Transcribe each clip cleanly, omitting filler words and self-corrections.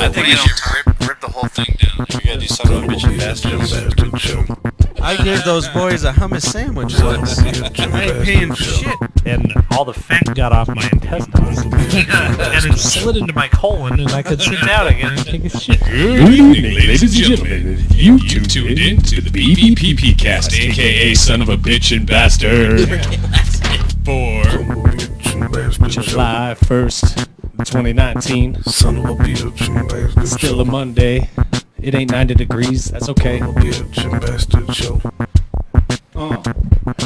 I think you should rip the whole thing down. You gotta do son of a bitch and bastard. I gave those boys a hummus sandwich once. I ain't paying for shit. And all the fat got off my intestines. And it slid into my colon, and I could sit down again and take a shit. Good evening, ladies and gentlemen. You tuned in to the BBPP cast, a.k.a. Son of a Bitch and Bastard. For July 1st, 2019. Son of a bitch and bastard. Still a Monday. It ain't 90 degrees. That's okay. Bitch and bastard show.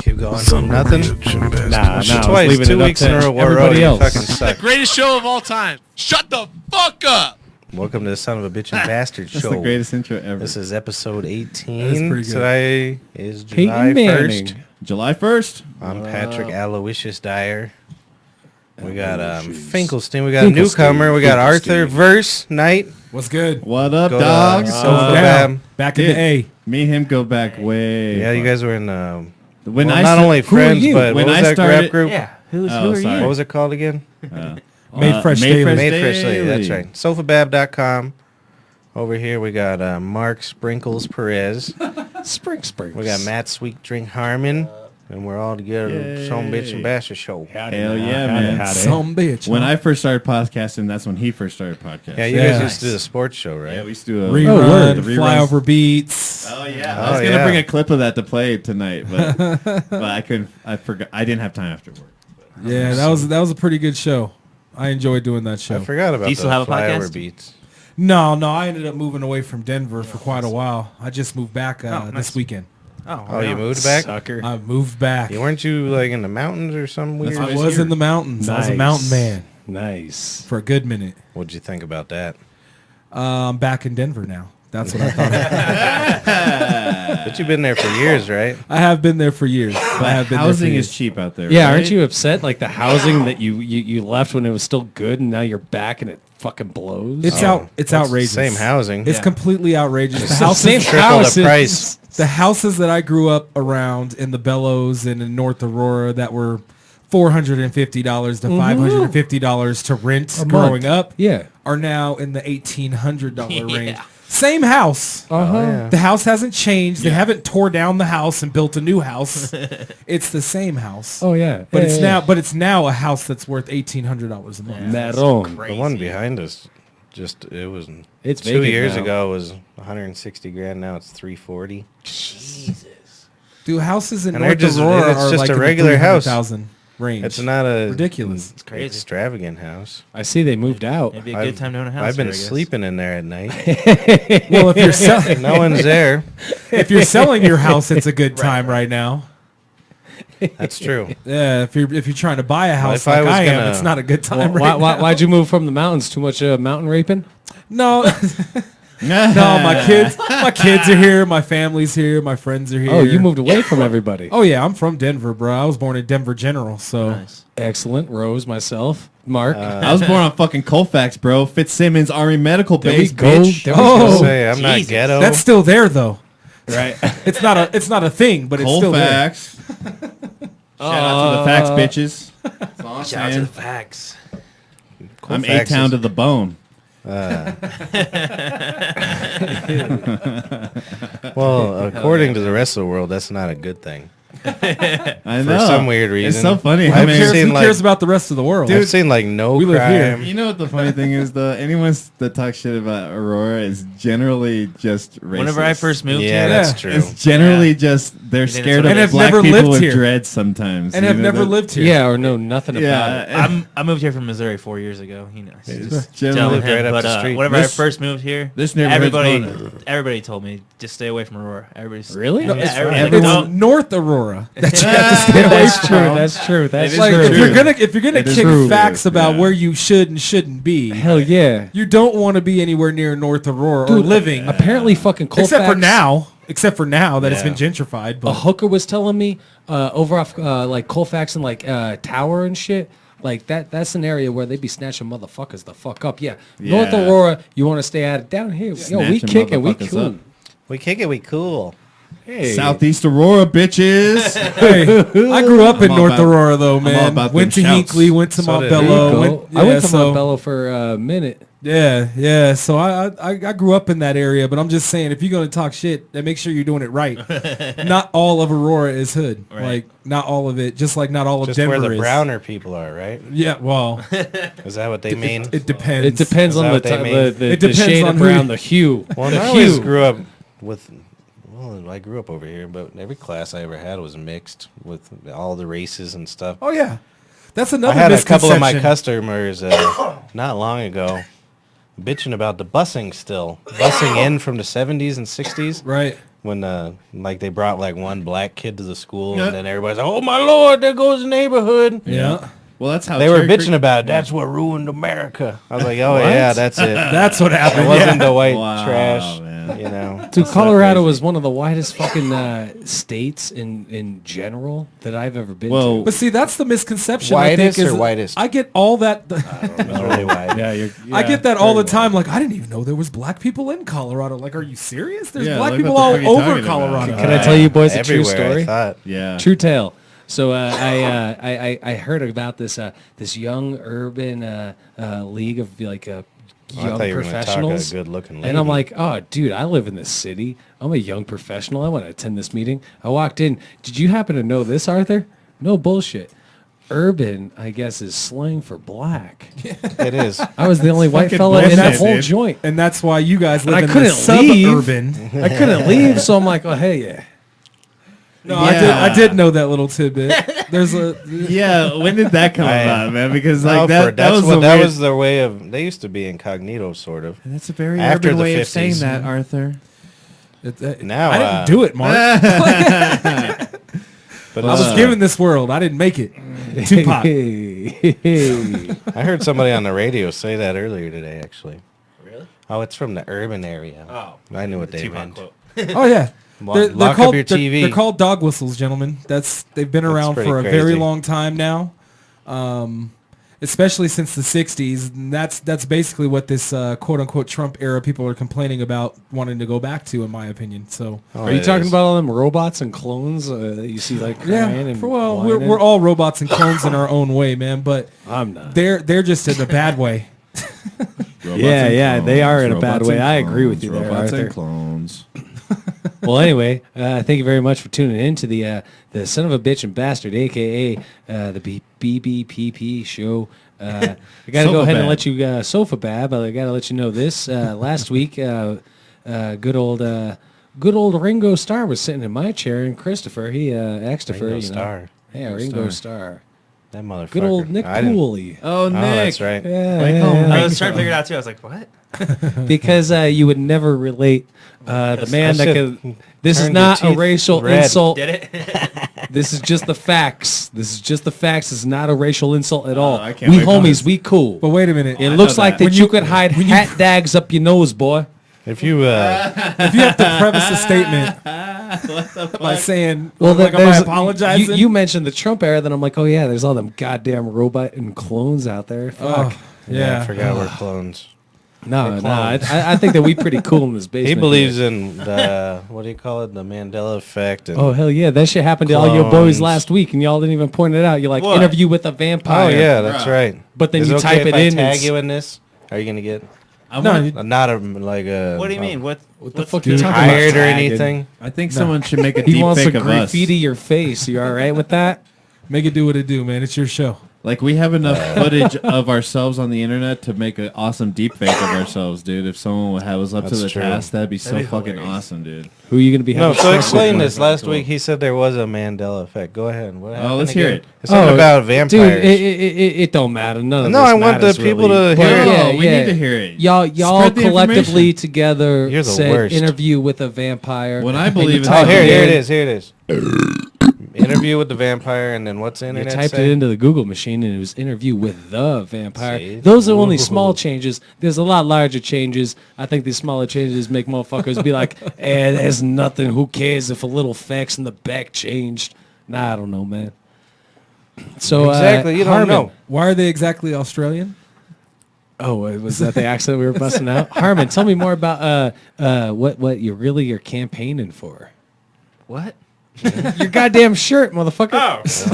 Keep going. Son of a Nothing. bitch and bastard Nah, show. nah. Twice, leaving 2 it up weeks to in a row. everybody You else. fucking suck. Greatest show of all time. Shut the fuck up. Welcome to the Son of a Bitch and Bastard That's show. the greatest intro ever. This is episode 18. That's pretty good. Today is July Peyton Manning. 1st. July 1st. I'm Patrick Aloysius Dyer. We got Finkelstein. We got a newcomer. We got Arthur Verse Knight. What's good? What up, Go to dog? SOFABAB. Back in the A. Me and him go back way. Yeah, you guys were in When well, I not sta- only Who are friends, you? but when what was I that started, rap group? Yeah. Who Oh, are sorry. you? What was it called again? Made Fresh Daily. Made Fresh Daily. That's right. SOFABAB.com. Over here we got Mark Sprinkles Perez. Sprinkles. We got Matt Sweet Drink Harmon. And we're all together. Son of a Bitch and Bastard show. Hell yeah, man. Some bitch. When huh? I first started podcasting, that's when he first started podcasting. Yeah, you Yeah. guys used to do the sports show, right? Yeah, we used to do a Rerun, the reruns. flyover beats. Oh yeah, Oh, I was gonna yeah. bring a clip of that to play tonight, but but I couldn't. I forgot. I didn't have time after work. Yeah, that was a pretty good show. I enjoyed doing that I show. forgot about Do you the still have a flyover podcast? beats. No, I ended up moving away from Denver for quite a while. I just moved back nice. this weekend. Oh, you moved back? Sucker. I moved back. You weren't you like in the mountains or some weird? I was in the mountains. I was a Nice. mountain man Nice. for a good minute. What'd you think about that? I'm back in Denver now. That's what I thought. But you've been there for years, right? I have been there for years. I have been Housing there for is years. cheap out there. Yeah, right? aren't you upset? Like the housing that you left when it was still good, and now you're back and it fucking blows. It's What's outrageous. Same housing. It's completely outrageous. The So houses, same triple houses. the price. the houses that I grew up around in the Bellows and in North Aurora that were $450 to $550 to rent A growing month. up Yeah. are now in the $1,800 range. Same house. Yeah. The house hasn't changed. They haven't tore down the house and built a new house. It's the same house. Oh yeah. But Yeah, it's now a house that's worth $1,800 a month. Marron. The one behind us, it was It's 2 vacant years now. ago was 160 grand. Now it's 340. Dude, houses in And they're North just- Aurora it's are just like a in the regular house. 300,000 range. It's not a ridiculous. It's crazy. extravagant house. I see they moved out. Maybe a good time to own a house. I've been here, I guess. sleeping in there at night. Well, if you're selling, No one's there. if you're selling your house, it's a good time right now. That's true. Yeah, if you're trying to buy a house if I like was I am, gonna- it's not a good time Why, right now. why'd you move from the mountains? Too much mountain raping? No, no, my kids are here, my family's here, my friends are here. Oh, you moved away from everybody. Oh yeah, I'm from Denver, bro. I was born in Denver General, so Nice. Excellent. Rose, myself, Mark. I was born on fucking Colfax, bro. Fitzsimmons Army Medical There we Base, go. bitch. There we Oh. go. Say I'm not Jesus. ghetto. that's still there though. Right. It's not a thing, but it's still there. Colfax. Shout out to the facts, bitches. That's all I'm Shout out to saying. the facts. I'm Colfax A-Town is- to the bone. Well, according to the rest of the world, that's not a good thing. I know. For some weird It's reason. so funny. I've how Who many- cares, seen, who like- cares about the rest of the world? I've seen like no We live here. crime. You know what the funny thing is, though? Anyone that talks shit about Aurora is generally just racist. Whenever I first moved Yeah, here, that's Yeah. true. It's generally Yeah. just they're think scared it's of And have black never people lived with here. dreads sometimes. and you have know, never that- lived here. Yeah, or know nothing about it. Yeah, I moved here from Missouri 4 years ago. You know, just generally telling lived right him. up But the street. whenever This- I first moved here, this neighborhood's everybody told me just stay away from Aurora. Everybody's Really? Yeah, It's everybody- It's no, North Aurora that you have to stay away That's from. true. That's true. That's is Like true. if you're gonna It is kick true. facts about Yeah. where you should and shouldn't be, Hell yeah. you don't want to be anywhere near North Aurora or Dude, living. Apparently, fucking Colfax. Except for now that it's Yeah. been gentrified. A But hooker was telling me over off like Colfax and like Tower and shit. Like that's an area where they be snatching motherfuckers the fuck up. Yeah. North Yeah. Aurora, you want to stay out of down here. Yo, we Snatching kick it. We motherfuckers cool. up. We kick it, we cool. Hey. Southeast Aurora, bitches. hey, I grew up in I'm all North about- Aurora though, I'm all man. about Went to them shouts. Hinkley, went to So did Montbello. Go. Went, I went to so Montbello for a minute. Yeah. So I grew up in that area, but I'm just saying, if you're gonna talk shit, then make sure you're doing it right. Not all of Aurora is hood. Right. Like not all of it. Just like not all of Just Denver where the is. browner people are, right? Yeah. Well, Is that what they mean? it depends. It depends Is on that the what they ti- mean? the It depends shade on of who brown, you- the hue. Well, the I always hue. grew up with. Well, I grew up over here, but every class I ever had was mixed with all the races and stuff. Oh yeah. That's another I had a couple of my misconception. customers not long ago bitching about the busing still. Busing in from the 70s and 60s. Right. When like they brought like one black kid to the school and then everybody's like, oh my Lord, there goes the neighborhood. Yeah. Well, that's how They were Cherry bitching Creek- about it. That's what ruined America. I was like, oh yeah, that's it. That's what It happened. wasn't the white Wow, trash, man. you know. Dude, so Colorado crazy. is one of the widest fucking states in general that I've ever been Well, to. But see, that's the misconception. Whitest I think, or is whitest? I get all that. It's really wide. I get that all the time. Like, I didn't even know there was black people in Colorado. Like, are you serious? There's Yeah, black like, people what the all fuck are you over talking about? Colorado. Can I tell you boys a true Everywhere, story? I thought. Yeah. True tale. So I heard about this young urban league of like I young thought you were going to talk a professionals. good-looking lady. And I'm like, oh, dude, I live in this city. I'm a young professional. I want to attend this meeting. I walked in. Did you happen to know this, Arthur? No bullshit. Urban, I guess, is slang for black. it is. I was the only white fucking fella in that bullshit, whole dude. joint. And that's why you guys live I in the couldn't leave. suburban. I couldn't leave, so I'm like, oh, hey, yeah. No, Yeah. I did know that little tidbit. There's a Yeah, when did that come about, man? Because like No, that was the that weird- was their way of. They used to be incognito, sort of. That's a very after urban the way of 50s. saying that, Arthur. Now, I didn't do it, Mark. But I was given this world. I didn't make it. Tupac. I heard somebody on the radio say that earlier today, actually. Really? Oh, it's from the urban area. Oh. I knew what The they Tupac meant. quote. Oh yeah. Lock called, up your TV. They're called dog whistles, gentlemen. They've been around pretty for a crazy. very long time now, especially since the '60s. And that's basically what this quote unquote Trump era people are complaining about wanting to go back to, in my opinion. So Oh, Are you it talking is. about all them robots and clones that you see like crying and well, whining? we're all robots and clones in our own way, man. But I'm not. they're just in a bad way. Yeah, they are in a bad way. I agree with you there, Robots Arthur. and clones. Well, anyway, thank you very much for tuning in to the son of a bitch and bastard, aka the BBPP show. I got to go ahead and SOFABAB. let you SOFABAB. I got to let you know this. Last week, good old Ringo Starr was sitting in my chair, and Christopher he asked her, Ringo you know, Starr. yeah, Ringo Starr. That motherfucker. Good old Nick I didn't- Cooley. Oh, Nick. Oh, that's right. Yeah, Like, yeah, oh, yeah. I was trying to figure it out too. I was like, what? Because you would never relate the man that shit could. This is turned not your a teeth racial red. insult. Did it? This is just the facts. This is just the facts. It's not a racial insult at all. I can't We wait for homies, this. we cool. But wait a minute. It I looks know like that. that you could hide hat dags up your nose, boy. If you, If you have to preface a statement by saying, Well, like, am I there's- apologizing? You mentioned the Trump era, then I'm like, oh yeah, there's all them goddamn robot and clones out there. Fuck. Oh, I forgot we're clones. No, I think that we pretty cool in this basement. He believes here. in the, what do you call it, the Mandela effect. And, Oh hell yeah, that shit happened to all your boys Clones. last week, and y'all didn't even point it out. You're like What? interview with a vampire. oh yeah, that's right. But then Is you it type okay it if I in. tag and you in this? Are you gonna get No, like a What do you mean? What the what's fuck the- you talking about hired or tagging? anything? I think someone should make a He deep wants to fake of us. graffiti your face. You all right with that? make it do what it do, man. It's your show. Like, we have enough footage of ourselves on the internet to make an awesome deep fake of ourselves, dude. If someone was up to That's the true. task, that'd be so be fucking hilarious. awesome, dude. Who are you gonna be? No, having so sex explain with? this. Last week he said there was a Mandela effect. Go ahead. What happened let's hear again? it. It's something about vampires. Dude, it don't matter. None of No, this I want the matters, people really. to hear But it. No, we need to hear it. Y'all Spread the collectively information. together You're the said worst. interview with a vampire. When I and believe you in typed Oh, here in- it is. Here it is. Interview with the vampire, and then what's the You internet typed say? it into the Google machine, and it was interview with the vampire. See? Those are only Ooh. small changes. There's a lot larger changes. I think these smaller changes make motherfuckers be like, "Eh, there's nothing. Who cares if a little facts in the back changed?" Nah, I don't know, man. So Exactly, you don't Harmon. know. Why are they exactly Australian? Oh, was that the accent we were busting out? Harmon, tell me more about what you really are campaigning for. What? Your goddamn shirt, motherfucker. Oh, I just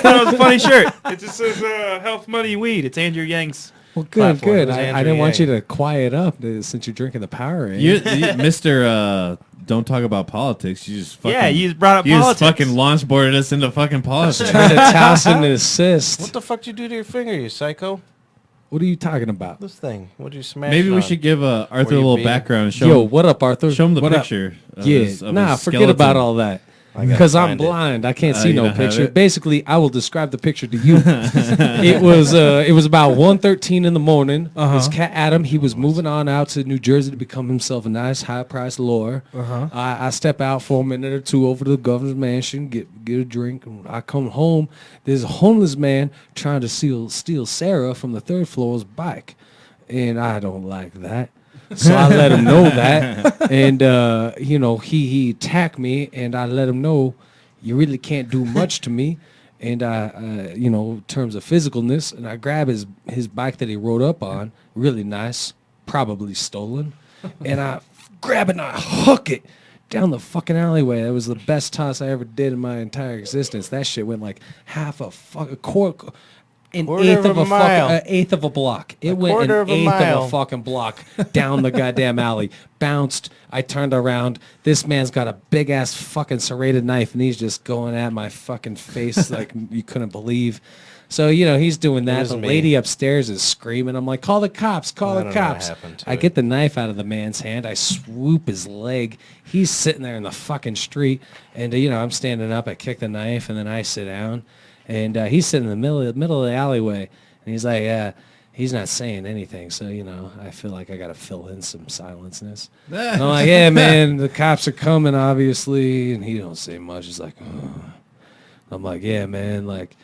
thought it was a funny shirt. It just says health, money, weed. It's Andrew Yang's Well, good, platform. good. It was I Andrew didn't want you Yang. to quiet up since you're drinking the Powerade. You, Mr. Don't talk about politics. You just fucking, Yeah, you brought up you politics. just fucking launchboarded us into fucking politics. Trying to toss and assist. What the fuck did you do to your finger, you psycho? What are you talking about? This thing. What did you smash? Maybe it we on? should give Arthur a Were you little being- background and show Yo, him, what up, Arthur? show him the What up? picture. Of Yeah, his, of nah, his forget skeleton. about all that. gotta Because I'm find it. blind, I can't see you no don't have picture. it? Basically, I will describe the picture to you. It was about 1:13 in the morning. His cat Adam, he was moving on out to New Jersey to become himself a nice high-priced lawyer. I step out for a minute or two over to the governor's mansion, get a drink. And I come home. There's a homeless man trying to steal Sarah from the third floor's bike, and I don't like that. So I let him know that, and he attacked me, and I let him know you really can't do much to me, and in terms of physicalness, and I grab his bike that he rode up on, really nice, probably stolen, and I grab it and I hook it down the fucking alleyway. That was the best toss I ever did in my entire existence. That shit went like half a fucking quarter. An eighth of a mile. eighth of a block. It went quarter an of a eighth mile. of a fucking block down the goddamn alley. Bounced. I turned around. This man's got a big ass fucking serrated knife, and he's just going at my fucking face like you couldn't believe. So he's doing that. was The me. lady upstairs is screaming. I'm like, call the cops! Call I the don't know what cops! happened to I it. get the knife out of the man's hand. I swoop his leg. He's sitting there in the fucking street, and I'm standing up. I kick the knife, and then I sit down, and he's sitting in the middle of the alleyway. And he's like, he's not saying anything. So, I feel like I got to fill in some silenceness. And I'm like, yeah, man, the cops are coming, obviously. And he don't say much. He's like, oh. I'm like, yeah, man, like,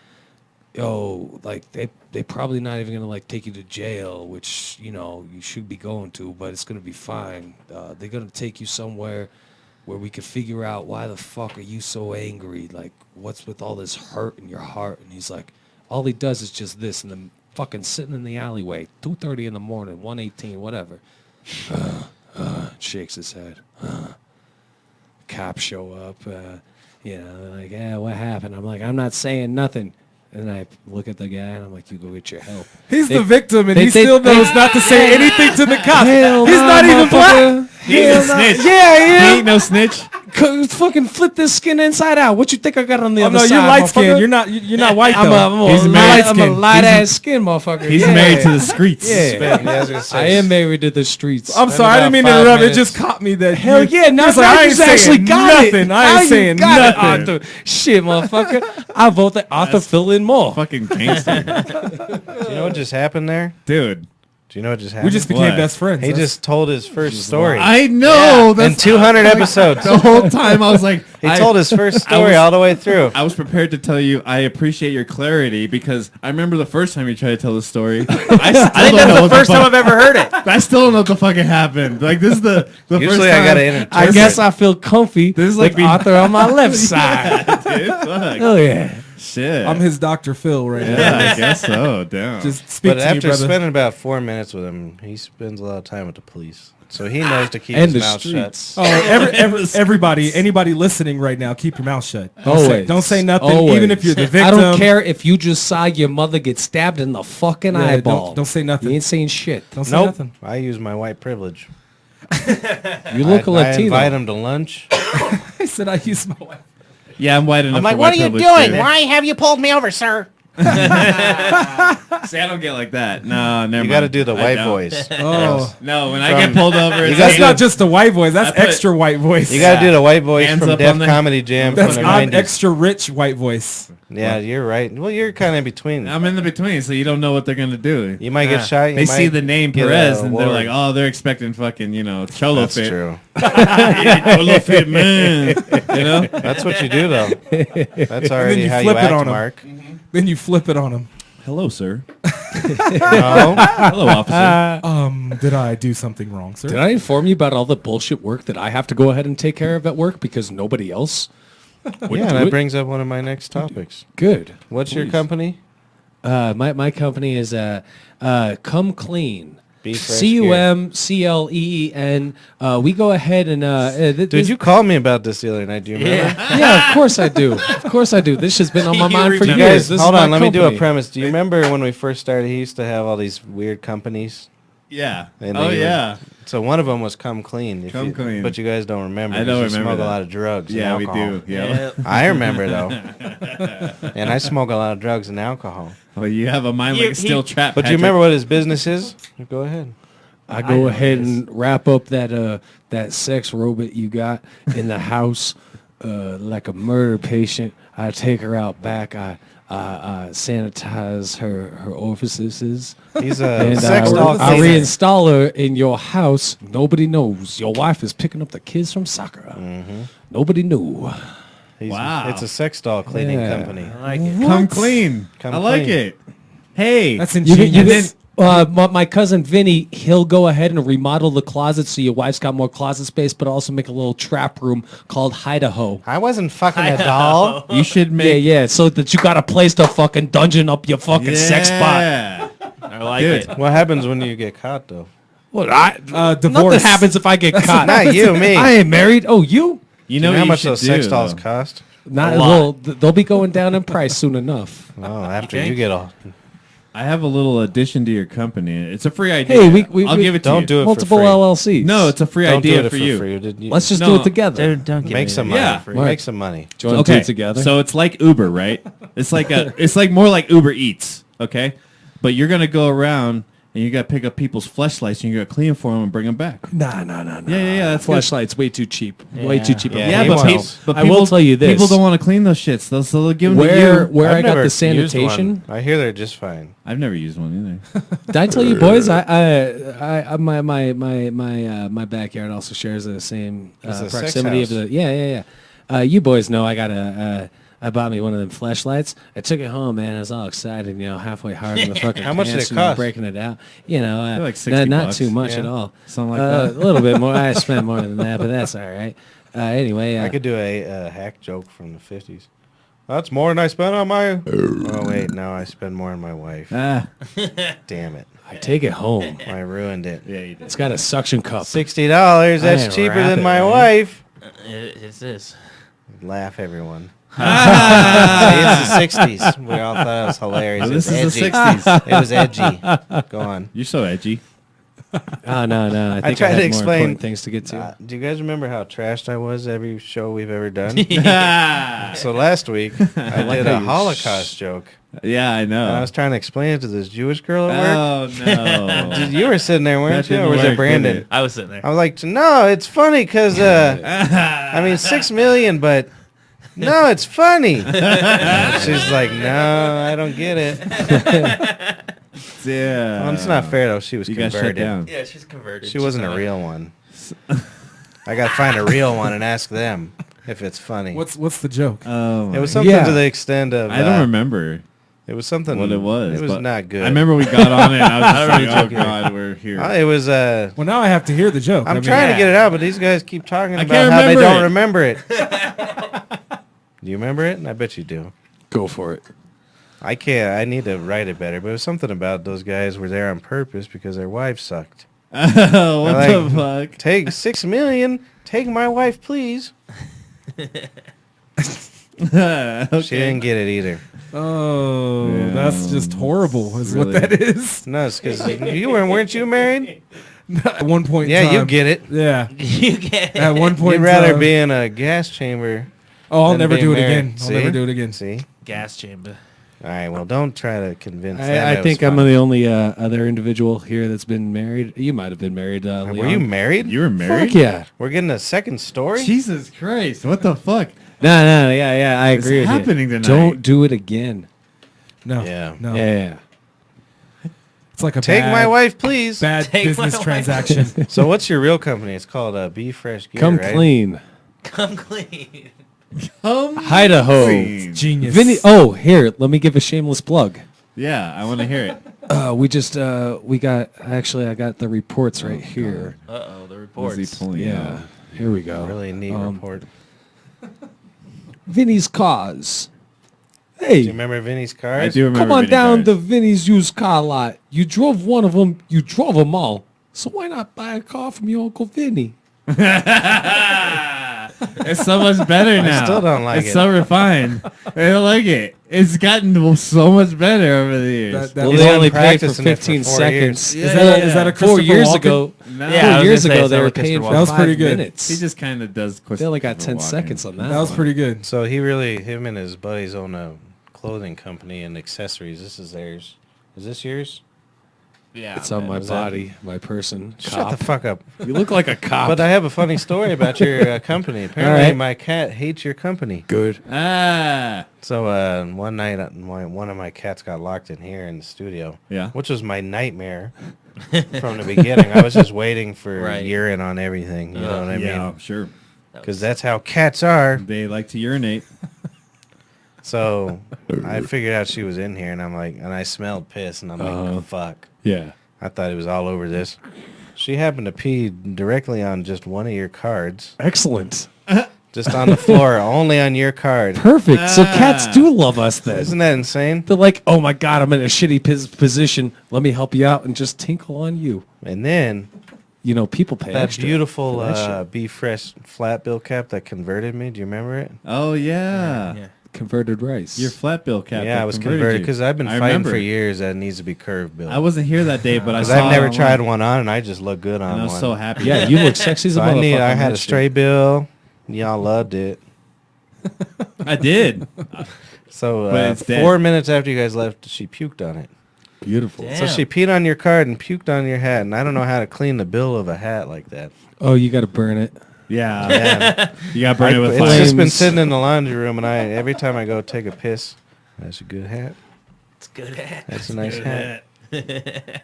yo, like, they probably not even going to, like, take you to jail, which, you should be going to, but it's going to be fine. They're going to take you somewhere where we could figure out why the fuck are you so angry? Like, what's with all this hurt in your heart? And he's like, all he does is just this, and then fucking sitting in the alleyway, 2:30 in the morning, 1:18, whatever. Shakes his head. Cops show up. They're like, yeah, what happened? I'm like, I'm not saying nothing. And I look at the guy, and I'm like, you go get your help. He's the victim, and they- he still knows not to say anything to the cops. Hell He's no, not even black. motherfucker. He's a snitch. Yeah, He yeah. ain't no snitch. Fucking flip this skin inside out. What you think I got on the Oh other no, side? you're light motherfucker? skinned. You're not white I'm though. He's married I'm a skin. light He's- ass skin, motherfucker. He's Yeah. married to the streets. Yeah. Yeah, I was gonna say, I am married to the streets. I'm sorry, I didn't mean to about 5 interrupt. It minutes. just caught me that. Hell yeah, now He's like, I I ain't just actually saying got it. nothing. I Now ain't you saying got it, nothing. Arthur. Shit, motherfucker. I vote that Arthur fill in more. Fucking gangster. Do you know what just happened there? Dude. Do you know what just happened? We just became What? best friends. He That's- just told his first story. I know. in That's 200 episodes. the whole time I was like, He told his first story was- all the way through. I was prepared to tell you I appreciate your clarity because I remember the first time you tried to tell the story. I still I think don't know that's the what first time fuck- I've ever heard it. I still don't know what the fucking happened. Like this is the first Usually time. I gotta interpret. I guess I feel comfy This is with like being- Arthur on my left side. Dude, fuck. Hell yeah. Shit. I'm his Dr. Phil right now. Yeah, I guess so. Damn. Just speak But to me, after brother. spending about 4 minutes with him, he spends a lot of time with the police. So he knows to keep And his the mouth streets. Oh, everybody, anybody listening right now, keep your mouth shut. Always. Don't say nothing, Always. even if you're the victim. I don't care if you just saw your mother get stabbed in the fucking Yeah, eyeball. don't say nothing. You ain't saying shit. Don't say shut. Nope. nothing. I use my white privilege. You look a I Latino. invite him to lunch. I said I use my wife. Yeah, I'm white enough. I'm like, for what white are you privilege, doing? too. Why have you pulled me over, sir? See, I don't get like that. No, never You mind. got to do the I white don't. voice. Oh, No, when I get pulled over, it's gotta that's do- not just a white voice. That's I put- extra white voice. You got to do the white voice Hands from up Def on the- Comedy Jam That's from the I'm 90s. extra rich white voice. Yeah, you're right. Well, you're kind of in between. I'm in the between, so you don't know what they're gonna do. You might get shot. You They might see the name get a Perez and they're award. like, oh, they're expecting fucking, Cholo That's fit. true. Cholo fit man. That's what you do, though. That's already you how you flip it act, on 'em. Mark. Then you flip it on him. Hello, sir. No. Hello, officer. Did I do something wrong, sir? Did I inform you about all the bullshit work that I have to go ahead and take care of at work because nobody else would Yeah, do that it? brings up one of my next topics. Good. What's your Please. company? My company is Come Clean. Be Fresh Gear. CUMCLEEN. We go ahead and Dude, you called me about this the other night. Do you remember? yeah, of course I do. Of course I do. This has been on my mind for You years. guys, This hold is on. my Let me do a company. premise. Do you remember when we first started? He used to have all these weird companies. Yeah. And Oh they would- yeah. So one of them was Come Clean. Come Clean. But you guys don't remember. I don't 'cause you remember smoke that. a lot of drugs. and Yeah, we alcohol. do. Yeah. I remember though, and I smoke a lot of drugs and alcohol. Well, you have a mind like a steel trap. But do you remember what his business is? Go ahead. I go ahead and wrap up that sex robot you got in the house like a murder patient. I take her out back. I sanitize her orifices. He's a And sex doll I cleaner. reinstall her in your house. Nobody knows. Your wife is picking up the kids from soccer. Nobody knew. Wow. It's a sex doll cleaning Yeah. company. Come Clean? Come I like Clean. it. Hey. That's You ingenious. my cousin Vinny, he'll go ahead and remodel the closet so your wife's got more closet space, but also make a little trap room called Idaho. I wasn't fucking a doll. you should make. Yeah, so that you got a place to fucking dungeon up your fucking sex spot. Yeah. I like Dude. it. What happens when you get caught though? Well, Divorce. nothing happens if I get caught. Not you, me. I ain't married. Oh, you? You Do know you know how what much you those should sex do, dolls though? cost? Not A lot. well. They'll be going down in price soon enough. Oh, after think? you get all. I have a little addition to your company. It's a free idea. Hey, I'll give it to Don't you. do it Multiple for free. LLCs. No, it's a free Don't do idea it for you. free. Did you? Let's just No. do it together. Don't give make me some that. money. Yeah. For Right. Make some money. Do you want to do Okay, it together? so it's like Uber, right? It's like more like Uber Eats, okay? But you're gonna go around and you gotta pick up people's fleshlights and you gotta clean them for them and bring them back. Nah. Yeah. That's good. Flashlight's way too cheap. Way too cheap. Yeah, Yeah, he but, wants- people, I will tell you this. People don't want to clean those shits. They'll give them to Where you. where I've I got never the used sanitation. one. I hear they're just fine. I've never used one either. Did I tell you, boys? My backyard also shares the same It's a sex proximity of house. the. Yeah. You boys know I got I bought me one of them flashlights. I took it home, man. I was all excited, halfway hard in the fucking How much did pants, it cost? breaking it out. Like 60 not bucks. too much Yeah. at all. Something like A that. little bit more. I spent more than that, but that's all right. Anyway, I could do a hack joke from the 50s. That's more than I spent on my... Oh, wait. No, I spend more on my wife. Ah, Damn it. I take it home. I ruined it. yeah, you did. It's got a suction cup. $60. I ain't That's cheaper wrap than it, my man. wife. It's this. Laugh, everyone. See, it's the 60s. We all thought it was hilarious. Well, It was this is the edgy. 60s. It was edgy. Go on. You're so edgy. Oh no! I think I, tried had to more explain- important things to get to. Do you guys remember how trashed I was every show we've ever done? yeah, So last week, I did how a you Holocaust joke. I And I know. was trying to explain it to this Jewish girl at work. Oh no. You were sitting there, weren't That you? Or didn't was work, it Brandon? did it? I was sitting there. I was like, no, it's funny because, I mean, 6 million, but no, it's funny. She's like, no, I don't get it. Yeah. Well, it's not fair, though. She was You got shut converted. down. Yeah, she's converted. She wasn't a real one. I got to find a real one and ask them if it's funny. What's the joke? Oh, It was something Yeah. to the extent of... I don't remember It was something... what it was. It was but not good. I remember we got on it. And I was just remember like, oh joking. god, we're here. It was... Well, now I have to hear the joke. I'm I mean, trying to get it out, but these guys keep talking I about can't how they remember don't it. remember it. Do you remember it? I bet you do. Go for it. I can't. I need to write it better. But it was something about those guys were there on purpose because their wives sucked. Oh, what I the like- fuck? Take 6 million. Take my wife, please. Okay. She didn't get it either. Oh, Yeah. that's just horrible. Is Really. what that is. No, it's because weren't you married? At one point, in Yeah, you time- get it. Yeah. You get At one point, You'd in rather time- be in a gas chamber. Oh, I'll than never being do it married. again. I'll See? never do it again. See? gas chamber. All right. Well, don't try to convince them. I it think was I'm fun. the only other individual here that's been married. You might have been married, Leon. Were you married? You were married? Fuck yeah. We're getting a second story. Jesus Christ! What the fuck? No, yeah, I What's agree with happening you. tonight? Don't do it again. No. Yeah. No. Yeah. It's like a Take bad, my wife, please. bad Take my business wife. transaction. So what's your real company? It's called Be Fresh Gear, Come right? clean. Come clean. Idaho. Clean. Genius. Vinny, oh, here, let me give a shameless plug. Yeah, I want to hear it. We just, I got the reports right here. Uh-oh, the What's he reports. pulling Yeah, out? here we go. Really neat report. Vinny's cause. Do Hey, you remember Vinny's cars? I do remember. come on Vinny down to cars. Vinny's used car lot. You drove one of them. You drove them all. So why not buy a car from your Uncle Vinny? It's so much better now. still don't like it's it. so refined. I don't like it. It's gotten so much better over the years. That- Well, is they that- only paid for practicing it for 15 4 seconds. years. Is that a 4 Christopher years Walken? ago? No. Yeah, I 4 was years gonna say, ago, is they that were what paying Christopher for That was 5 pretty good. minutes. He just kind of does. They only got Christopher 10 Walken. seconds on that. That was one. pretty good. So him and his buddies own a clothing company and accessories. This is theirs. Is this yours? Yeah. It's on my Was that- body, my person. Shut Cop. the fuck up. You look like a cop. But I have a funny story about your company. Apparently, right. my cat hates your company. Good. Ah. So one night, one of my cats got locked in here in the studio. Yeah. Which was my nightmare from the beginning. I was just waiting for Right. urine on everything. You know what I Yeah, mean? sure. Because that's how cats are. They like to urinate. So I figured out she was in here, and I smelled piss, and I'm like, fuck. Yeah. I thought it was all over this. She happened to pee directly on just one of your cards, Excellent. just on the floor, only on your card. Perfect. So cats do love us then. Isn't that insane? They're like, oh my God, I'm in a shitty position. Let me help you out and just tinkle on you. And then You know, people pay that extra beautiful for that shit. Be Fresh flat bill cap that converted me. Do you remember it? Oh yeah. Yeah. Converted rice. Your flat bill cap. Yeah, that I was converted converted you. because I've been I fighting remember. for years that it needs to be curved bill. I wasn't here that day, but I Because saw. I've never it online, tried one on, and I just look good on And I was one. so happy. yeah, you look sexy as a So motherfucker. I on had that a shit. stray bill. Y'all loved it. I did. So But it's dead. 4 minutes after you guys left, she puked on it. Beautiful. Damn. So she peed on your card and puked on your hat, and I don't know how to clean the bill of a hat like that. Oh, you got to burn it. Yeah. Yeah. You got burned with It's fire. just been Flames. sitting in the laundry room, and every time I go take a piss, that's a good hat. It's good at. That's a nice hat. I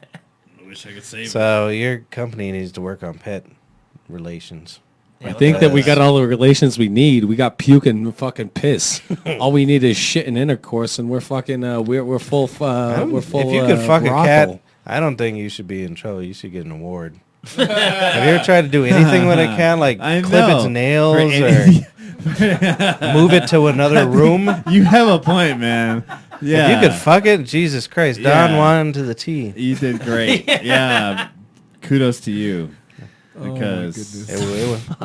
wish I could save. So your company needs to work on pet relations. I think that we got all the relations we need. We got puke and fucking piss. All we need is shit and intercourse, and we're fucking we're full. We're full. If you could fuck a brothel. cat, I don't think you should be in trouble. You should get an award. Have you ever tried to do anything with a cat, like I clip its know. nails For or move it to another room? You have a point, man. Yeah. If you could fuck it, Jesus Christ, Don Yeah. Juan to the T. You did great. Yeah. Kudos to you. Because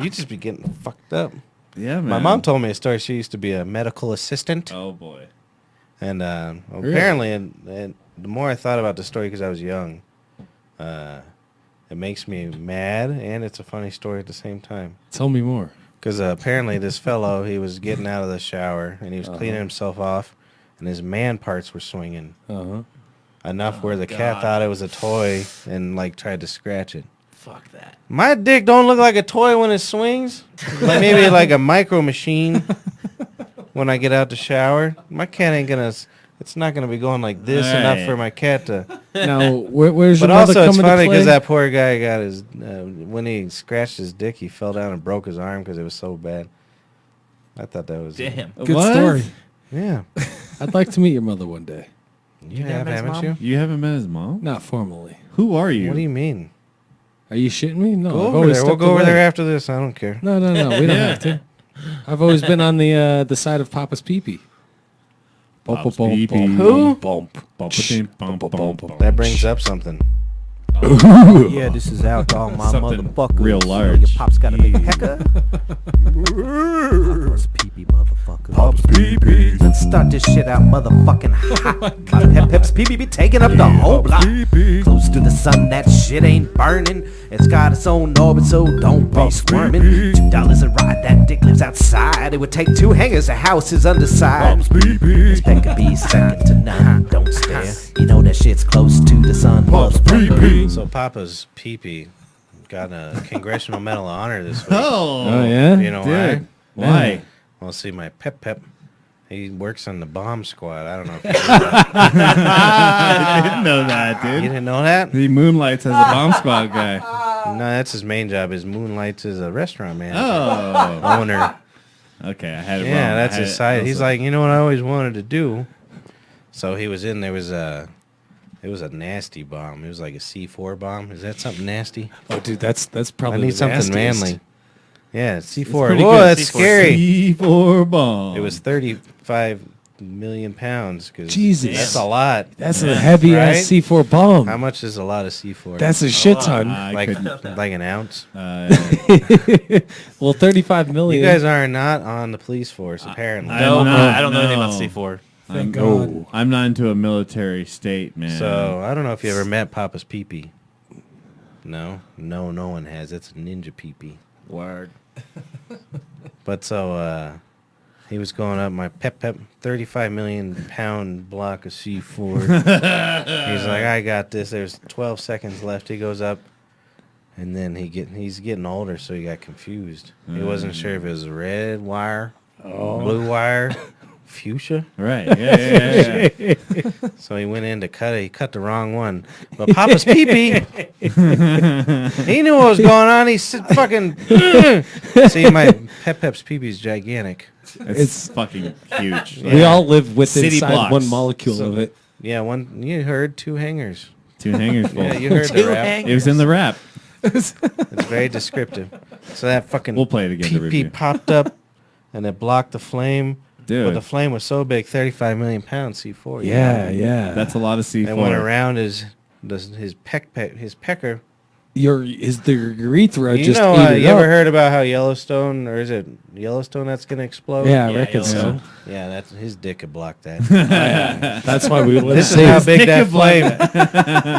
You just be getting fucked up. yeah, man. My mom told me a story. She used to be a medical assistant, Oh boy. and apparently, and the more I thought about the story because I was young, it makes me mad, and it's a funny story at the same time. Tell me more. Because apparently this fellow, he was getting out of the shower, and he was cleaning himself off, and his man parts were swinging enough where the cat thought it was a toy and like tried to scratch it. Fuck that. My dick don't look like a toy when it swings. Like maybe like a micro machine when I get out the shower. My cat ain't gonna. It's not gonna be going like this enough Right. for my cat to. Now, where's your But mother also, it's coming funny to play? because that poor guy got his when he scratched his dick, he fell down and broke his arm because it was so bad. I thought that was Damn. Good What? story. Yeah, I'd like to meet your mother one day. you never have, met his haven't mom? you? You haven't met his mom? Not formally. Who are you? What do you mean? Are you shitting me? No. Go I've over always there. We'll stepped go over away. there after this. I don't care. No. We don't have to. I've always been on the side of Papa's pee-pee. Papa's pee-pee. Who? Bump. That brings up something. Yeah, this is out to all my Something motherfuckers. real You know, large. your pop's got a big pecker. Papa's pee-pee, motherfucker. Papa's pee-pee. Let's start this shit out, motherfucking hot. My Pep's pee-pee be taking up the whole block. Close to the sun, that shit ain't burning. It's got its own orbit, so don't be squirming. $2 a ride, that dick lives outside. It would take 2 hangers, a house is underside. This peck could be second to none. Don't stare. You know that shit's close to the sun, motherfucker. So Papa's pee-pee got a Congressional Medal of Honor this week. Oh. yeah? You know Dude. why? Why? Well, see, my Pep, he works on the bomb squad. I don't know if you knew that. I didn't know that, You dude. didn't know that? He moonlights as a bomb squad guy. No, that's his main job. His moonlights is a restaurant manager. Oh. Owner. Okay, I had it wrong. Yeah, that's I had his it- side. I He's was like, you know what I always wanted to do? So he was in, it was a nasty bomb. It was like a C4 bomb. Is that something nasty? Oh, dude, that's I probably need the something nastiest. manly. Yeah, C4. pretty Whoa, good. that's scary. C4 bomb. It was 35 million pounds. Cause Jesus. that's a lot. That's a heavy ass Right? C4 bomb. How much is a lot of C4? That's a shit ton. like an ounce. Well, 35 million. You guys are not on the police force, apparently. No, I'm not, I don't know anything no. about C4. Thank God. I'm not into a military state, man. So I don't know if you ever met Papa's Pee-Pee. No, no one has. It's a ninja Pee-Pee. Word. But so he was going up my 35 million pound block of C4. He's like, I got this. There's 12 seconds left. He goes up, and then he's getting older, so he got confused. He wasn't sure if it was red wire, blue wire, fuchsia. Right. Yeah. So he went in to cut it. He cut the wrong one. But Papa's Pee-Pee, he knew what was going on. He said, fucking... See, my Pep's Pee-Pee's gigantic. It's fucking huge. We all live within City inside blocks. one molecule of it. Yeah, one. You heard 2 hangers. 2 hangers full. Yeah, you heard the rap. It was in the rap. It's very descriptive. So that fucking We'll play it again to Pee-Pee review. popped up, and it blocked the flame. Dude. But the flame was so big, 35 million pounds C4. Yeah. That's a lot of C4. And went around his pecker. Is the urethra You just know, ate it you ever up? heard about how Yellowstone, or is it Yellowstone that's gonna explode? Yeah, I Yeah, reckon so. Yellowstone. Yeah, that's his dick could block that. That's why we live This is how big that flame.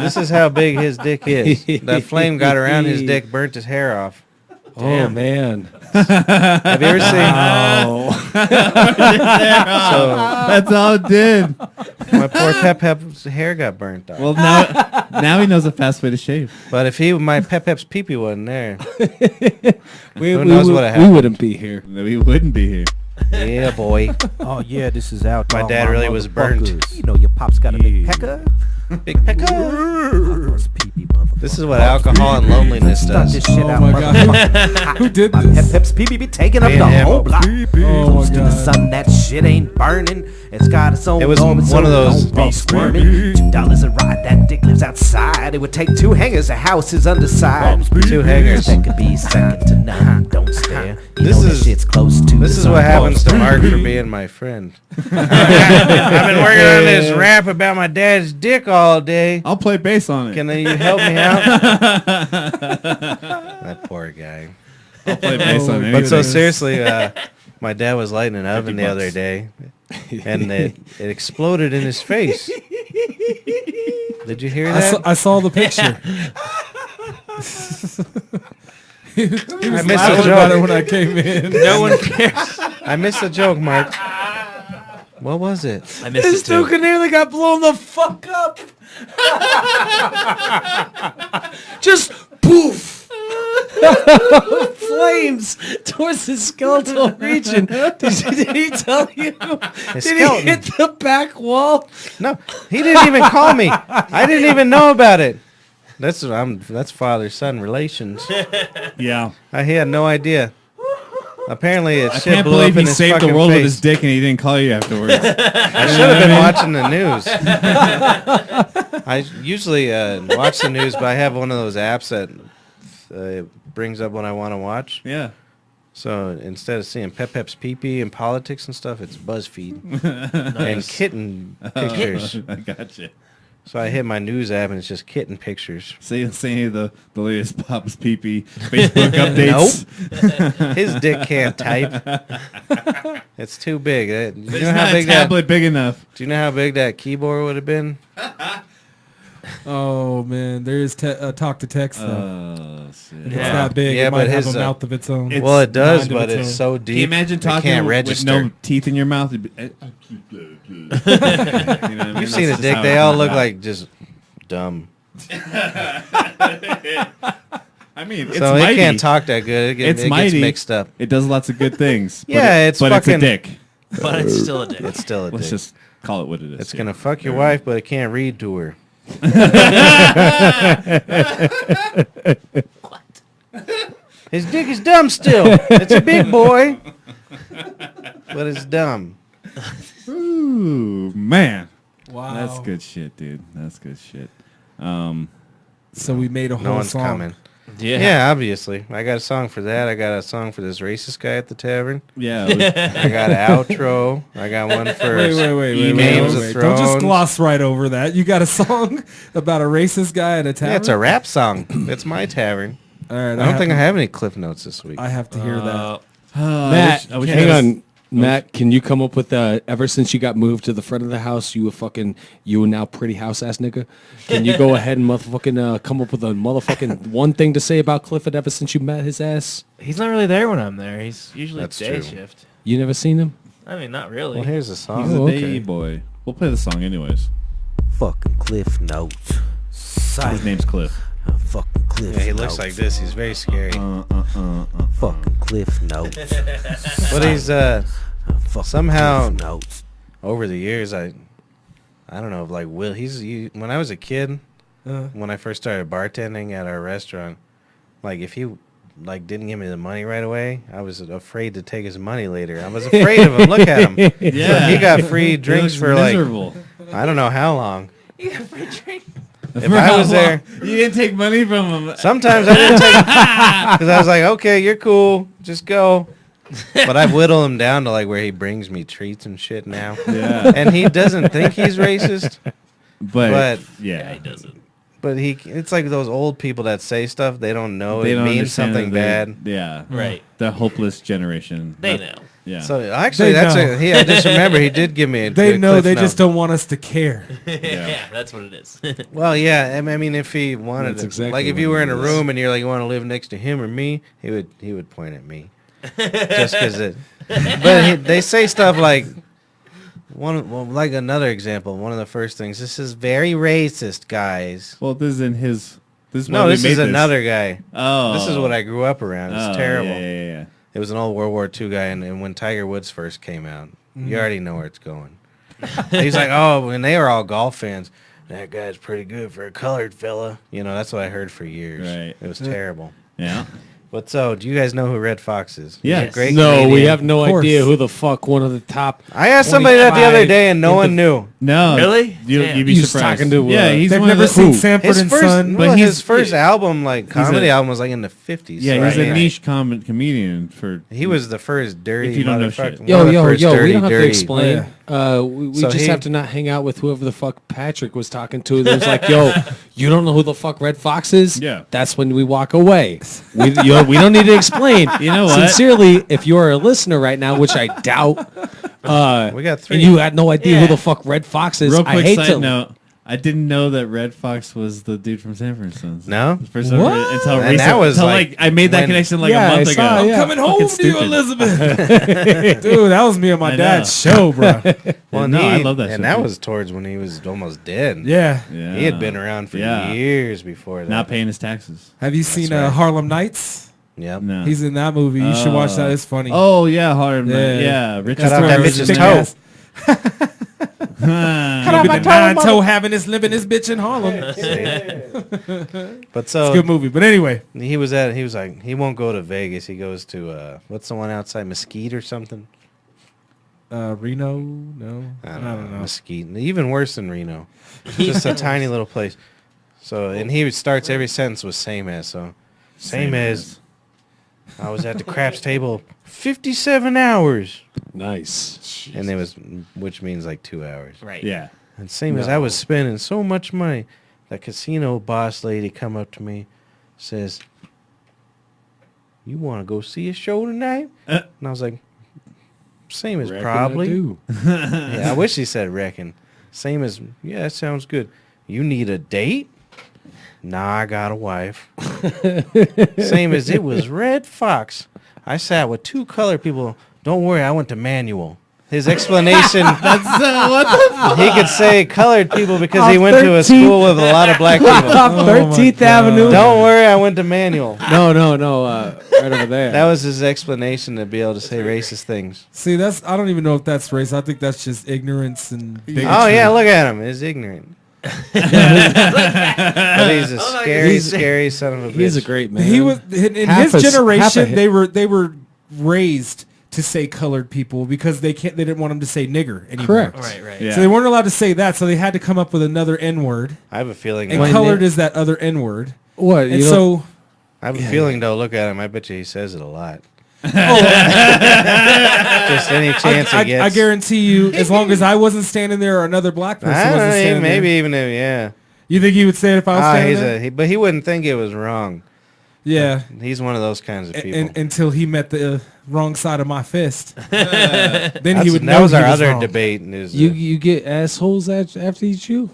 This is how big his dick is. That flame got around his dick, burnt his hair off. Oh, man. Have you ever seen? So That's all it did. my poor Pep's hair got burnt off. Well, now he knows a fast way to shave. But if my Pep's pee-pee wasn't there, We knows what happened? wouldn't be here. We wouldn't be here. yeah, boy. Oh yeah, this is out. My to all dad really was burnt. motherfuckers. You know your pop's got a big pecker. Big pecker. Papa's Pee-Pee, motherfucker. This is what alcohol and loneliness Start does. this shit Oh out, my God. motherfucker. Who did My this? Pep's Pee-Pee be taking up Me the and him. whole block. Oh Close my to the God. sun, that shit ain't burning. It's got its own. It was orbit, so one of it those don't be beast squirming. $2 a ride, that dick lives outside. It would take 2 hangers to house his underside. 2 hangers. That could be second to none. Don't stare. You This know that is- shit's close to This the is sun. what happens to Mark for being my friend. I've been working on this rap about my dad's dick all day. I'll play bass on it. Can you help me out? That poor guy. I'll play bass on it. But so anything. seriously, my dad was lighting an oven the 50 other bucks. day, and it exploded in his face. Did you hear that? I saw the picture. He was I missed laughing a about it joke. when I came in. No one cares. I missed a joke, Mark. What was it? I missed This it too. dude nearly got blown the fuck up. Just poof. Flames towards the skeletal region. Did he tell you? His Did skeleton. he hit the back wall? No, he didn't even call me. I didn't even know about it. That's father-son relations. Yeah. He had no idea. Apparently, it I shit can't blew up believe in he his saved the fucking world face. with his dick and he didn't call you afterwards. I should have been watching the news. I usually watch the news, but I have one of those apps that brings up what I want to watch. Yeah. So instead of seeing Pep's pee-pee and politics and stuff, it's BuzzFeed and kitten pictures. I gotcha. So I hit my news app and it's just kitten pictures. See the latest Pop's Pee-Pee Facebook updates. His dick can't type. It's too big. Do you It's know how not big a tablet big enough. Do you know how big that keyboard would have been? Oh man, there is talk to text though. Oh, shit. If it's that big, Yeah, it might but have his, a mouth of its own. Well, it does, mind of but its it's own. so deep. Can you imagine it talking can't with register. no teeth in your mouth? You've You've seen a dick. They all look like just dumb. I mean, it's So mighty. it can't talk that good. It It's gets mighty. mixed up. It does lots of good things. Yeah, it's but it's a fucking- dick. But it's still a dick. It's still a Let's dick. just call it what it is. It's here. gonna fuck your wife, but it can't read to her. His dick is dumb still. It's a big boy, but it's dumb. Ooh, man. Wow. That's good shit, dude. That's good shit. So we made a whole No one's song. coming. Yeah, obviously. I got a song for that. I got a song for this racist guy at the tavern. Yeah. I got an outro. I got one for Wait. Games of Don't just Thrones. gloss right over that. You got a song about a racist guy at a tavern? Yeah, it's a rap song. It's my tavern. All right, I don't think I have any cliff notes this week. I have to hear that. Matt, I wish hang I on. Matt, can you come up with ever since you got moved to the front of the house, you a now pretty house ass nigga? Can you go ahead and motherfucking come up with a motherfucking one thing to say about Clifford ever since you met his ass? He's not really there when I'm there. He's usually That's day true. shift. You never seen him? I mean, not really. Well, here's a He's song. a Oh, okay. day boy. We'll play the song anyways. Fucking Cliff Notes. His name's Cliff. Fucking Cliff Yeah, he looks Notes. like this. He's very scary. Fucking Cliff Notes. But he's Fucking Somehow- Cliff Notes. over the years, I don't know, like when I was a kid, when I first started bartending at our restaurant, like if he like didn't give me the money right away, I was afraid to take his money later. I was afraid of him. Look at him. Yeah. He got free drinks for miserable. like I don't know how long. You got free drink. If I was there, You didn't take money from him. sometimes I didn't take because I was like, okay, you're cool, just go. But I've whittled him down to like where he brings me treats and shit now. Yeah. And he doesn't think he's racist, But but He doesn't. but it's like those old people that say stuff they don't know they it don't means understand something that bad. Yeah. Right. The hopeless generation. They know. Yeah. So actually, They that's know. I just remember he did give me a They good know, Cliff they note. just don't want us to care. Yeah, that's what it is. Well, yeah, I mean, if he wanted That's to, exactly like if what you were it in a is. room and you're like, you want to live next to him or me, he would point at me, just because it. But they say stuff like like another example. One of the first things. This is very racist, guys. Well, this is in his. This is No, when we this made is another guy. Oh. This is what I grew up around. It's Oh, terrible. Yeah. It was an old World War II guy, and when Tiger Woods first came out, you already know where it's going. He's like, oh, and they were all golf fans. That guy's pretty good for a colored fella. You know, that's what I heard for years. Right. It was terrible. Yeah. But so, do you guys know who Red Fox is? He's a Yes. great No, we comedian. have no Of course. idea who the fuck one of the top. I asked somebody that the other day, and no one knew. No. Really? You'd be You was surprised. talking to, yeah, he's They've one never of the, seen who? Sanford His and first, Son. well, but his he's- first album, like comedy a- album, was like in the 50s. Yeah, so he's I a mean, niche comedian for. He was the first dirty If you don't know motherfucker. shit. one Yo, of the yo, first yo, we dirty, don't have to dirty- explain. We So just he- have to not hang out with whoever the fuck Patrick was talking to. That was like, yo, you don't know who the fuck Red Fox is? Yeah. That's when we walk away. We don't need to explain. You know what? Sincerely, if you are a listener right now, which I doubt, We got three. and you had no idea who the fuck Red Fox is, Real I quick hate side to. note. I didn't know that Red Fox was the dude from Sanford and Sons. No? The first time I read it until And recent, that was until, like I made that when- connection like Yeah, a month I ago. saw, yeah. Coming home Fucking to you, stupid. Elizabeth. Dude, that was me and my I dad's show, bro. Well, No, and I love that shit, And that dude. was towards when he was almost dead. Yeah. Yeah. He had been around for Yeah. years before that. Not paying his taxes. Have you seen right. Harlem Nights? Yep. No. He's in that movie. You should watch that. It's funny. Oh yeah, hard. Yeah. Yeah, Richard Cut off that Pryor was bitch's in toe. there. Keeping the nine toe having this living this bitch in Harlem. But It's so a good movie. But anyway, he was like, he won't go to Vegas. He goes to, what's the one outside, Mesquite or something? Reno? No. I don't know. Mesquite. Even worse than Reno. Just a tiny little place. So, and he starts every sentence with same as. So, same as. I was at the craps table 57 hours. Nice. And it was, which means like 2 hours. Right. Yeah. And same as I was spending so much money. That casino boss lady come up to me, says, "You want to go see a show tonight?" And I was like, "Same as Reckon probably." I do. Yeah, I wish he said reckon. Same as, yeah, that sounds good. You need a date? Nah, I got a wife. Same as it was Red Fox. I sat with two colored people. Don't worry, I went to manual. His explanation, he could say colored people because he went to a school with a lot of black people. Off 13th Avenue. Don't worry, I went to manual. No. Right over there. That was his explanation to be able to say racist things. See, I don't even know if that's race. I think that's just ignorance and bigotry. Oh, yeah, look at him. He's ignorant. But he's a scary son of a bitch. He's a great man. He was in Half his a- generation. half a- They were raised to say colored people because they didn't want them to say nigger anymore. Correct. Right. Yeah. So they weren't allowed to say that. So they had to come up with another N word. I have a feeling. And colored is that other N word. What? And so I have a feeling though. Look at him. I bet you he says it a lot. Just any chance he gets. I guarantee you, as long as I wasn't standing there or another black person I don't wasn't know, standing maybe there. even if yeah. You think he would say it if I was standing there? But he wouldn't think it was wrong. Yeah. He's one of those kinds of people. Until he met the wrong side of my fist. Then he would know that was he our was other wrong. debate. Is, You get assholes after each you.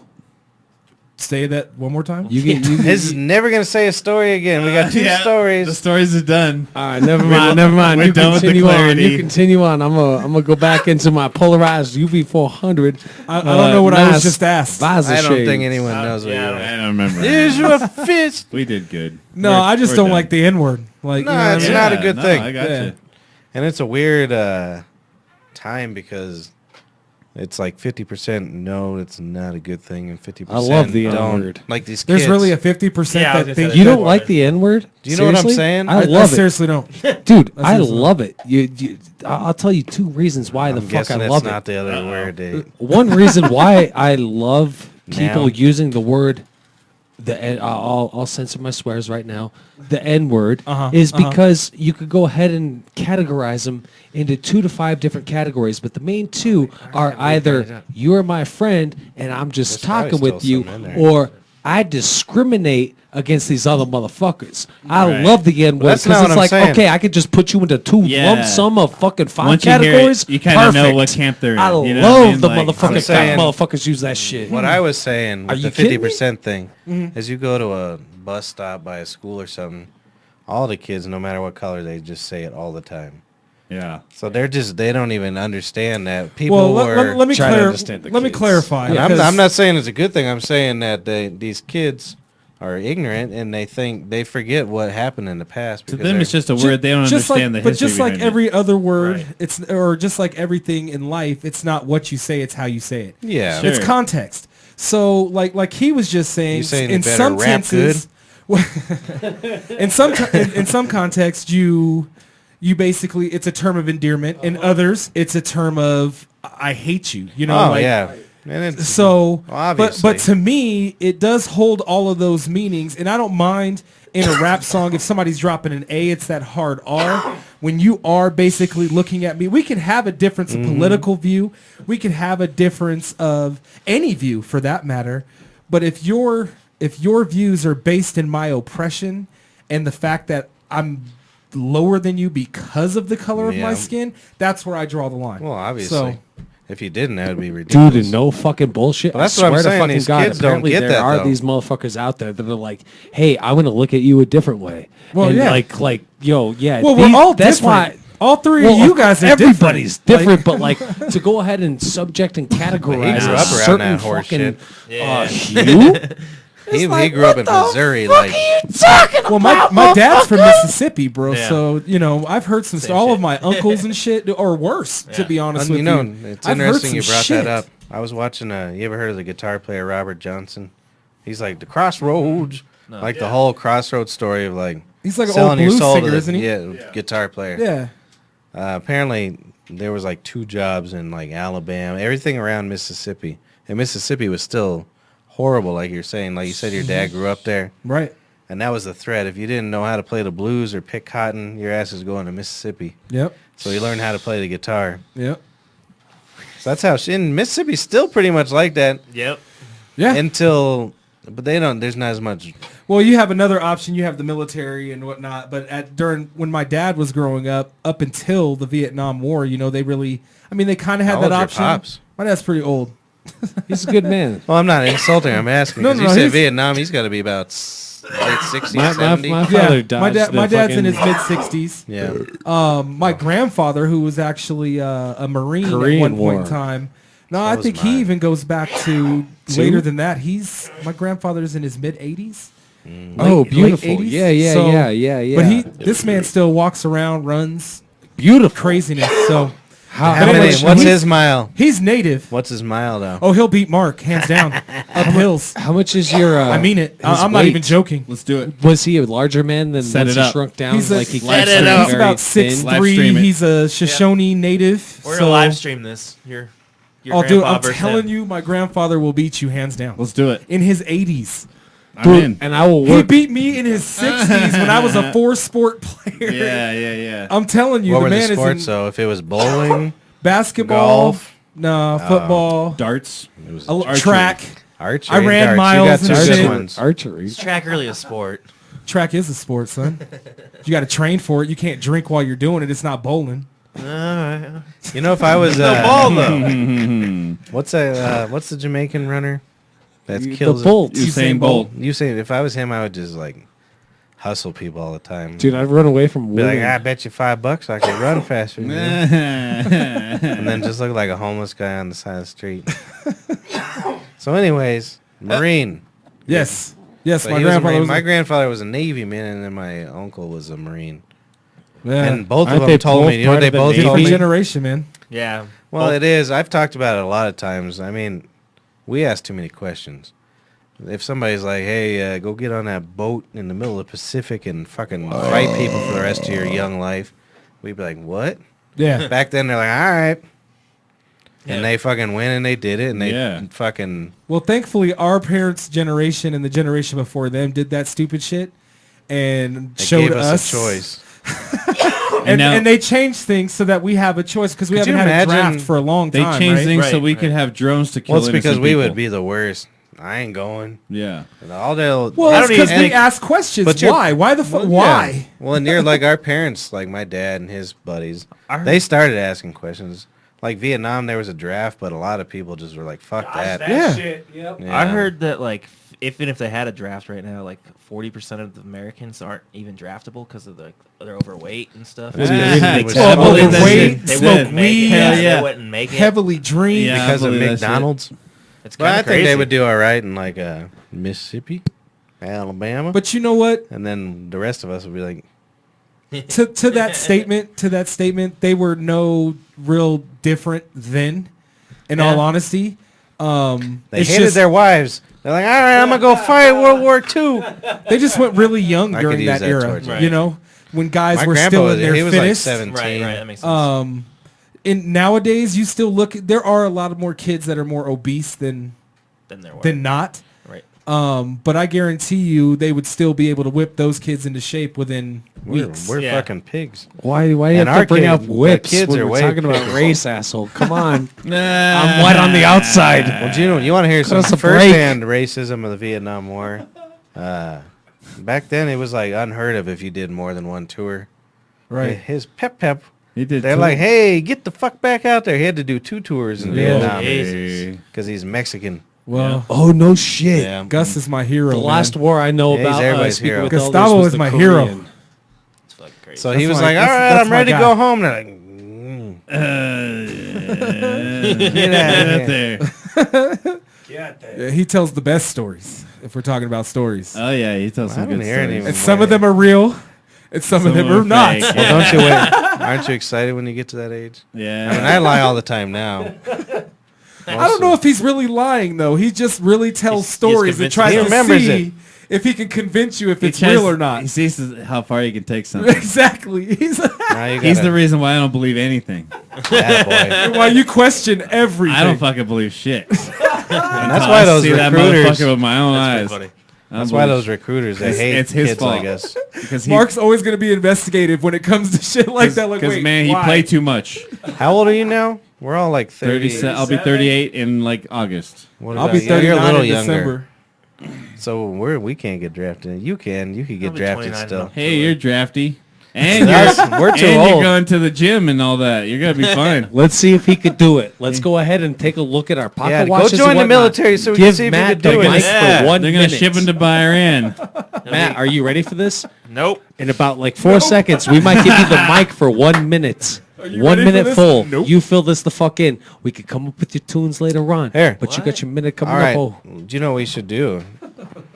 Say that one more time. You get This is never gonna say a story again. We got two The stories. stories are done. All right, never mind. We're You done with the continue on. clarity. You continue on. I'm gonna go back into my polarized UV400. I don't know what I was just asked. Visor I don't shades. think anyone knows what yeah, you are. I don't remember. Here's your fist. We did good. No, We're- I just we're don't done. like the N word. Like, No, you know what I it's mean? not a good thing. I got Yeah. you. And it's a weird time because it's like 50% no, it's not a good thing, and 50% I love the don't. N-word. Like these There's kids. really a 50% Yeah, I was that gonna think say You that. don't like the N word? Do you know what I'm saying? I I love it, seriously don't. dude. I I seriously love it. I'll tell you two reasons why the I'm fuck guessing I it's love not it. the other word. Dave. One reason why I love people Now. using the word I'll censor my swears right now. The N word is because you could go ahead and categorize them into 2 to 5 different categories, but the main two are either you're my friend and I'm just There's probably talking with still you, some in there. or I discriminate against these other motherfuckers. I Right. love the N word that's not because what it's I'm like, saying. okay, I could just put you into 2 Yeah. lump sum of fucking 5 Once you hear it, categories. you kinda know Perfect. what camp they're in, I you know love what I mean? the Like, I'm motherfucking saying- motherfuckers use that shit. What I was saying Are with you the kidding me? 50% thing is you go to a bus stop by a school or something, all the kids, no matter what color, they just say it all the time. Yeah. So they don't even understand that people Well, were. let me trying to clar- understand the Let me kids. clarify. And I'm because- not saying it's a good thing. I'm saying that these kids are ignorant and they forget what happened in the past. To because them, they're- it's just a word. They don't understand the but history just like behind every it. other word, Right. it's or just like everything in life, it's not what you say, it's how you say it. yeah. Sure. It's context. So like he was just saying, You saying you in better some rap tenses, in some context, you basically it's a term of endearment. In others, it's a term of I hate you. You know, Oh like, yeah. And it's, So, obviously. but to me, it does hold all of those meanings, and I don't mind in a rap song if somebody's dropping an A, it's that hard R. When you are basically looking at me, we can have a difference of political view, we can have a difference of any view for that matter, but if your views are based in my oppression and the fact that I'm lower than you because of the color of my Yeah. skin, that's where I draw the line. well, obviously. So, If you didn't, that would be ridiculous. Dude, and no fucking bullshit. But that's I what I'm swear to saying, fucking these God, kids don't apparently get there that, are though. these motherfuckers out there that are like, hey, I'm going to look at you a different way. Well, and yeah. like, yo, yeah. well, we're all that's different. why. All three Well, of you guys are everybody's different. different, but like to go ahead and subject and categorize grew a up around certain that horse fucking Yeah. hue. He grew up in Missouri, like Well, my dad's from Mississippi, bro. Yeah. So I've heard some. Same All shit. of my uncles and shit, or worse, to Yeah. be honest with you you. know, it's I've heard interesting you some brought shit. that up. I was watching you ever heard of the guitar player Robert Johnson? He's like the Crossroads, like the whole Crossroads story of like He's like an selling old your blues soul singer, to the, isn't he? Yeah, guitar player. Yeah. Apparently, there was like 2 jobs in like Alabama, everything around Mississippi, and Mississippi was still horrible, like you're saying. Like you said, your dad grew up there, Right. and that was the threat. If you didn't know how to play the blues or pick cotton, your ass is going to Mississippi. Yep. So you learned how to play the guitar. Yep. So that's how in Mississippi's still pretty much like that Yep. Yeah. until, but they don't. There's not as much. Well, you have another option. You have the military and whatnot. But when my dad was growing up until the Vietnam War, they really, they kind of had How that old's your option. pops? My dad's pretty old. He's a good man. Well, I'm not insulting. I'm asking. No, 'Cause no, you no, said he's- Vietnam. He's got to be about late 60s, My 70. father Yeah. dodged My the dad's in his fucking- mid-60s. Yeah. My grandfather, who was actually a Marine at Korean one point War. in time. No, So I was think mine. he even goes back to later than that. My grandfather's in his mid-80s. Oh, Late beautiful. 80s. Yeah. So- Yeah. But this man still walks around, runs, beautiful. craziness. So How But many? anyway, What's he's- his mile? he's native. What's his mile though? Oh, he'll beat Mark hands down up hills. How much is your? I mean it. his I'm not even weight? joking. Let's do it. Was he a larger man than Set once it he up. shrunk down? He's, Like he Set got it up. he's very about thin? 6'3". Live stream it. He's a Shoshone native. We're so gonna live stream this. Your I'll do it. grandpa I'm versus telling him. you, my grandfather will beat you hands down. Let's do it. In his 80s. I'm in. And I will He work. beat me in his 60s when I was a 4-sport player. Yeah. I'm telling you, What the were the man sports? is in So if it was bowling, basketball, golf, football, Darts. it was track. archery. I and ran darts. miles You got and two shit. good ones. Archery. Is track really a sport? Track is a sport, son. You got to train for it. You can't drink while you're doing it. It's not bowling. You know, if I was ball though. what's the Jamaican runner that The kills Bolt. Usain Bolt. Usain. If I was him, I would just like hustle people all the time. Dude, I'd run away from Be like, women. I bet you $5 I could run faster. Than you. And then just look like a homeless guy on the side of the street. So, anyways, Marine. Yes. But My he was a grandfather Marine. was. My grandfather was a Navy man, and then my uncle was a Marine. Yeah. And both of Aren't them they told both me. You know what part they of the both Navy? told different me? generation, man. Yeah. Well, it is. I've talked about it a lot of times. I mean, we ask too many questions. If somebody's like, hey, go get on that boat in the middle of the Pacific and fucking fight people for the rest of your young life, we'd be like, what? Yeah. Back then, they're like, all right. Yeah. And they fucking went and they did it and they fucking... Well, thankfully, our parents' generation and the generation before them did that stupid shit and They showed gave us us a choice. And they changed things so that we have a choice because we Could haven't you had a imagine- draft for a long They time. changed right? things so Right, we right. could have drones to kill Well, it's because innocent we people. would be the worst. I ain't going. Yeah. And all they'll... Well, I that's don't because even we think- ask questions. But you're- Why? Why the fuck? Well, Why? yeah. Well, and you're like our parents, like my dad and his buddies. I heard- They started asking questions. Like Vietnam, there was a draft, but a lot of people just were like, "Fuck that." Yeah. Shit. Yep. I heard that like even if they had a draft right now, like 40% of the Americans aren't even draftable because of they're overweight and stuff. Yeah. They Well, couldn't- overweight, they smoke wouldn't make it. weed, Yeah, yeah. They wouldn't make it. Heavily drink. Yeah. because I of believe that shit. McDonald's. It's Well, kind I of think crazy. they would do all right in like Mississippi, Alabama, But you know what? and then the rest of us would be like, to that statement, they were no real different then. In Yeah. all honesty, they it's hated just- their wives. They're like, all right, I'm gonna go fight World War II. They just went really young I during could use that that era. towards it. You know, when guys My were grandpa still was, in their he was like fittest. 17. Right, that makes sense. And nowadays, you still look. There are a lot of more kids that are more obese than Then there were. not. Right. But I guarantee you, they would still be able to whip those kids into shape within weeks. We're Yeah. fucking pigs. Why do you And have our to bring kid- up the whips kids when are we're way talking about bigger. race, asshole? Come on. I'm I'm wet on the outside. Well, Gino, you want to hear some us a break. first-hand racism of the Vietnam War? Back then, it was like unheard of if you did more than one tour. Right. His pep. He did. They're too. like, hey, get the fuck back out there. He had to do 2 tours in Yeah. Vietnam Jesus. because he's Mexican. Well, Oh, no shit. Yeah. Gus is my hero. The man. last war I know Yeah, he's about everybody's speaking hero. with Gustavo elders was is the my hero. Korean. It's fucking crazy. So he That's was my- like, all that's- right, that's I'm my ready to guy. go home. They're like, Get out there. Yeah, he tells the best stories. If we're talking about stories, Oh yeah, he tells I some don't good hear stories. any of and some of them are real, and some of them are not. fake. well, don't you wait? Aren't you excited when you get to that age? Yeah. I mean, I lie all the time now. I don't know if he's really lying though. He just really tells He's stories and convinced. tries He to remembers see if he can convince you if He it's tries- real or not. He sees how far he can take something. Exactly. He's Now you He's gotta- the reason why I don't believe anything. Yeah, boy. why you question everything. I don't fucking believe shit. That's why those see that recruiters. motherfucker with my own That's eyes. pretty funny. I don't That's why believe those recruiters they hate it's his kids fault. like us. because he, Mark's always going to be investigative when it comes to shit like that. Like, because wait, man, he why? played too much. How old are you now? We're all like 30. I'll be 38 in like August. What I'll about be you? You're 39 a little in younger. December. So we can't get drafted. You can. You could get I'll be drafted 29 still. now. Hey, you're drafty, and That's- you're, we're too and old. you're going to the gym and all that. You're gonna be fine. Let's see if he could do it. Let's go ahead and take a look at our pocket Yeah, go watches. join and the whatnot. military so we Give can see if you Matt could do the it. mic Yeah. for 1 They're minute. gonna ship him to Bahrain. Matt, are you ready for this? Nope. In about like 4 seconds, we might give you the mic for 1 minute. you 1 ready for minute this? full. Nope. You fill this the fuck in. We could come up with your tunes later on. Here. But you got your minute coming All right. up. Oh, Do you know what we should do?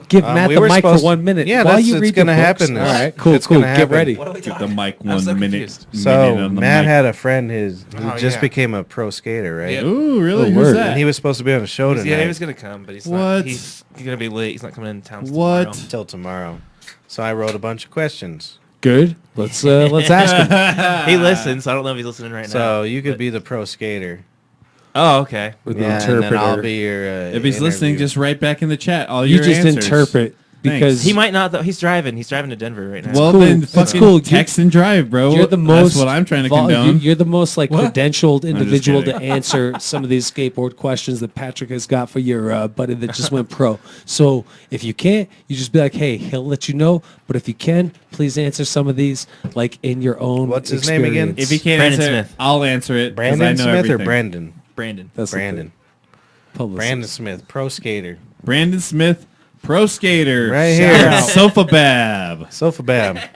give Matt we the were mic for supposed- 1 minute. Yeah, while that's you it's read gonna the books. happen. All right, cool, It's cool. gonna Get happen. ready. Give the mic I'm so 1 minute. confused. minute So on the Matt mic. had a friend who Oh, just yeah. became a pro skater, right? Ooh, really? Oh, Who's word. that? And he was supposed to be on a show tonight Yeah, he was gonna come, but he's What? not. He's gonna be late. He's not coming in town. What? till tomorrow. So I wrote a bunch of questions. Good. Let's ask him. He listens. So I don't know if he's listening right now. So you could be the pro skater. Oh, okay. With Yeah, the and then I'll interpreter. be your. If he's listening, interview. just write back in the chat all You your just answers. interpret because He might not though. He's driving. He's driving to Denver right now. Well, cool. then That's fucking cool. text and drive, bro. you're the most. That's what I'm trying to vol- condone. You're the most like credentialed individual to kidding. answer some of these skateboard questions that Patrick has got for your buddy that just went pro. So if you can't, you just be like, hey, he'll let you know. But if you can, please answer some of these like in your own. What's his name again? experience. If he can't Brandon answer it, Smith. I'll answer it. 'cause I Brandon know Smith everything. or Brandon? Brandon. That's the Brandon. thing. Publicist. Brandon Smith, pro skater. Brandon Smith, pro skater. Right Shout here. out SOFABAB. SOFABAB.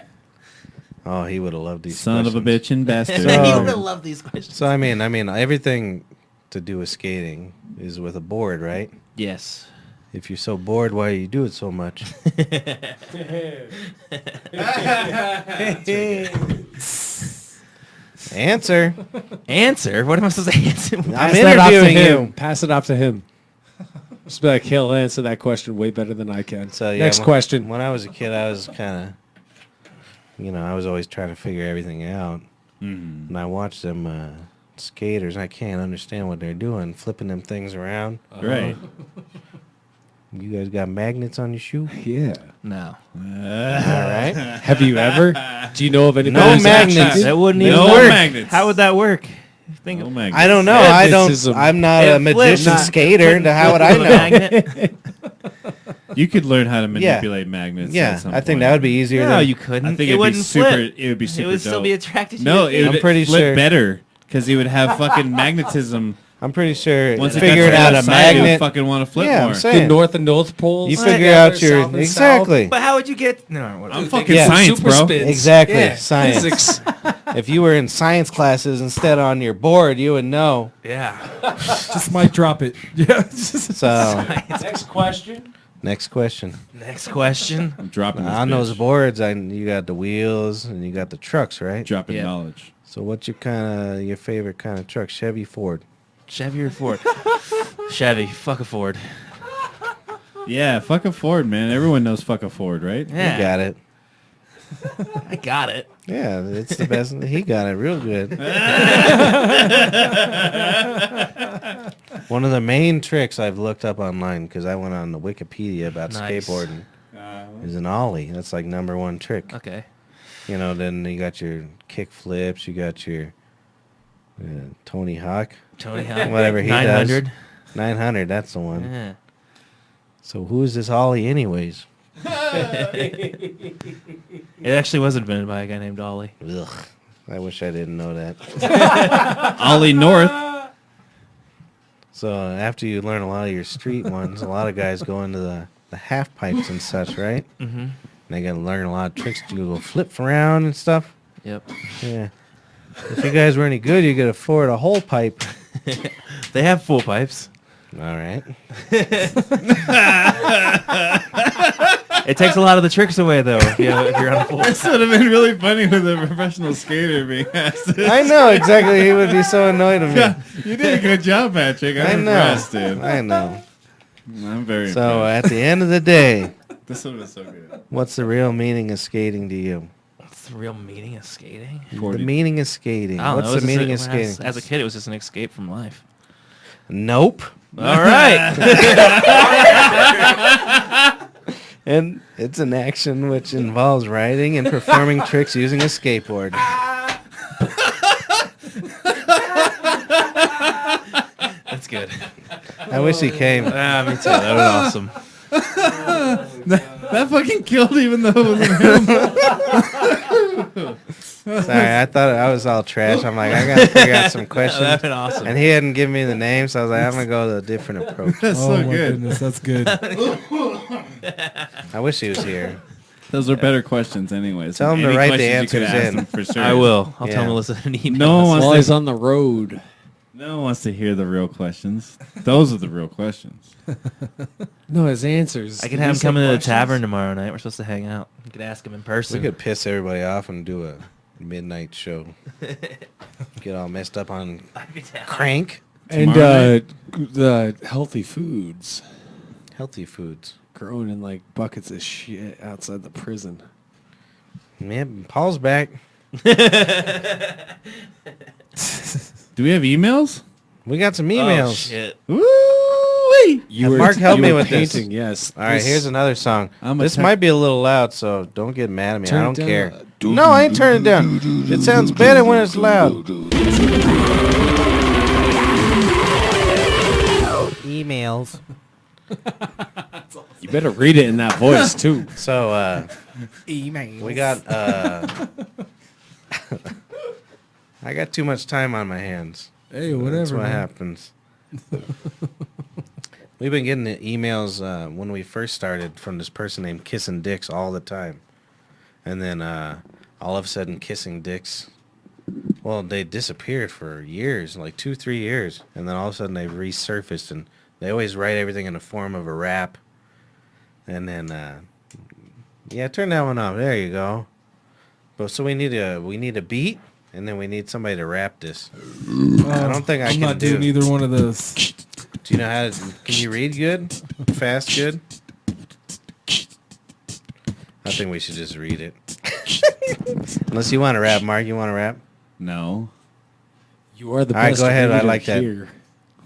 Oh, he would have loved these Son of a questions. bitch and bastard. So- He would love these questions. So I mean, everything to do with skating is with a board, right? Yes. If you're so bored, why do you do it so much? Answer. Answer? What am I supposed to answer? I'm Pass that off to interviewing him. you. Pass it off to him. Just be like, he'll answer that question way better than I can. So yeah, Next question. When I was a kid, I was kind of, I was always trying to figure everything out. And I watched them skaters. I can't understand what they're doing, flipping them things around. Right. You guys got magnets on your shoe? Yeah. No. All right. Have you ever? Do you know of anybody? No who's actually magnets. did? That wouldn't No even work. magnets. How would that work? Think No magnets. I don't know. Magnetism. I'm not It a magician flips. skater. How would I With a know? magnet? You could learn how to manipulate magnets. Yeah, at some I think point. that would be easier. No, than, you couldn't. I think it it'd be wouldn't super. flip. It would be super. It would still dope. be attracted to No, you. it would I'm pretty flip sure- better because he would have fucking magnetism. I'm pretty sure Once it figuring got out to a the side, he would magnet. fucking want to flip Yeah, more. I'm The saying. North and North poles. You together, figure out your south and exactly. But how would you get? No. What, I'm they fucking could- Yeah. science, Super bro. spins. Exactly. Yeah. Science. Physics. If you were in science classes instead on your board, you would know. Yeah. Just might drop it. Yeah. So Next question. next question. Next question. I'm dropping this On those bitch. boards, you got the wheels and you got the trucks, right? Dropping Yeah. knowledge. So what's your favorite kind of truck? Chevy, Ford? Chevy or Ford? Chevy. Fuck a Ford. Yeah, fuck a Ford, man. Everyone knows fuck a Ford, right? Yeah. You got it. I got it. Yeah, it's the best. He got it real good. One of the main tricks I've looked up online, because I went on the Wikipedia about Nice. skateboarding, is an ollie. That's like #1 trick. Okay. Then you got your kick flips, you got your Tony Hawk, Tony Hawk. whatever he 900. does. 900, that's the one. Yeah. So who is this ollie anyways? It actually was invented by a guy named Ollie. Ugh, I wish I didn't know that. Ollie North. So after you learn a lot of your street ones, a lot of guys go into the half pipes and such, right? Mm-hmm. They got to learn a lot of tricks to go flip around and stuff. Yep. Yeah. If you guys were any good, you could afford a whole pipe. They have full pipes. All right. It takes a lot of the tricks away, though, if you're on a full. This would have been really funny with a professional skater being asked. I know exactly. He would be so annoyed with me. You did a good job, Patrick. I I'm know. impressed, dude. I know. I'm very So impressed. at the end of the day, This would have been so good. what's the real meaning of skating to you? What's the real meaning of skating? The meaning of skating. I don't What's know. the It was meaning of just skating? As a kid, it was just an escape from life. Nope. All right. And it's an action which involves riding and performing tricks using a skateboard. That's good. I wish he came. Me too. That was awesome. That fucking killed even though it wasn't him. Sorry, I thought I was all trash. I'm like, I gotta figure out some questions. That'd been awesome. And he hadn't given me the name, so I was like, I'm gonna go to a different approach. That's Oh so my good. goodness, that's good. I wish he was here. Those are better questions anyways. Tell him to Any write the questions you could answers ask in. them for sure. I will. I'll Yeah. tell him to listen to an email. No one While wants he's to, on the road. no one wants to hear the real questions. Those are the real questions. No, his answers. I could have him come into the tavern tomorrow night. We're supposed to hang out. You could ask him in person. We could piss everybody off and do a midnight show. Get all messed up on crank. And Tomorrow the healthy foods Healthy foods. grown in like buckets of shit outside the prison. Man, Paul's back. Do we have emails? We got some Oh, emails. shit. Woo! Really? Mark, help me with this. painting, yes. All right, here's another song. I'm a This tech- might be a little loud, so don't get mad at me. Turn I it don't down. care. No, I ain't turning it down. It sounds better when it's loud. Emails. You better read it in that voice too. So Email. we got. I got too much time on my hands. Hey, That's whatever. what man. happens. We've been getting the emails when we first started from this person named Kissing Dicks all the time. And then all of a sudden, Kissing Dicks, well, they disappeared for years, like 2-3 years. And then all of a sudden, they resurfaced. And they always write everything in the form of a rap. And then, yeah, turn that one off. There you go. But so we need a beat. And then we need somebody to rap this. I don't think I I'm can not doing either one of those. Do you know how to? Can you read good? Fast good? I think we should just read it. Unless you want to rap, Mark. You want to rap? No. You are the All right, best. go ahead. I reader like that. here.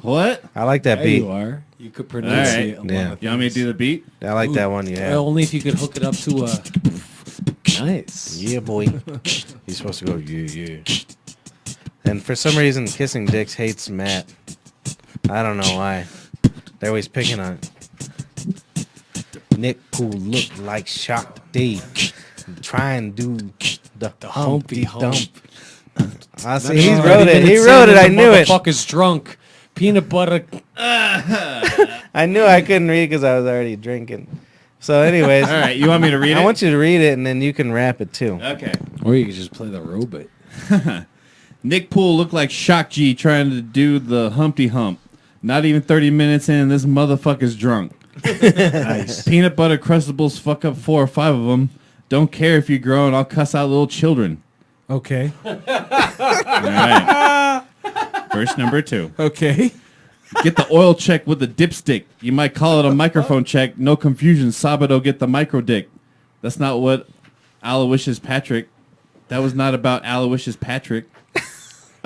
What? I like that There beat. you are. You could pronounce right. it. Yeah. You want me to do the beat? I like that one you have. Only if you could hook it up to a. Nice. Yeah, boy. He's supposed to go, yeah. And for some reason, Kissing Dicks hates Matt. I don't know why. They're always picking on it. Nick Poole look like Shock D. Try and do the humpy dump. I see. He wrote it. He wrote it. I knew it. Motherfucker's drunk. Peanut butter. I knew I couldn't read because I was already drinking. So, anyways, All right, you want me to read it? I want you to read it, and then you can rap it too. Okay. Or you could just play the robot. Nick Poole looked like Shock G trying to do the Humpty Hump. Not even 30 minutes in, this motherfucker's drunk. Nice. Peanut butter crustables fuck up 4 or 5 of them. Don't care if you're grown, I'll cuss out little children. Okay. All right. Verse number 2. Okay. Get the oil check with the dipstick. You might call it a microphone check. No confusion. Sabado get the micro dick. That's not what Aloysius Patrick. That was not about Aloysius Patrick.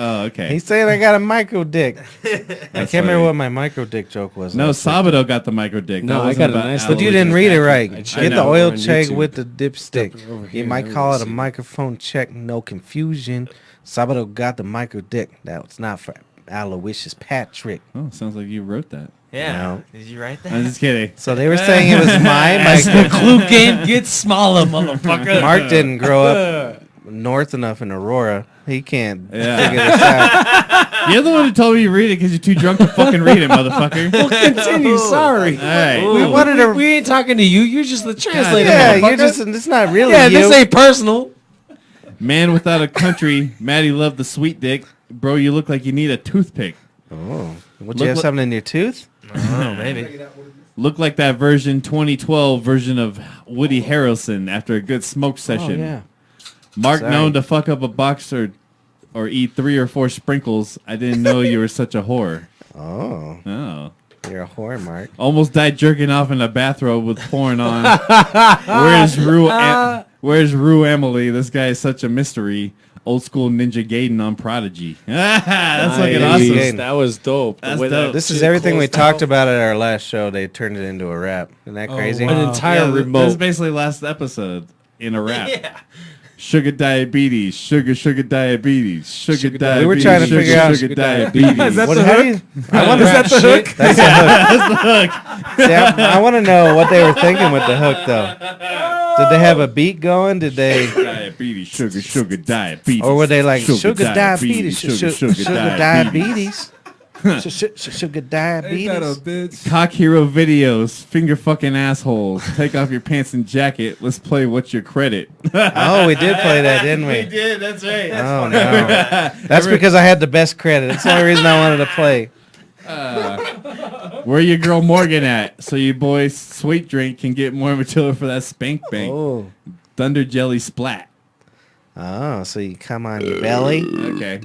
Oh, okay. He's saying I got a micro dick. I can't remember funny. what my micro dick joke was. No, last week. Sabado got the micro dick. No, That I wasn't got a about nice But you Aloysius didn't read it Patrick. right. I Get the know. oil On check YouTube. with the dipstick. over You here, might I call will it a see. microphone check, no confusion. Sabado got the micro dick. That's not for Aloysius Patrick. Oh, sounds like you wrote that. Yeah. No. Did you write I'm that? just kidding. So they were saying it was my As the micro. clue game gets smaller, motherfucker. Mark didn't grow up north enough in Aurora. He can't Yeah. figure this out. You're the one who told me you read it because you're too drunk to fucking read it, motherfucker. Continue. Sorry. All right. We wanted to. We ain't talking to you. You're just the translator. Yeah, motherfucker. you're just. It's not really Yeah, you. this ain't personal. Man without a country. Maddie loved the sweet dick. Bro, you look like you need a toothpick. Oh, would Look you have li- something in your tooth? Oh, maybe. Look like that version 2012 version of Woody Harrelson after a good smoke session. Oh yeah. Mark Sorry. known to fuck up a box or eat 3 or 4 sprinkles. I didn't know you were such a whore. Oh, Oh. you're a whore, Mark. Almost died jerking off in a bathrobe with porn on. Where's Rue Emily? This guy is such a mystery. Old school Ninja Gaiden on Prodigy. That's fucking Nice. awesome. Gaiden. That was dope. That's The way that dope. This is shit everything we closed talked out. about at our last show. They turned it into a rap. Isn't that crazy? wow. An entire That was remote. basically last episode in a rap. Sugar diabetes, sugar diabetes, sugar diabetes. We were trying to sugar, figure out- sugar diabetes. Is that What the have hook? you? I want Is that the hook? That's the hook. See, I want to know what they were thinking with the hook, though. Did they have a beat going? Did they, Diabetes, sugar diabetes. or were they like sugar diabetes, sugar diabetes, sugar Ain't that a diabetes? bitch? Cock hero videos, finger fucking assholes. Take off your pants and jacket. Let's play What's Your Credit. Oh, we did play that, didn't we? did, that's right. Oh no, that's because I had the best credit. That's the only reason I wanted to play. Where your girl Morgan at? So your boy Sweet Drink can get more material for that spank bank. Oh, Thunder Jelly Splat. oh, so you come on your belly. Okay.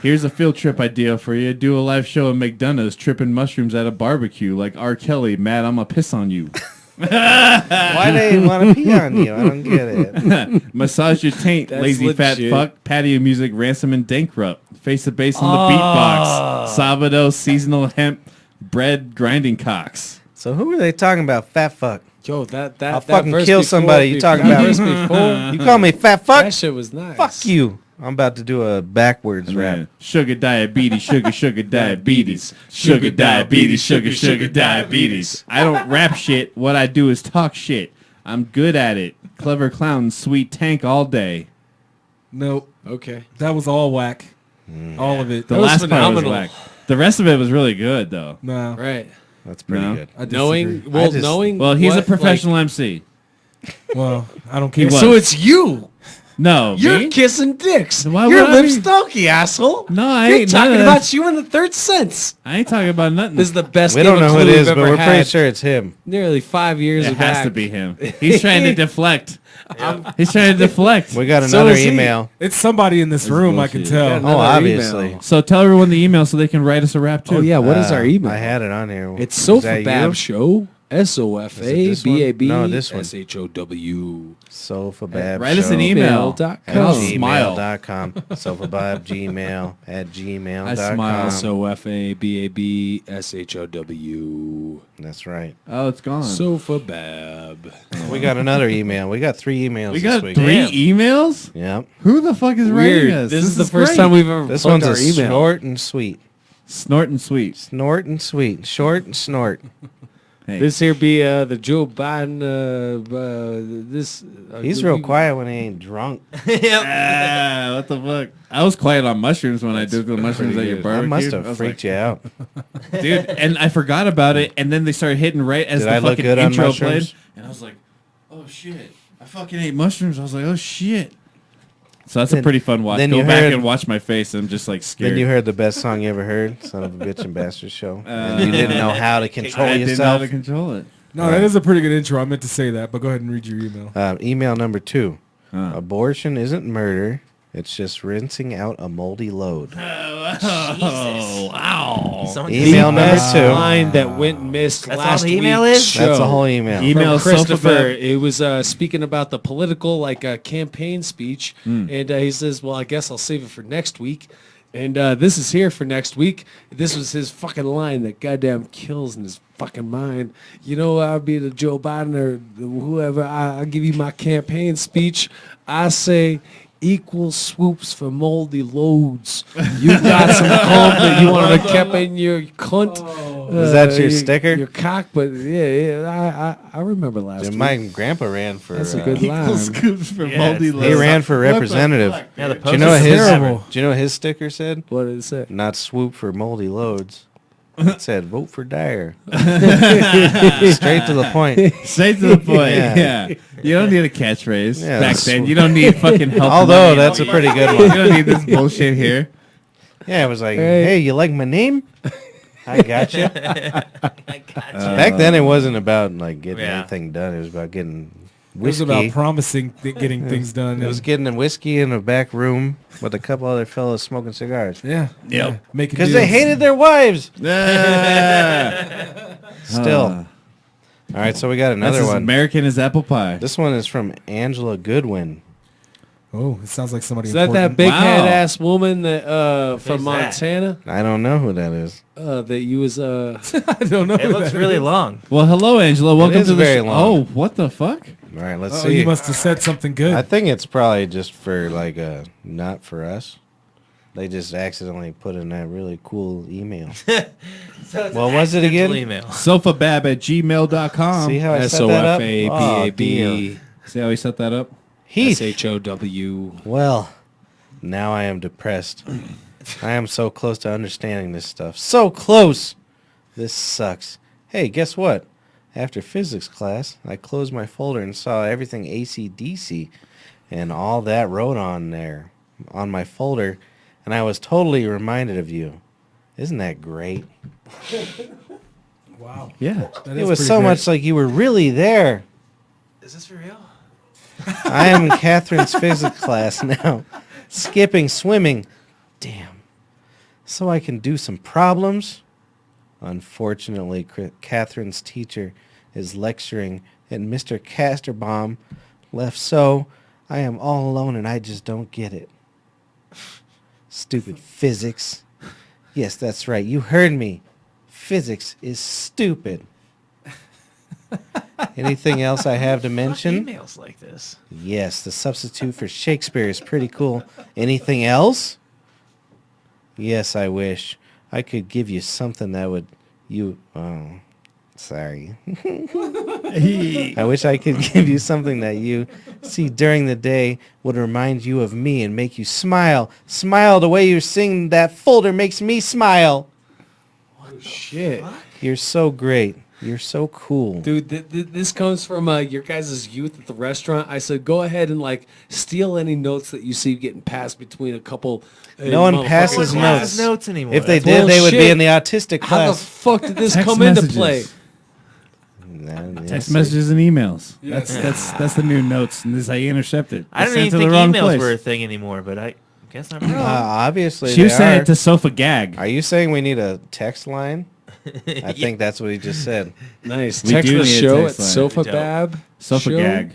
Here's a field trip idea for you. Do a live show in McDonough's tripping mushrooms at a barbecue like R. Kelly. Matt, I'm going to piss on you. Why they want to pee on you? I don't get it. Massage your taint, That's lazy fat legit. fuck. Patio music, ransom and dankrupt. Face to base on the beatbox. Sabado, seasonal hemp. bread grinding cocks. So who are they talking about? Fat fuck. Yo, that I'll that fucking verse kill before- somebody. You talking that about? verse before, You call me fat fuck? that shit was nice. Fuck you. I'm about to do a backwards rap. Sugar diabetes, sugar diabetes, sugar diabetes, sugar diabetes. I don't rap shit. What I do is talk shit. I'm good at it. Clever clown, sweet tank all day. Nope. Okay. That was all whack. All of it. The That was last part was phenomenal. whack. The rest of it was really good though. No. Right. That's pretty No. good. I disagree. Knowing, I well, just- knowing. Well, he's a what, professional MC. Well, I don't He care. was. So it's you. No, You're me? kissing dicks. Why You're would I lip be- stalky, asshole. No, I You're ain't none talking of about that. you in the third sense. I ain't talking about nothing. This is the best. We game don't know of who it Clue is, we've but ever we're pretty had. sure it's him. Nearly 5 years It back. has to be him. He's trying to deflect. He's trying to deflect. We got So another is he. email. It's somebody in this room, I can bullshit. tell. Yeah, Oh, Another obviously. email. So tell everyone the email so they can write us a rap too. Oh yeah, what is our email? I had it on here. It's Is that you? SOFABAB show. No, this one. SOFABAB SOFABAB Write us an show email. Gmail.com. And I'll smile. gmail.com. SOFABAB gmail at gmail.com. I smile. SOFABAB SHOW. That's right. Oh, it's gone. SOFABAB. We got another email. We got 3 emails we this got week. 3 Damn. emails? Yep. Who the fuck is Weird. writing us? This is the first great. time we've ever This plugged one's a our email. short and sweet. Snort and sweet. Snort and sweet. Short and snort. Hey. This here be the Joe Biden. This. He's real quiet when he ain't drunk. Ah, what the fuck? I was quiet on mushrooms when I did the mushrooms at your That barbecue. must I have was freaked like, you out. dude, and I forgot about it, and then they started hitting right as Did the I look fucking good on intro mushrooms? played, and I was like, oh shit, I fucking ate mushrooms. I was like, oh shit. So that's a Then- pretty fun watch. then Go you back heard- and watch my face. I'm just like scared. Then you heard the best song you ever heard, Son of a Bitch and Bastard Show. And you didn't know how to control I didn't know how yourself. to control it. No, that is a pretty good intro. I meant to say that, but go ahead and read your email. Email number 2. Huh. Abortion isn't murder. It's just rinsing out a moldy load. Oh wow! Someone Email just- number Best 2. line that went missed That's all last the email week's is? show. That's the whole email. Email From Christopher. SOFABAB. It was speaking about the political campaign speech, and he says, "Well, I guess I'll save it for next week." And this is here for next week. This was his fucking line that goddamn kills in his fucking mind. You know, I'll be the Joe Biden or whoever. I'll give you my campaign speech. I say equal swoops for moldy loads. You got some cum that you want to keep in your cunt. Is that your sticker? Your cock, but yeah, I remember last week. My grandpa ran for. That's a good line. Scoops for Yeah, moldy it's- He loads. ran for What the representative. fuck? Yeah, the Do you know what post his? is terrible. Do you know what his sticker said? What did it say? Not swoop for moldy loads. It said vote for Dyer. Straight to the point. Straight to the point. Yeah. Yeah. You don't need a catchphrase Yeah, back that's- then. You don't need fucking help. Although money. that's a pretty good You one. don't need this bullshit here. Yeah, it was like, Hey. hey, you like my name? I got you. I got you. Back then, it wasn't about like getting Yeah. anything done. It was about getting It was whiskey. about promising getting things done. It was getting a whiskey in a back room with a couple other fellows smoking cigars yeah. Yep. Yeah. Making because they deals. hated their wives. Yeah. Still. All right, so we got That's another as one. American as apple pie. This one is from Angela Goodwin. Oh, it sounds like somebody Is that important. big Wow. head ass woman that from Who's that? Montana I don't know who that is. that you was I don't know. It looks really long. Well, hello, Angela. Welcome is to the very show. long. Oh, what the fuck? All right, let's Oh, see. you must have said something good. I think it's probably just for like not for us. They just accidentally put in that really cool email. So it's What an was it accidental again? Email. SOFABAB@gmail.com. See how I set that up? Oh, dear. SOFABAB See how he set that up? Heath. SHOW. Well, now I am depressed. I am so close to understanding this stuff. So close. This sucks. Hey, guess what? After physics class, I closed my folder and saw everything AC/DC and all that wrote on there on my folder, and I was totally reminded of you. Isn't that great? wow. Yeah. That It is was pretty so great. much like you were really there. Is this for real? I am in Catherine's physics class now. Skipping, swimming. Damn. So I can do some problems? Unfortunately, Catherine's teacher is lecturing and Mr. Casterbaum left, so I am all alone and I just don't get it. Stupid physics. Yes, that's right. You heard me. Physics is stupid. Anything else I have to mention? Emails like this. Yes, the substitute for Shakespeare is pretty cool. Anything else? Yes, I wish I could give you something that would sorry. I wish I could give you something that you see during the day would remind you of me and make you smile. Smile the way you're singing that folder makes me smile. Shit. You're so great. You're so cool. Dude, this comes from your guys' youth at the restaurant. I said, go ahead and like steal any notes that you see getting passed between a couple. No one passes No one notes. has notes anymore. If they That's did, they would be bullshit. in the autistic How the class. fuck did this Text come messages. into play? Text messages and emails. That's the new notes, and this is how you intercept it. I don't Sent even to the think wrong emails place. were a thing anymore, but I guess I'm wrong. Obviously, She was they saying are. it to Sofa Gag. Are you saying we need a text line? I think that's what he just said. Nice. We Text do the need a show at text line. SOFABAB. Sofa show. Gag.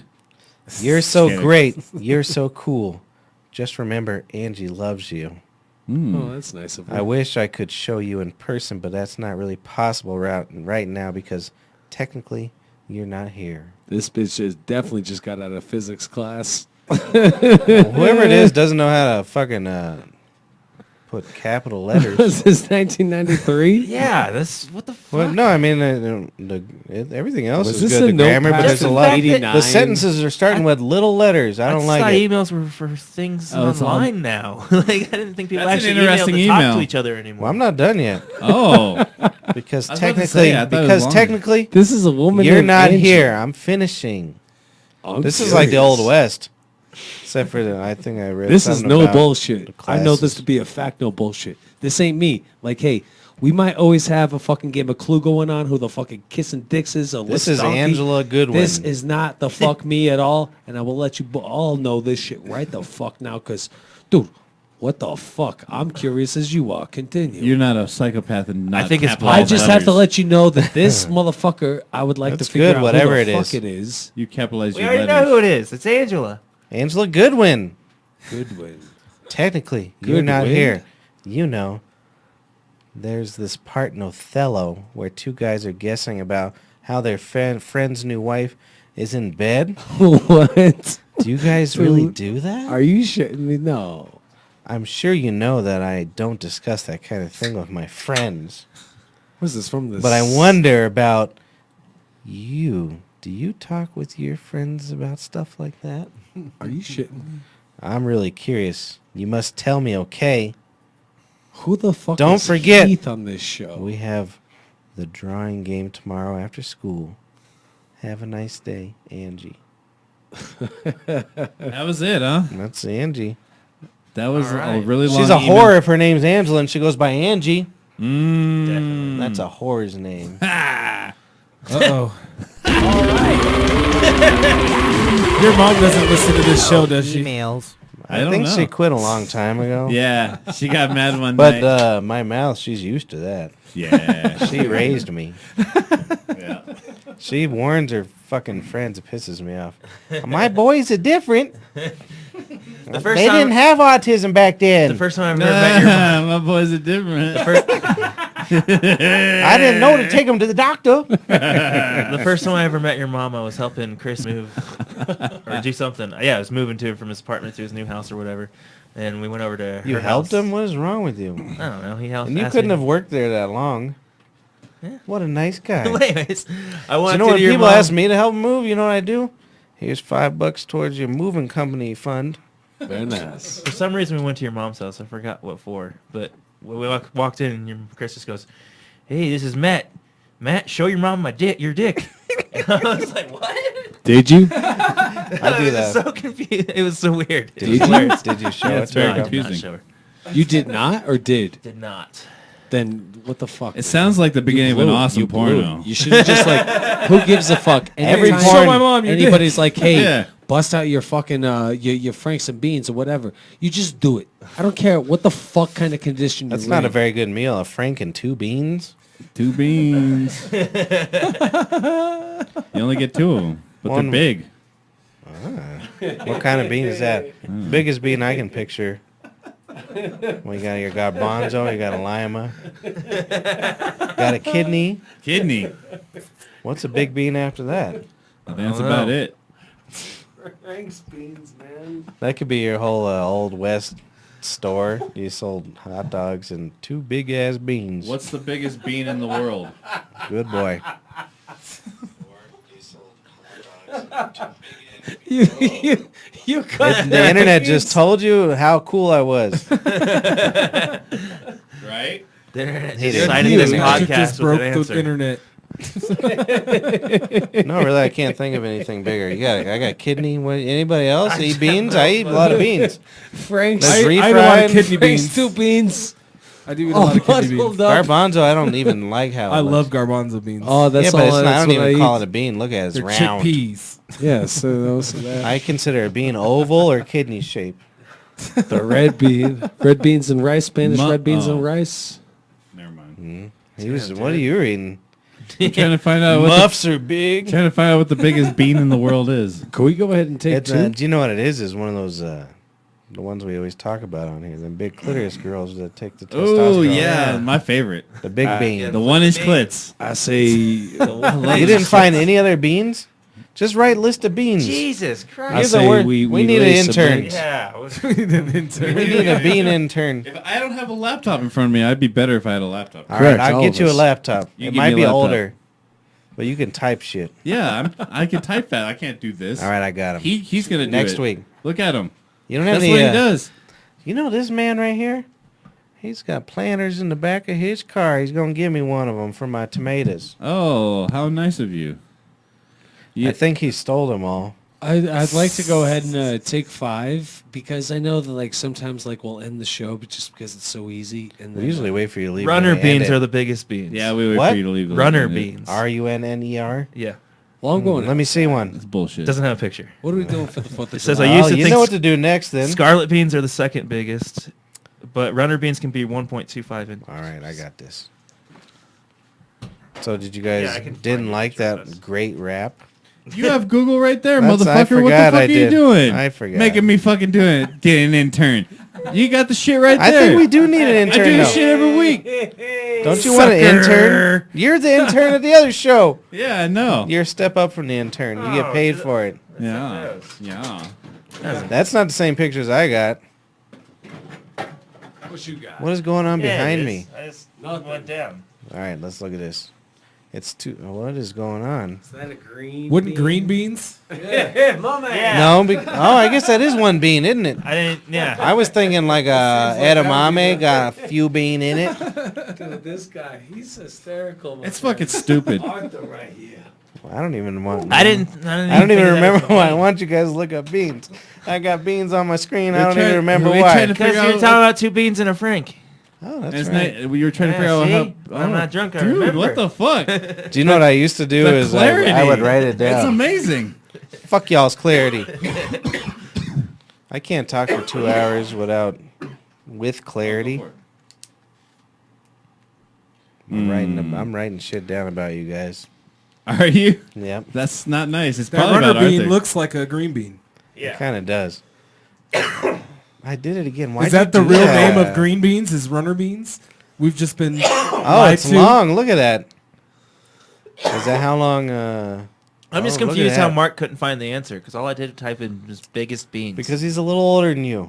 You're so Kidding. great. You're so cool. Just remember, Angie loves you. Oh, that's nice of her. I wish I could show you in person, but that's not really possible right now because technically you're not here. This bitch is definitely just got out of physics class. Whoever it is doesn't know how to fucking put capital letters. Was this 1993? Yeah, that's what the fuck. Well, no, I mean everything else Was is this good. a The grammar, but notepad there's a from lot. 89? The sentences are starting with little letters. I don't like thought it. emails were for things Oh, it's all- online now. Like I didn't think people That's an actually emailed interesting to talk email. to each other anymore. Well, I'm not done yet Oh, because I was about to technically, say, I thought it was longer. This is a woman you're named not Angie. here. I'm finishing. I'm This is like the curious. Old West, except for I think I read. This is something no about bullshit. the I know this classes. to be a fact, no bullshit. This ain't me. Like, hey, we might always have a fucking game of Clue going on who the fucking kissing dicks is. This is Angela Goodwin. This is not the fuck me at all, and I will let you all know this shit right the fuck now, because, dude, what the fuck? I'm curious as you are. Continue. you're not a psychopath and not. I think it's capitalized I just letters. have to let you know that this motherfucker, I would like That's to figure good, out whatever who it the is. fuck it is. You capitalize we your already letters. know who it is. It's Angela. Angela Goodwin. Goodwin. Technically, you're not Goodwin? here. You know, there's this part in Othello where two guys are guessing about how their friend's new wife is in bed. What? Do you guys really Dude, do that? Are you shitting me? No. I'm sure you know that I don't discuss that kind of thing with my friends. What's this from? This? But I wonder about you. Do you talk with your friends about stuff like that? Are you shitting me? I'm really curious. You must tell me, okay? Who the fuck Don't is forget, Keith on this show? We have the drawing game tomorrow after school. Have a nice day, Angie. That was it, huh? That's Angie. That was All a right. really long. She's a email. whore if her name's Angela and she goes by Angie. Mm. That's a whore's name. Uh-oh. Your mom doesn't listen to this show, does she? Emails. I don't think know. she quit a long time ago. Yeah, she got mad one But night. my mouth, she's used to that. Yeah. She raised me. Yeah. She warns her fucking friends. It pisses me off. My boys are different. The first They time, didn't have autism back then. the first time I ever met your mom. My boys are different. I didn't know to take them to the doctor. The first time I ever met your mom, I was helping Chris move or do something. Yeah, I was moving to him from his apartment to his new house or whatever, and we went over to You her helped house. him? What is wrong with you? I don't know. He helped. And you asked couldn't me- have worked there that long. Yeah. What a nice guy. Anyways, I So wanted you know to when your people mom. ask me to help move, you know what I do? Here's $5 towards your moving company fund. Very nice. For some reason, we went to your mom's house. I forgot what for, but when we walked in, and your Chris just goes, "Hey, this is Matt. Matt, show your mom your dick." And I was like, "What?" Did you? I do was that. so confused. It was so weird. It Did was you? hilarious. Did you show Yeah, it it's to her? very No, I did not confusing. show her. You did not or did? Did not. Then what the fuck? It sounds like the beginning of an awesome You blew. porno. You should have just like, who gives a fuck? Every Anytime porn- Show my mom your dick. anybody's like, hey, Yeah. bust out your fucking your Franks and beans or whatever. You just do it. I don't care what the fuck kind of condition That's you're not a in. very good meal. A Frank and 2 beans. 2 beans. You only get 2 of them, but One- they're big. What kind of bean is that? Biggest bean I can picture. We got your garbanzo, you got a lima. Got a kidney. Kidney. What's a big bean after that? I think that's about it. Frank's beans, man. That could be your whole Old West store. You sold hot dogs and 2 big-ass beans. What's the biggest bean in the world? Good boy. You cut The internet just told you how cool I was. Right? The internet He decided didn't. this You podcast just was broke an the answer. internet. No, really, I can't think of anything bigger. I got kidney. What, anybody else eat beans? I eat a lot of beans. Frank's. That's I eat a lot refried. of kidney Frank's beans. 2 beans. I do eat a lot of kidney beans. Garbanzo, I don't even like how I it love looks. garbanzo beans. Oh, that's Yeah, but all. it's not, I That's don't what even I call eat. it a bean. Look at it, it's They're round. chickpeas. Yeah, so those that. I consider a bean oval or kidney shape. The red bean. Red beans and rice, Spanish red beans and rice. Never mind. What are you eating? I'm trying to find out Muffs are big. trying to find out what the biggest bean in the world is. Can we go ahead and take It's, two? do you know what it is? Is one of those the ones we always talk about on here. The big clitoris girls that take the testosterone. Oh yeah, my favorite. The big bean. The 1-inch clits. I say. You didn't find any other beans? Just write list of beans. Jesus I Christ. Here's a say word. we need lay an some intern. beans. Yeah. We need a bean intern. If I don't have a laptop in front of me, I'd be better if I had a laptop. All Correct, right, I'll all get of you a us. laptop. You It give might me a be laptop. older, but you can type shit. Yeah, I can type that. I can't do this. All right, I got him. He's gonna do Next it. week. Look at him. You don't have That's any. what he does. You know this man right here? He's got planters in the back of his car. He's gonna give me one of them for my tomatoes. Oh, how nice of you. I think he stole them all. I'd like to go ahead and take 5 because I know that like sometimes like we'll end the show, but just because it's so easy. And We then, usually wait for you to leave. Runner and end beans it. are the biggest beans. Yeah, we wait What? for you to leave. the Runner minute. beans. RUNNER. Yeah. Well, I'm going. Let me see one. That's bullshit. Doesn't have a picture. What are we doing for the 4th of It says July? I used Well, to you think know what to do next then. scarlet beans are the second biggest, but runner beans can be 1.25 inches. All right, I got this. So did you guys Yeah, I can didn't find like pictures of that this. great rap? You have Google right there, That's- I motherfucker. What the forgot fuck I are you did. doing? I forgot. Making me fucking do it. Get an intern. You got the shit right I there. think we do need an I intern. do this though. shit every week. Don't you want an intern? You're the intern at the other show. Yeah, I know. You're a step up from the intern. You get paid for it. Yeah. Yeah. That's not the same pictures I got. What you got? What is going on behind me? I just went down. All right, let's look at this. It's too. What is going on? Is that a green? Wouldn't bean? green beans? Yeah, my man. Yeah. No, I guess that is one bean, isn't it? I didn't. Yeah. I was thinking like edamame got a few bean in it. Dude, this guy, he's hysterical. my It's friend. fucking stupid. Arthur right here. I don't even want. I didn't I don't even remember why. I want you guys to look up beans. I got beans on my screen. I don't even remember we're why. trying to Because figure you're out talking about 2 beans and a Frank. Oh, that's It's right. not, you were trying to figure Yeah, out see? how. I'm not drunk, I Dude, remember. what the fuck? Do you know what I used to do? The Is clarity. I would write it It's down. amazing. Fuck y'all's clarity. I can't talk for 2 hours with clarity. I'm writing shit down about you guys. Are you? Yep, That's not nice. It's That probably runner about bean Arthur. looks like a green bean. it kind of does. I did it again. Why Is that the real name of green beans? Is runner beans? We've just been. Oh, it's long. Look at that. Is that how long? I'm just look at confused how that. Mark couldn't find the answer because all I did was type in was biggest beans. Because he's a little older than you.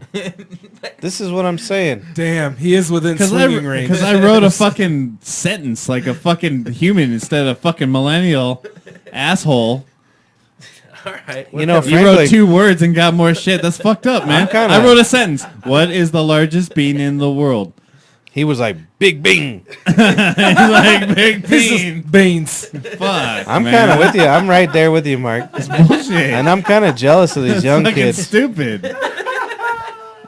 This is what I'm saying. Damn, he is within swinging range. Because I wrote a fucking sentence like a fucking human instead of a fucking millennial asshole. all right. You know, You wrote 2 words and got more shit. That's fucked up, man. kinda- I wrote a sentence. What is the largest bean in the world? He was like, big bean. He's like, big This is bean. beans. Fuck, I'm man. kind of with you. I'm right there with you, Mark. bullshit. And I'm kind of jealous of these young Fucking kids. stupid.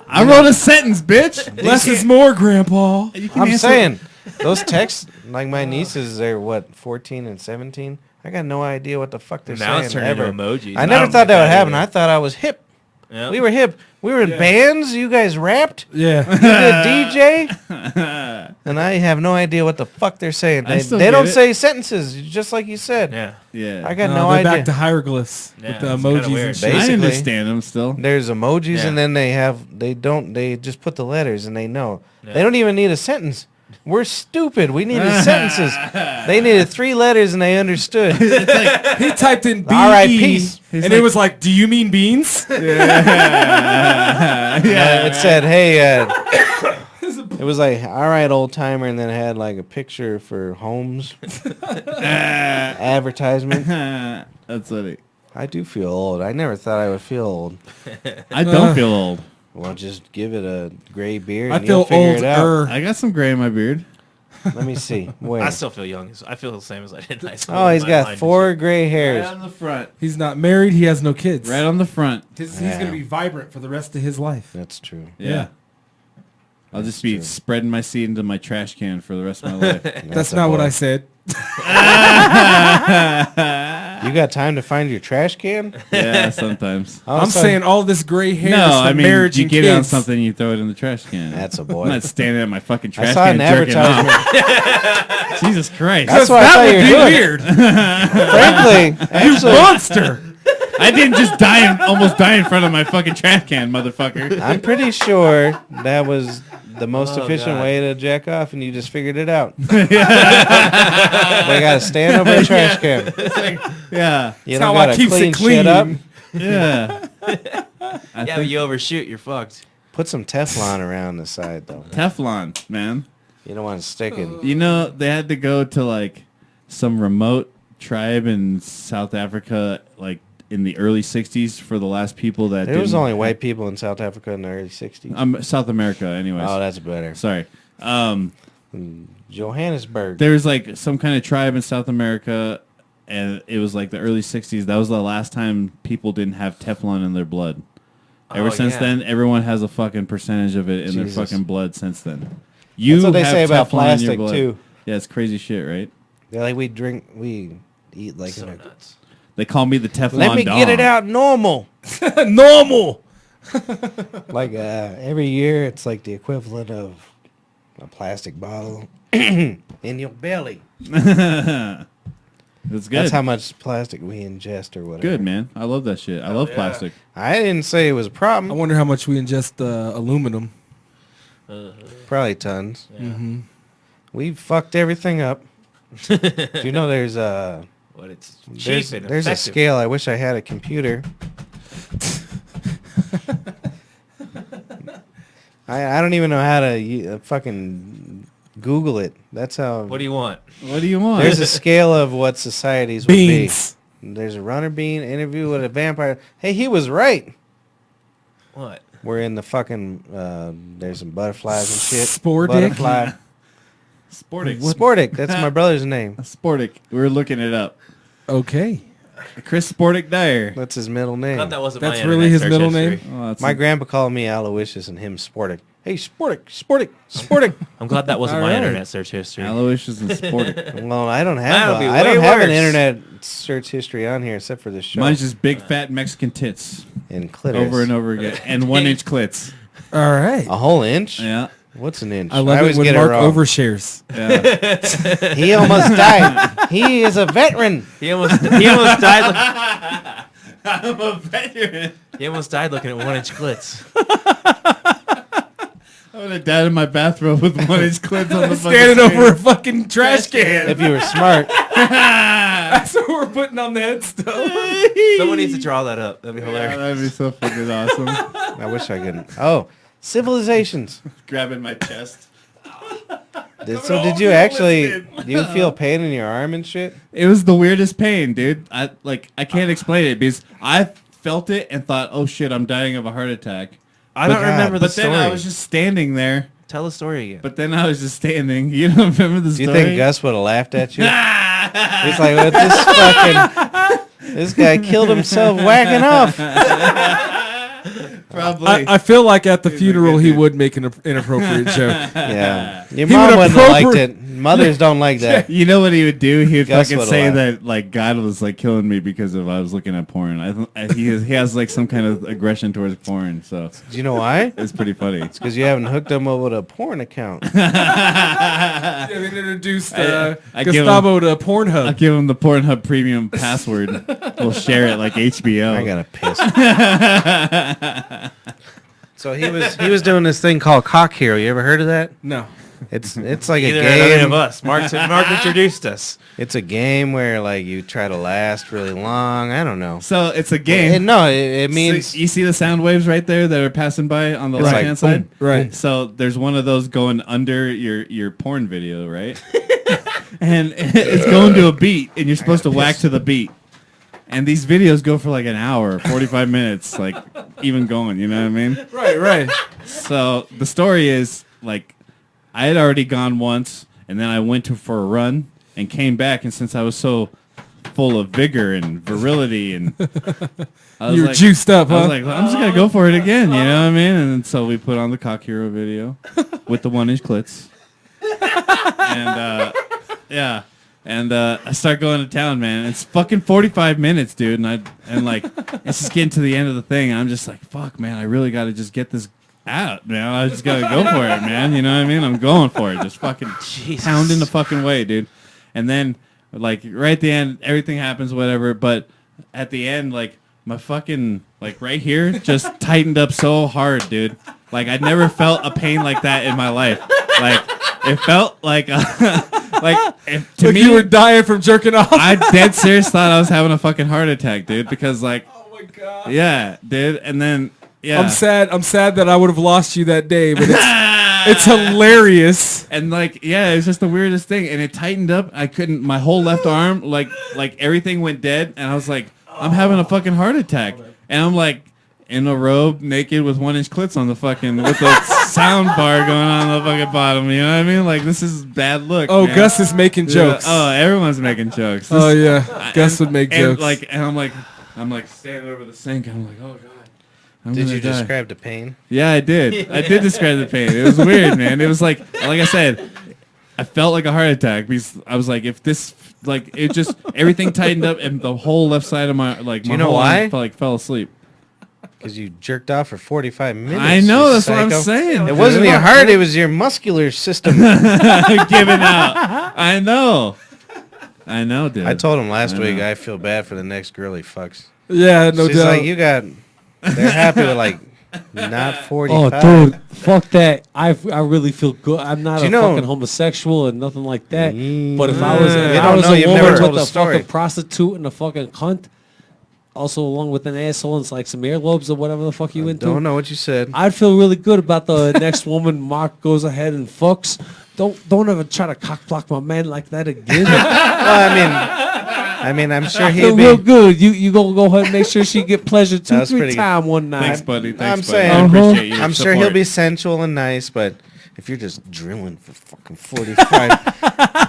I wrote a sentence, bitch. Less is more, Grandpa. You can I'm answer- saying, those texts, like my nieces, they're what, 14 and 17? I got no idea what the fuck they're Now saying it's turning ever. into emojis. I never don't thought like that would happen. either. I thought I was hip. Yep. We were hip. We were in bands. You guys rapped. Yeah. You did DJ. And I have no idea what the fuck they're saying. I They, still they get don't it. say sentences, just like you said. Yeah. Yeah. I got No, no they're idea. back to hieroglyphs Yeah, with the it's kinda emojis weird. and shit. I Basically. understand them still. There's emojis, Yeah. and then they just put the letters, and they know. Yeah. They don't even need a sentence. We're stupid. We needed sentences. They needed 3 letters, and they understood. He typed in B All right, E, peace. and He's it was like, "Do you mean beans?" It said, "Hey." It was like, "All right, old timer," and then it had like a picture for homes advertisement. That's funny. I do feel old. I never thought I would feel old. I don't feel old. Well, just give it a gray beard. I And you'll feel figure old. it out. I got some gray in my beard. Let me see. Where? I still feel young. I feel the same as I did in high school. Oh, he's My got mind 4 gray Right hairs. on the front. He's not married. He has no kids. Right on the front. He's Yeah. gonna be vibrant for the rest of his life. That's true. Yeah. I'll just be spreading my seed into my trash can for the rest of my life. That's a not what boy. I said. You got time to find your trash can? Yeah, sometimes. All of a I'm sudden- saying all this gray hair No, is from I mean, marriage you and get kids. it on something, you throw it in the trash can. That's a I'm boy. not standing at my fucking I trash saw can an jerking advertisement. off. Jesus Christ. That's what I That thought would you be were doing. weird. Frankly, actually, Monster. I didn't just almost die in front of my fucking trash can, motherfucker. I'm pretty sure that was the most Oh, efficient God. way to jack off, and you just figured it out. We got to stand over a trash can. Yeah. You That's how don't I got to keeps clean it shit up. clean. Yeah. Yeah, but you overshoot, you're fucked. Put some Teflon around the side, though. Teflon, man. You don't want to stick it. You know, they had to go to like some remote tribe in South Africa, like in the early 60s for the last people that There was didn't- only white people in South Africa in the early 60s. South America, anyways. Oh, that's better. Sorry. Johannesburg. There was like some kind of tribe in South America, and it was like the early 60s. That was the last time people didn't have Teflon in their blood. Ever Oh, since yeah. then, everyone has a fucking percentage of it in their Jesus. fucking blood since then. You That's what they have say about Teflon in your plastic, blood. too. Yeah, it's crazy shit, right? They're like, we eat like So in a- nuts. They call me the Teflon Let me get it Dom. out normal. Normal. Like every year, it's like the equivalent of a plastic bottle in your belly. That's good. That's how much plastic we ingest or whatever. Good, man. I love that shit. I love yeah. plastic. I didn't say it was a I problem. wonder how much we ingest aluminum. Probably tons. Mm-hmm. We fucked everything up. Do you know there's a But it's cheap there's, and there's a effective. scale? I wish I had a computer. I don't even know how to fucking Google it. That's how. What do you want? What do you want? There's a scale of what societies would be. Beans. There's a runner bean interview with a vampire. Hey, he was right. What? We're in the fucking. There's some butterflies and shit. Sportic? Butterfly. Sportic. Sportic. That's my brother's name. Sportic. We were looking it up. Okay. Chris Sportic Dyer. That's his middle I name. thought that wasn't That's my really internet his search middle history. name? Oh, that's My grandpa called me Aloysius and him Sportic. Hey, Sportic, Sportic, Sportic. I'm glad that wasn't All my right. internet search history. Aloysius and Sportic. Well, I don't have. That'll be I don't way have an worse. internet search history on here except for this show Mine's just big fat Mexican tits and clitoris. over and over again, and 1-inch clits. All right. A whole inch? Yeah, What's an inch? I love always it when get Mark it wrong. overshares. yeah. He almost died. He is a veteran. He almost died. I'm a veteran. He almost died looking at 1-inch clits. I would have died in my bathrobe with 1-inch clits on the Standing fucking over a fucking trash can. If you were smart. That's what we're putting on the headstone. Someone needs to draw that up. That'd be Yeah, hilarious. that'd be so fucking awesome. I wish I could. Oh, civilizations. Grabbing my chest. So did you actually? Do you feel pain in your arm and shit? It was the weirdest pain, dude. I can't explain it because I felt it and thought, oh shit, I'm dying of a heart attack. I don't God, remember the But then story. I was just standing there. Tell the story again. But then I was just standing. You don't remember the Do you story? think Gus would have laughed at you? He's like, well, this fucking. This guy killed himself whacking off. Probably. I feel like at the funeral he would make an inappropriate joke. Yeah. Your He mom would wouldn't have liked appropriate- it. Mothers don't like that. You know what he would do? He would Gus fucking would've say laughed. that like God was like killing me because of I was looking at porn. He has like some kind of aggression towards porn, so Do you know why? it's pretty funny. Because you haven't hooked him up with a porn account. Yeah, they introduced I give Gustavo to I'll Pornhub. give him the Pornhub premium password. We'll share it like HBO. I gotta piss. So he was doing this thing called Cock Hero. You ever heard of that? No. It's like a Either any of game. us. Mark introduced us. It's a game where like you try to last really long. I don't know. So it's a game. It means So you see the sound waves right there that are passing by on the It's left like hand side? Right. So there's one of those going under your porn video, right? And it's going to a beat, and you're supposed to whack to the beat. And these videos go for like an hour, 45 minutes, like even going, you know what I mean? Right. So the story is like I had already gone once, and then I went for a run and came back, and since I was so full of vigor and virility, and I was You were like, juiced up, I was huh? like, I'm just gonna go for it again, you know what I mean? And so we put on the Cock Hero video with the 1-inch clits, and yeah. And I start going to town, man. It's fucking 45 minutes, dude. And like, it's just getting to the end of the thing. And I'm just like, fuck, man. I really got to just get this out, man. I just got to go for it, man. You know what I mean? I'm going for it. Just fucking pounding the fucking way, dude. And then, like, right at the end, everything happens, whatever. But at the end, like, my fucking, like, right here just tightened up so hard, dude. Like, I'd never felt a pain like that in my life. Like, it felt like... to me, you were dying from jerking off. I dead serious thought I was having a fucking heart attack, dude. Because like, Oh my god. yeah, dude. And then yeah, I'm sad that I would have lost you that day, but it's hilarious. and like yeah, it's just the weirdest thing. And it tightened up. I couldn't. My whole left arm, like everything went dead. And I was like, I'm having a fucking heart attack. And I'm like in a robe, naked with 1-inch clits on the fucking with the sound bar going on the fucking bottom. You know what I mean? Like this is bad look. Oh, man. Gus is making jokes. Oh, everyone's making jokes. Oh yeah, Gus would make jokes. And I'm like standing over the sink. I'm like, oh god. I'm did gonna you die. describe the pain? Yeah, I did. I did describe the pain. It was weird, man. It was like I said, I felt like a heart attack because I was like, if this, like, it just everything tightened up and the whole left side of my like. Do my you know whole why? arm fell asleep. Because you jerked off for 45 minutes. I know. you That's what I'm psycho. saying. It dude. wasn't your heart. It was your muscular system. giving out. I know, dude. I told him last I week know. I feel bad for the next girl he fucks. Yeah, no She's doubt. like, they're happy with like not 45. Oh, dude, fuck that. I really feel good. I'm not Do you a know- fucking homosexual and nothing like that. But if I was, You if don't I was know, a you've woman never told with a a story. fucking prostitute and a fucking cunt, also along with an asshole and like some earlobes or whatever the fuck you into, Don't know what you said. I'd feel really good about the next woman Mark goes ahead and fucks. Don't ever try to cock block my man like that again. Well, I mean, I'm sure I feel he'd real be. good. You gonna go ahead and make sure she get pleasure That was 2-3 pretty- times one night. Thanks, buddy. Thanks, I'm buddy. saying- I appreciate your I'm sure he'll support. be sensual and nice, but if you're just drilling for fucking 45,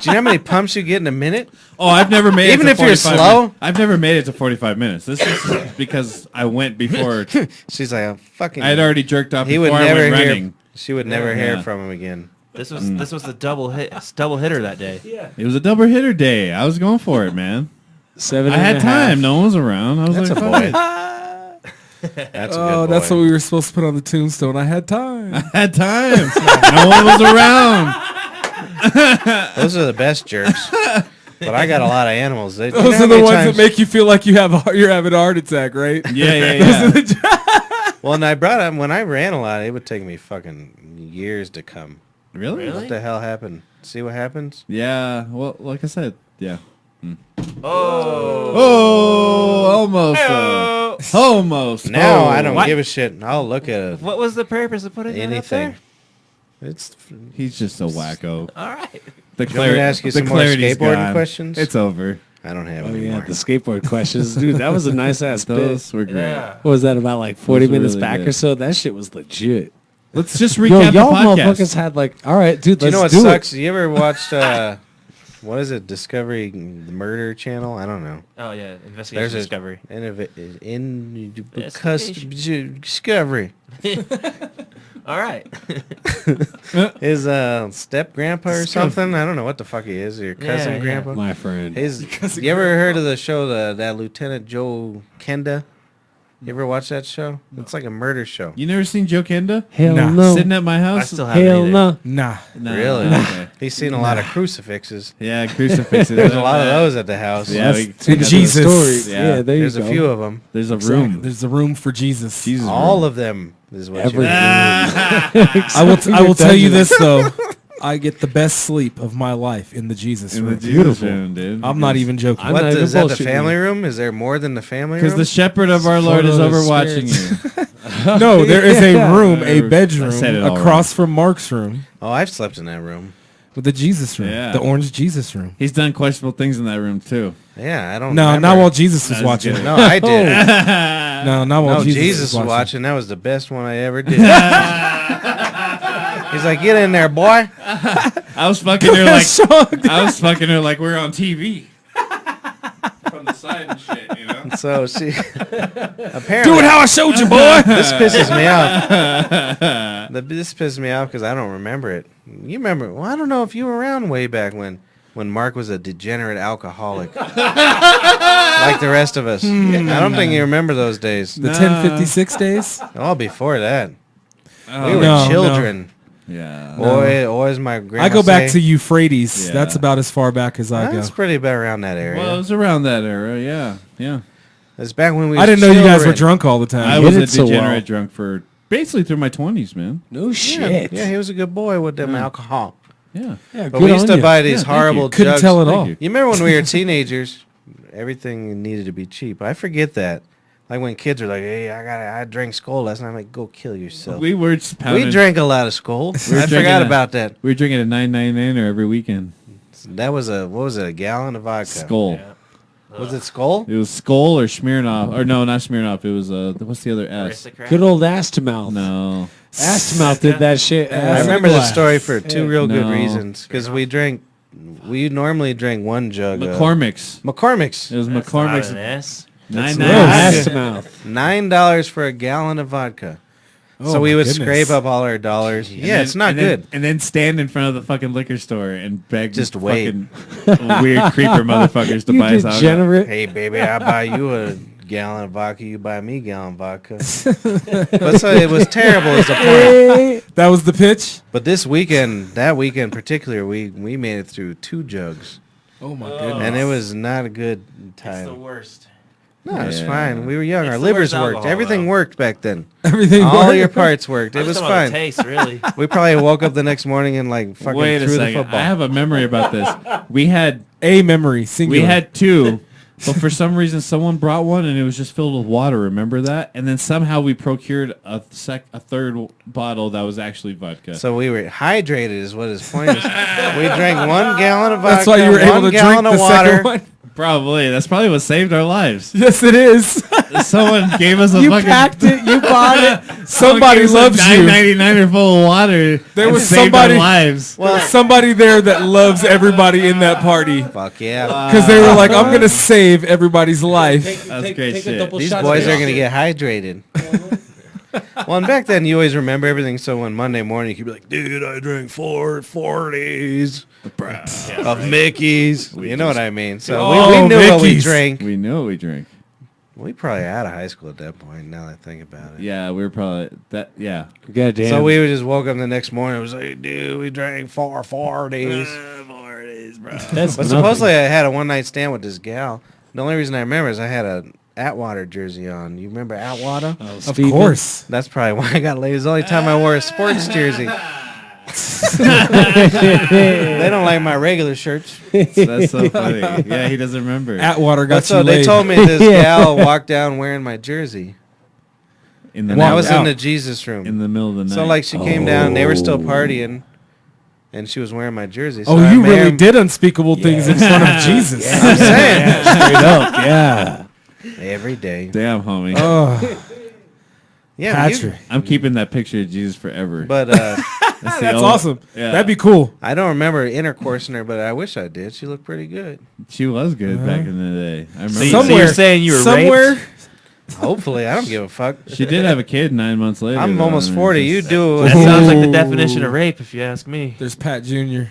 do you know how many pumps you get in a minute? Oh, I've never made Even it if to you're 45 slow? minutes. I've never made it to 45 minutes. This is because I went before. She's like, oh, fucking. I had already jerked off He before would I never went hear. running. She would never hear Yeah. from him again. This was the double hitter that day. It was a double hitter day. I was going for it, man. 7 I had and a half. time. No one was around. I was That's like, a fuck boy. it. That's a Oh, good boy. that's what we were supposed to put on the tombstone. I had time. I had time. No one was around. Those are the best jerks. But I got a lot of animals. They, Those are the ones that make you feel like you're having a heart attack, right? Yeah. Well, and I brought him when I ran a lot. It would take me fucking years to come. Really? What the hell happened? See what happens? Yeah. Well, like I said, yeah. Oh. Oh, almost. Almost. Now Oh. I don't What? give a shit. I'll look at it. What was the purpose of putting Anything. that up It's. He's just a wacko. there? All right. The You want me to ask you the some more clarity's skateboarding gone. questions? It's over. I don't have Oh any yeah, more. the skateboard questions, dude. That was a nice ass bit. Those were great. Yeah. What was that about like 40 Those were minutes really back good. or so? That shit was legit. Let's just Yo, recap y'all the podcast. motherfuckers had like, all right, dude. Do you know what let's do sucks? You ever watched what is it? Discovery, the Murder Channel? I don't know. Oh yeah, Investigation There's a Discovery. Discovery. All right. His step grandpa or something. I don't know what the fuck he is. Your cousin Yeah. grandpa. My friend. You ever heard of the show that Lieutenant Joe Kenda? You ever watch that show? It's like a murder show. You never seen Joe Kenda? Hell Nah. no. Sitting at my I house? still haven't Hell either. no. Nah. No, Really? okay. He's seen a lot of crucifixes. Yeah, crucifixes. There's a lot of those at the house. Yeah, That's we- And Jesus. Story. Yeah. Yeah, there you There's go. a few of them. There's a room. There's a room for Jesus. Jesus All room. of them is what Every you I will tell you this though. I get the best sleep of my life in the Jesus In the room. Jesus room, dude. I'm not even joking. I'm What not even is that? The bullshitting family you. room? Is there more than the family Because room? the shepherd of our Lord is Photo of over the watching you. spirits. No, there is a room, a I bedroom said it all across from Mark's room Oh, I've slept in that room. with the Jesus room, Yeah. the orange Jesus room. He's done questionable things in that room, too. Yeah, I don't. No, remember. not while Jesus was That's watching. good. No, I did. No, not while No, Jesus, Jesus was was watching. watching. That was the best one I ever did. He's like, get in there, boy. I was fucking her like we were on TV. From the side and shit, you know? So she apparently Do it how I showed you, boy. this pisses me off. This pisses me off because I don't remember it. You remember? Well, I don't know if you were around way back when Mark was a degenerate alcoholic, like the rest of us. I don't think you remember those days. The 1056 days. All before that, Oh, we were No, children. Yeah. Always my grandma. I go back to say, Euphrates. Yeah. That's about as far back as I go. That's pretty bad around that area. Well, it was around that era, yeah. Yeah. It's back when we. I didn't know you guys were drunk all the time. I hit was a it so well. degenerate drunk for basically through my 20s, man. No shit. Yeah, he was a good boy with them alcohol. Yeah. Yeah, But we used to buy these Yeah, thank horrible you. Couldn't jugs. tell at Thank all. you. You remember when we were teenagers? Everything needed to be cheap. I forget that. Like when kids are like, "Hey, I drank Skull last night." I'm like, "Go kill yourself." We were just pounding. We drank a lot of Skull. were I drinking forgot a- about that. We were drinking a 9.99 every weekend. That was what was it? A gallon of vodka. Skull. Was it Skull? It was Skull or Smirnoff. Or no, not Smirnoff. It was, what's the other S? Aristocrat. Good old ass to mouth. No. Ass to mouth did that shit. I remember this story for two real good No. reasons. Because we normally drank one jug. McCormick's. McCormick's. It was That's not McCormick's. an S. Nine Real nine. ass to mouth. $9 for a gallon of vodka. Oh, so we my would goodness. scrape up all our dollars. And Yeah, then- it's not and then- good. And then stand in front of the fucking liquor store and beg Just these wait. fucking weird creeper motherfuckers to You buy us out. degenerate. Hey, baby, I buy you a gallon of vodka. You buy me a gallon of vodka. But so it was terrible is the point. That was the pitch. But that weekend in particular, we made it through 2 jugs. Oh my goodness. And it was not a good It's the time. worst. No, it's Yeah. fine. We were young. It's Our the livers worst worked. alcohol, Everything though. worked back then. Everything. All worked. your parts worked. It I was just don't know the fine. taste, really. We probably woke up the next morning and like fucking Wait a threw the second. football. I have a memory about this. We had A memory. Singular. we had 2, but for some reason someone brought one and it was just filled with water. Remember that? And then somehow we procured a third bottle that was actually vodka. So we were hydrated, is what his point is. We drank 1 gallon of vodka. That's why you were able 1 to gallon drink the of water. second one. Probably. That's probably what saved our lives. Yes, it is. Someone gave us a You fucking. packed it. You bought it. Someone Somebody gave us a loves you. $9.99 full of water. There and was saved somebody- our lives. There was somebody there that loves everybody in that party. Fuck yeah. Because they were like, I'm going to save everybody's life. That's great shit. These boys are going to get hydrated. Well, and back then you always remember everything. So on Monday morning you could be like, dude, I drank 4 40s of Mickey's. You know what I mean? So Oh, we knew what we Mickey's. drank. We know what we drink. We probably out of high school at that point. Now that I think about it. Yeah, we were probably that. Yeah. Goddamn. So we would just woke up the next morning. It was like, dude, we drank 4 40s. That's But supposedly I had a one night stand with this gal. The only reason I remember is I had a Atwater jersey on. You remember Atwater? Of course. That's probably why I got laid. It was the only time I wore a sports jersey. They don't like my regular shirts. That's so funny. Yeah, he doesn't remember. Atwater got But so you they laid. told me this gal walked down wearing my jersey. in the And I was out. in the Jesus room. in the middle of the night. So like she came down, they were still partying, and she was wearing my jersey. So Oh, I you made really her- did unspeakable things in front of Jesus. I'm saying straight up. Yeah. every day. Damn, homie. Oh, Yeah, but you- Patrick. I'm keeping that picture of Jesus forever. but That's awesome. Yeah. That'd be cool. I don't remember intercoursing her, but I wish I did. She looked pretty good. She was good back in the day. I remember. So you're saying you were somewhere. raped? Hopefully, I don't give a fuck. She did have a kid 9 months later. I'm though. almost I mean, 40. it's You just- do. That sounds like the definition of rape, if you ask me. There's Pat Jr.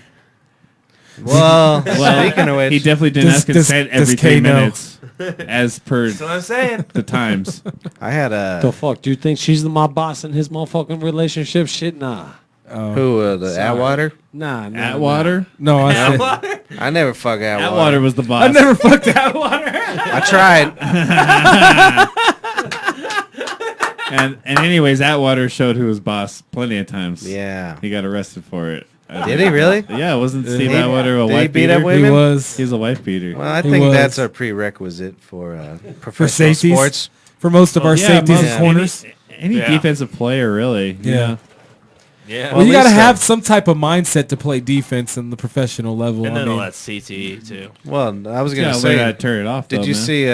Well, Well, speaking of which, he definitely didn't ask consent every does K 3 know? minutes, as per That's what I'm saying. the times. I had The a fuck? Do you think she's my boss in his motherfucking relationship? Shit, nah. the Atwater. Nah, nah. Atwater. No, I said I never fuck Atwater. Atwater was the boss. I never fucked Atwater. I tried. And anyways, Atwater showed who was boss plenty of times. Yeah. He got arrested for it. Did he really? Yeah, wasn't Steve He- Atwater a did he wife beat beater? up He women? was He's a wife beater. Well, I He think was. that's a prerequisite for for professional safeties. sports. For most of our Yeah, safeties most- and corners. Any Yeah. defensive player, really. Yeah. Yeah. Well, you at got to least have some type of mindset to play defense in the professional level. And I then all mean, that CTE, too. Well, I was gonna Yeah, say, learn how to turn it off. did though, you man. see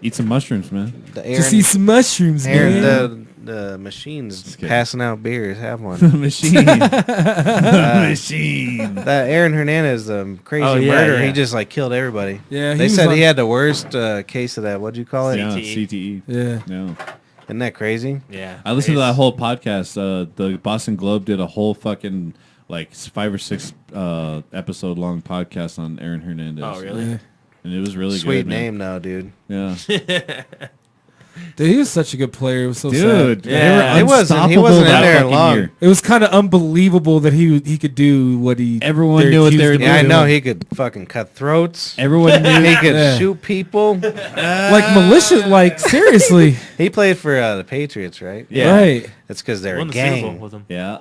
Eat some mushrooms, man. the to see some mushrooms, Aaron man. the machines kidding. passing out beers? Have one. Machine. Machine. That Aaron Hernandez, the crazy Oh, yeah, murderer, yeah. he just like killed everybody. Yeah, They was said on- he had the worst case of that. What'd you call it? Yeah, CTE. CTE. Yeah. No. Isn't that crazy? Yeah. I listened to that whole podcast. The Boston Globe did a whole fucking like 5 or 6 episode long podcast on Aaron Hernandez. Oh, really? Yeah. And it was really Sweet good. man. name though, dude. Yeah. Dude, he was such a good player. It was so Dude, sad. Yeah. they were He wasn't unstoppable in that there fucking long. year. It was kind of unbelievable that he could do what he. Everyone they're knew what they accused were of Yeah, I doing. know he could fucking cut throats. Everyone knew. He could Yeah. shoot people. like malicious. Like seriously, He played for the Patriots, right? Yeah. right? It's because they're Won a the Super Bowl gang. with him. Yeah.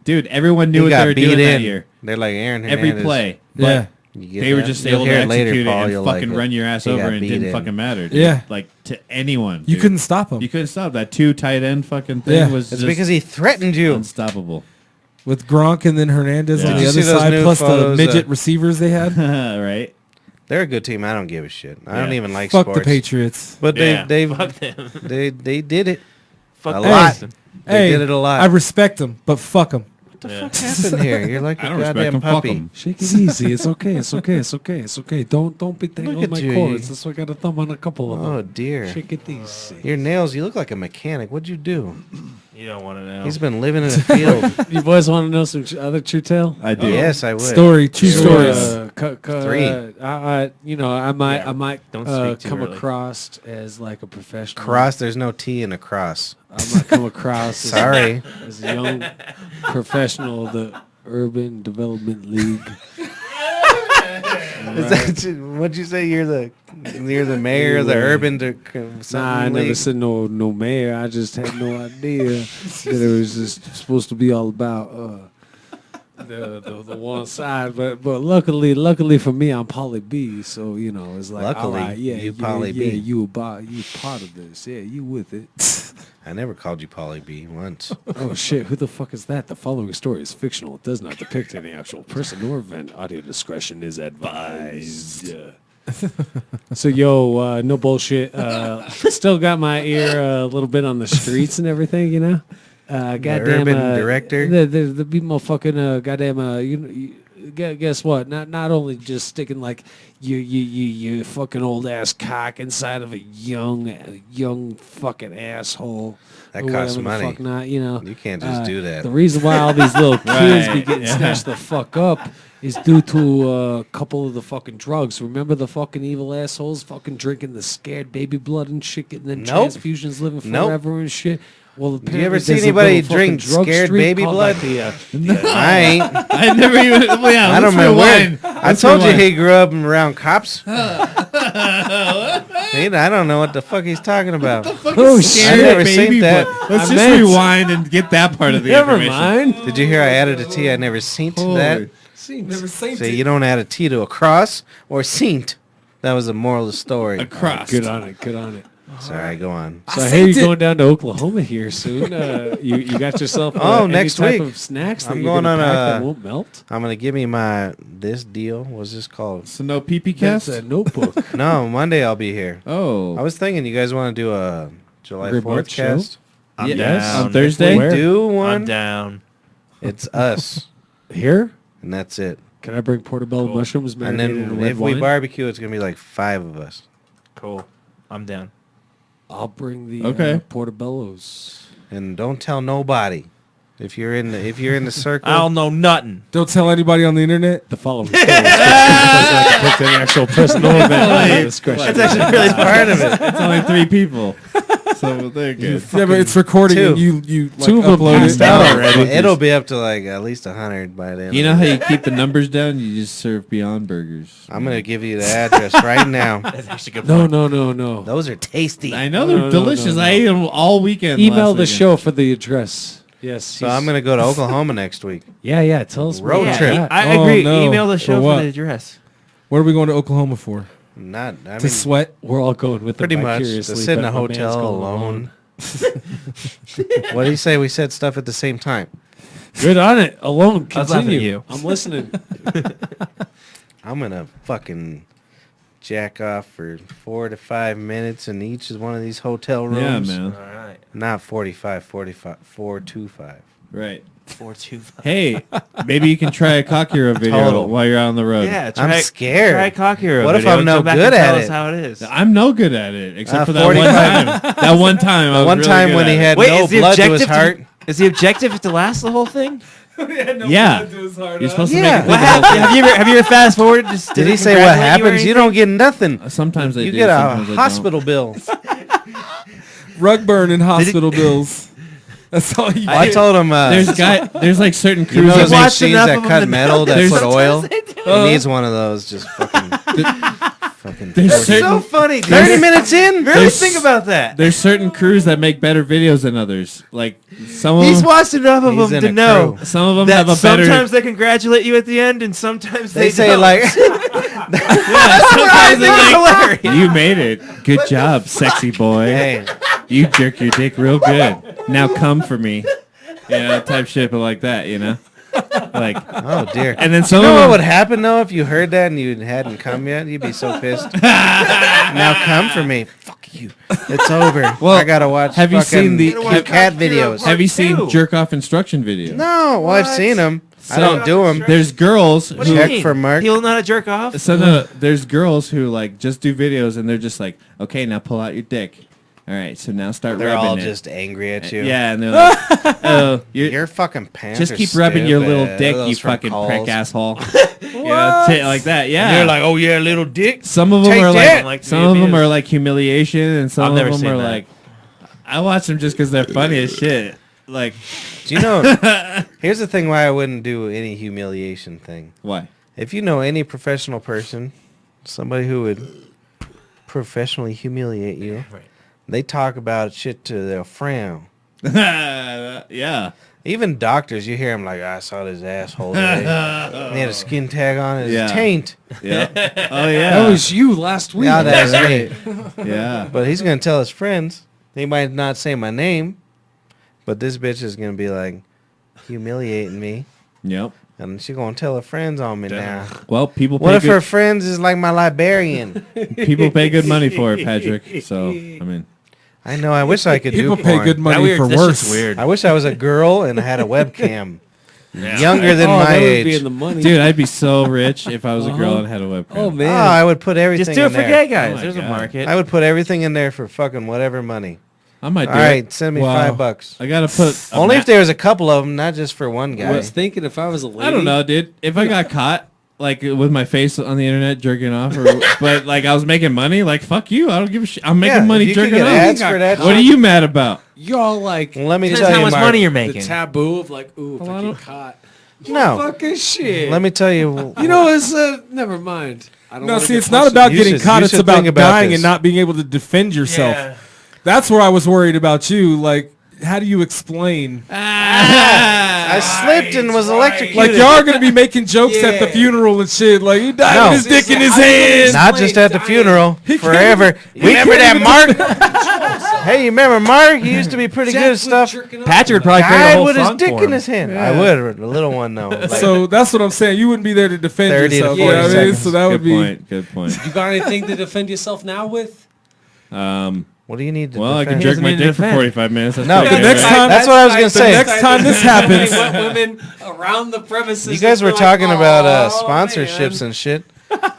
Dude, everyone knew He what got they were beat doing in. that year. They're like Aaron Every Hernandez. play. Yeah. You get They were that? just You'll able hear to it later, execute Paul, it and you'll fucking like run your ass He over got and it beat didn't in. fucking matter. Dude. Yeah. Like to anyone. You dude. couldn't stop him You couldn't stop that 2 tight end fucking thing Yeah. was It's just because he threatened you. unstoppable. with Gronk and then Hernandez Yeah. on Did the you other see those side, new plus the photos, midget receivers they had. Right? They're a good team. I don't give a shit. I don't Yeah. even like Fuck sports. the Patriots. But Yeah. they Fuck them. they did it. Fuck A them. lot. They Hey, did it a lot. I respect them, but fuck them. What happened here? You're like I a don't respect goddamn them. Fuck puppy. 'em. Shake it easy. It's okay. It's okay. It's okay. It's okay. Don't be thinking Look on at my you. cords. That's why I got a thumb on a couple of them. Oh dear. Shake it easy. Your nails. You look like a mechanic. What'd you do? You don't want to know. He's been living in a field. You boys want to know some other true tale? I do. Yes, I would. Story, true Stories. stories. 3. I might don't speak too come early. across as like a professional. Cross. There's no T in a cross. I might come across Sorry. as a young professional of the Urban Development League. Is that, what'd you say? You're the mayor of the urban something Nah, I never league? said no mayor. I just had no idea that it was just supposed to be all about the one side. But luckily for me, I'm Poly B. So you know, it's like Luckily, all right, yeah, you Poly B. yeah, you part of this. Yeah, you with it. I never called you Polly B once. Oh shit! Who the fuck is that? The following story is fictional. It does not depict any actual person or event. Audio discretion is advised. So yo, no bullshit. Still got my ear a little bit on the streets and everything, you know. Goddamn, urban director? The be motherfucking goddamn. Guess what? Not only just sticking like you fucking old ass cock inside of a young fucking asshole. That or costs whatever the money. fuck not, you know. You can't just do that. The reason why all these little kids be Right, getting yeah. snatched the fuck up is due to a couple of the fucking drugs. Remember the fucking evil assholes fucking drinking the scared baby blood and shit, getting them Nope. transfusions, living Nope. forever and shit. Well, Do you ever apparently see there's a anybody little fucking drink drug scared street baby called, blood? like, the, I ain't. I never even. Well, yeah, I don't let's remember rewind. when. I Let's told you rewind. he grew up around cops. I don't know what the fuck he's talking about. Oh, Scared I never baby seen that. blood. Let's I just meant- rewind and get that part of the Never information. mind. Did you hear I added a T? I never seen that. Never seen So you don't add a T to a cross or saint. That was the moral of the story. Across. Good on it. Good on it. Sorry, go on. So I I hear you sent it. going down to Oklahoma here soon. You got yourself any next type week. of snacks that I'm you're going gonna on pack a- that won't melt? I'm gonna give me this deal. What's this called? So no PP That's cast. a notebook. No, Monday I'll be here. Oh, I was thinking you guys want to do a July Remote 4th show? cast. I'm yes, down. on Thursday. Do I'm one. down. It's us, Here? and that's it. Can I bring portobello mushrooms And marinated in then red if we wine? barbecue, it's gonna be like 5 of us. Cool. I'm down. I'll bring the Okay. portobellos. And don't tell nobody. If you're in the circle, I don't know nothing. Don't tell anybody on the internet. The following story is with an actual personal event at discretion. That's actually really part of it. It's only 3 people. So they're good. Yeah, but it's recording and you like, 2 of them upload passed it. out Oh, already. it'll be up to like at least 100 by then. You know how you keep the numbers down? You just serve Beyond Burgers. I'm gonna give you the address right now. That's actually a good. No. Those are tasty. I know No, they're no, delicious. no. I ate them all weekend. Email last the weekend. show for the address. Yes. So I'm gonna go to Oklahoma next week. Yeah. Tell us Road what trip. you got. I Oh, agree. no. Email the For show what? for the address. What are we going to Oklahoma for? Not. I To mean, sweat? We're all going with pretty it much to vicariously, sit in but a my man's hotel going alone. What do you say? We said stuff at the same time. Good on it. Alone. I was laughing at Continue. you. I'm listening. I'm gonna fucking jack off for 4 to 5 minutes in each of one of these hotel Yeah, rooms. man. All right. Not 45, 4 to 5. Right. 425. Hey, maybe you can try a Cock Hero video Total. while you're out on the road. Yeah, I'm scared. Try a Cock Hero. What if video I'm and no come back good and at tell it? us how it is. I'm no good at it, except for that 45. one time. That one time, I was One really time good when at he it. had Wait, no is the blood to his objective heart. Is the objective to last the whole thing? Yeah. You're supposed to Yeah. make it What through the whole happened? Have you ever fast forward? Did he say what happens? You don't get nothing. thing. Sometimes they You do. get a sometimes they hospital bill. Rug burn and hospital bills. That's all you I get. told him. There's like certain You crews know that those make watched machines enough that of them cut to metal that There's- put oil? Sometimes He needs one of those. Just fucking. there's So certain funny. 30 minutes in? Really think about that. there's certain crews that make better videos than others. Like some of He's them, watched enough of He's them in to a know crew. some of them that have a better. sometimes they congratulate you at the end, and sometimes They say don't. like, Sometimes they like, hilarious. you made it. Good job, sexy boy. hey, You jerk your dick real good. Now come for me. Type shit, but like that, Like, oh dear. and then You some know of what them, would happen though if you heard that and you hadn't come yet? You'd be so pissed. Now come for me. Fuck you. It's over. Well, I gotta watch. have you fucking seen the- cute cat videos? have you seen Two. jerk off instruction videos? No, well I've seen them. I don't do them. There's girls What do you Check mean? for Mark. People know how to jerk off. So no, there's girls who like just do videos and they're just like, okay, now pull out your dick. All right, so now start They're rubbing all it. just angry at you. Yeah, and they're like, oh, Your fucking pants. just are keep rubbing your little stupid. dick, Those you from fucking Kohl's. prick asshole. Like that. Yeah. They're like, oh yeah, little dick. some of them Take are that. like, Like some of them abused. are like humiliation, and some I've of never them seen are that. like, I watch them just because they're funny as shit. Like, Do you know? Here's the thing: why I wouldn't do any humiliation thing. why? If you know any professional person, somebody who would professionally humiliate you, Right. they talk about shit to their friend. Yeah. Even doctors, you hear them like, I saw this asshole today. And he had a skin tag on his Yeah. taint. Yeah. Oh yeah. That was you last week. Yeah, that's me. yeah. But he's going to tell his friends. He might not say my name, but this bitch is going to be like humiliating me. Yep. And she's going to tell her friends on me now. Well, people What pay if her good, friends is like my librarian? people pay good money for it, Patrick. So I mean, I know. I wish I could People do pay porn. good money for That's worse. just weird. I wish I was a girl and had a webcam. Younger than Oh, my that would be age. in the money. dude, I'd be so rich if I was a girl and had a webcam. Oh Oh, man. I would put everything Just do it in for there. gay guys. Oh my There's a God. market. I would put everything in there for fucking whatever money. I might All do right, it. send me Wow. $5. I gotta put a Only ma- if there was a couple of them, not just for one I guy. was thinking if I was a lady. I don't know, dude. If I got caught like with my face on the internet jerking off, or but like I was making money, like fuck you. I don't give a shit. I'm making Yeah, money if you could jerking get off. ads for that What are shit. you mad about? Y'all like Let me Depends tell how you, much Mark. money you're the making. taboo of like, ooh, if Well, I I get don't- caught. No. Fucking shit. Let me tell you. You know, it's never mind. I don't No, wanna see, get it's not punched. about You getting should- caught. you It's should about think about dying this. and not being able to defend yourself. Yeah. That's where I was worried about you. Like, how do you explain? I slipped and was electrocuted. Like, y'all are going to be making jokes at the funeral and shit. Like, he died No. with his dick in his hand. Not just at the funeral. Forever. Remember that, Mark? Hey, you remember Mark? He used to be pretty good at stuff. Patrick would probably create a Died whole with his song dick for in him. his hand. I would. A little one, though. Like, So that's what I'm saying. You wouldn't be there to defend 30 to yourself. 40 You know what I mean? seconds. So that would Good be. point. Good point. You got anything to defend yourself now with? What do you need to Well, I can defend? jerk my need to dick for defend. 45 minutes. That's No, pretty the good, next right? time- That's what I was gonna say. Next time this happens, women around the premises. You guys were like, talking about "Oh, sponsorships man." and shit.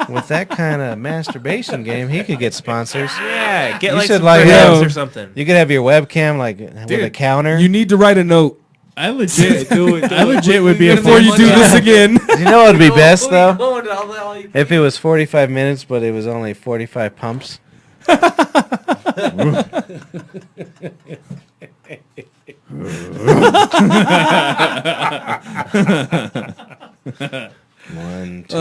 With that kind of masturbation game, he could get sponsors. Yeah, get You like should, some like, friends yo. or something. You could have your webcam like with a counter. You need to write a note I legit, Do it. I legit would be a before you do this again. You know what would be best though? though? If it was 45 minutes, but it was only 45 pumps. One, two,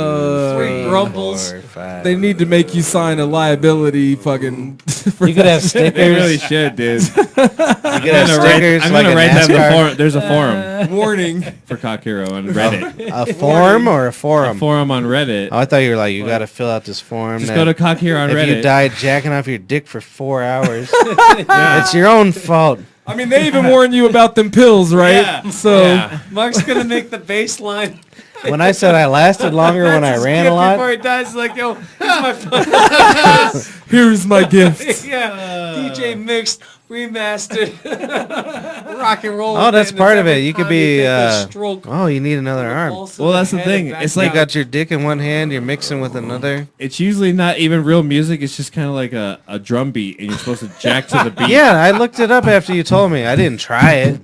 three, Rumbles. 4, 5. They need to make you sign a liability fucking. For You could have They stickers. really should, dude. You could have stickers. I'm like gonna a write that in the NASCAR. forum. There's a forum warning. for Cock Hero on Reddit. A forum or a forum? A forum on Reddit. Oh, I thought you were like, you got to fill out this form. Just that go to Cock Hero on if Reddit. you died jacking off your dick for 4 hours, it's your own fault. I mean, they even warn you about them pills, right? Yeah. So Mark's gonna make the baseline. When I said I lasted longer when I ran a lot, Before he dies, he's like, yo, here's my phone. here's my gift. Yeah, DJ mixed, remastered, rock and roll. oh, that's band part of every it. You could time be, think of stroke. oh, you need another arm. Also Well, that's the head thing. back It's You like down. got your dick in one hand, you're mixing with another. it's usually not even real music. It's just kind of like a drum beat, and you're supposed to jack to the beat. Yeah, I looked it up after you told me. I didn't try it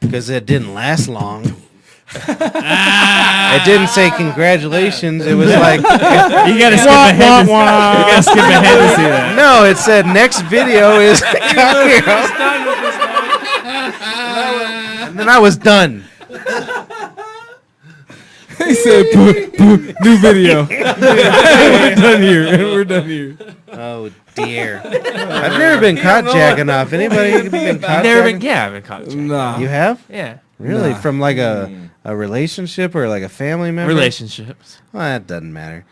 because it didn't last long. It didn't say congratulations. It was like, You gotta skip ahead. You gotta skip ahead to see that. no, it said next video is Cock Hero. And then I was done. He said, new video. We're done here. We're done here. Oh dear. I've never been caught jacking off. Anybody been caught Never jacking? been. Yeah, I've been caught. Nah. You have? Yeah, Really? From like a relationship or like a family member? relationships. Well, that doesn't matter.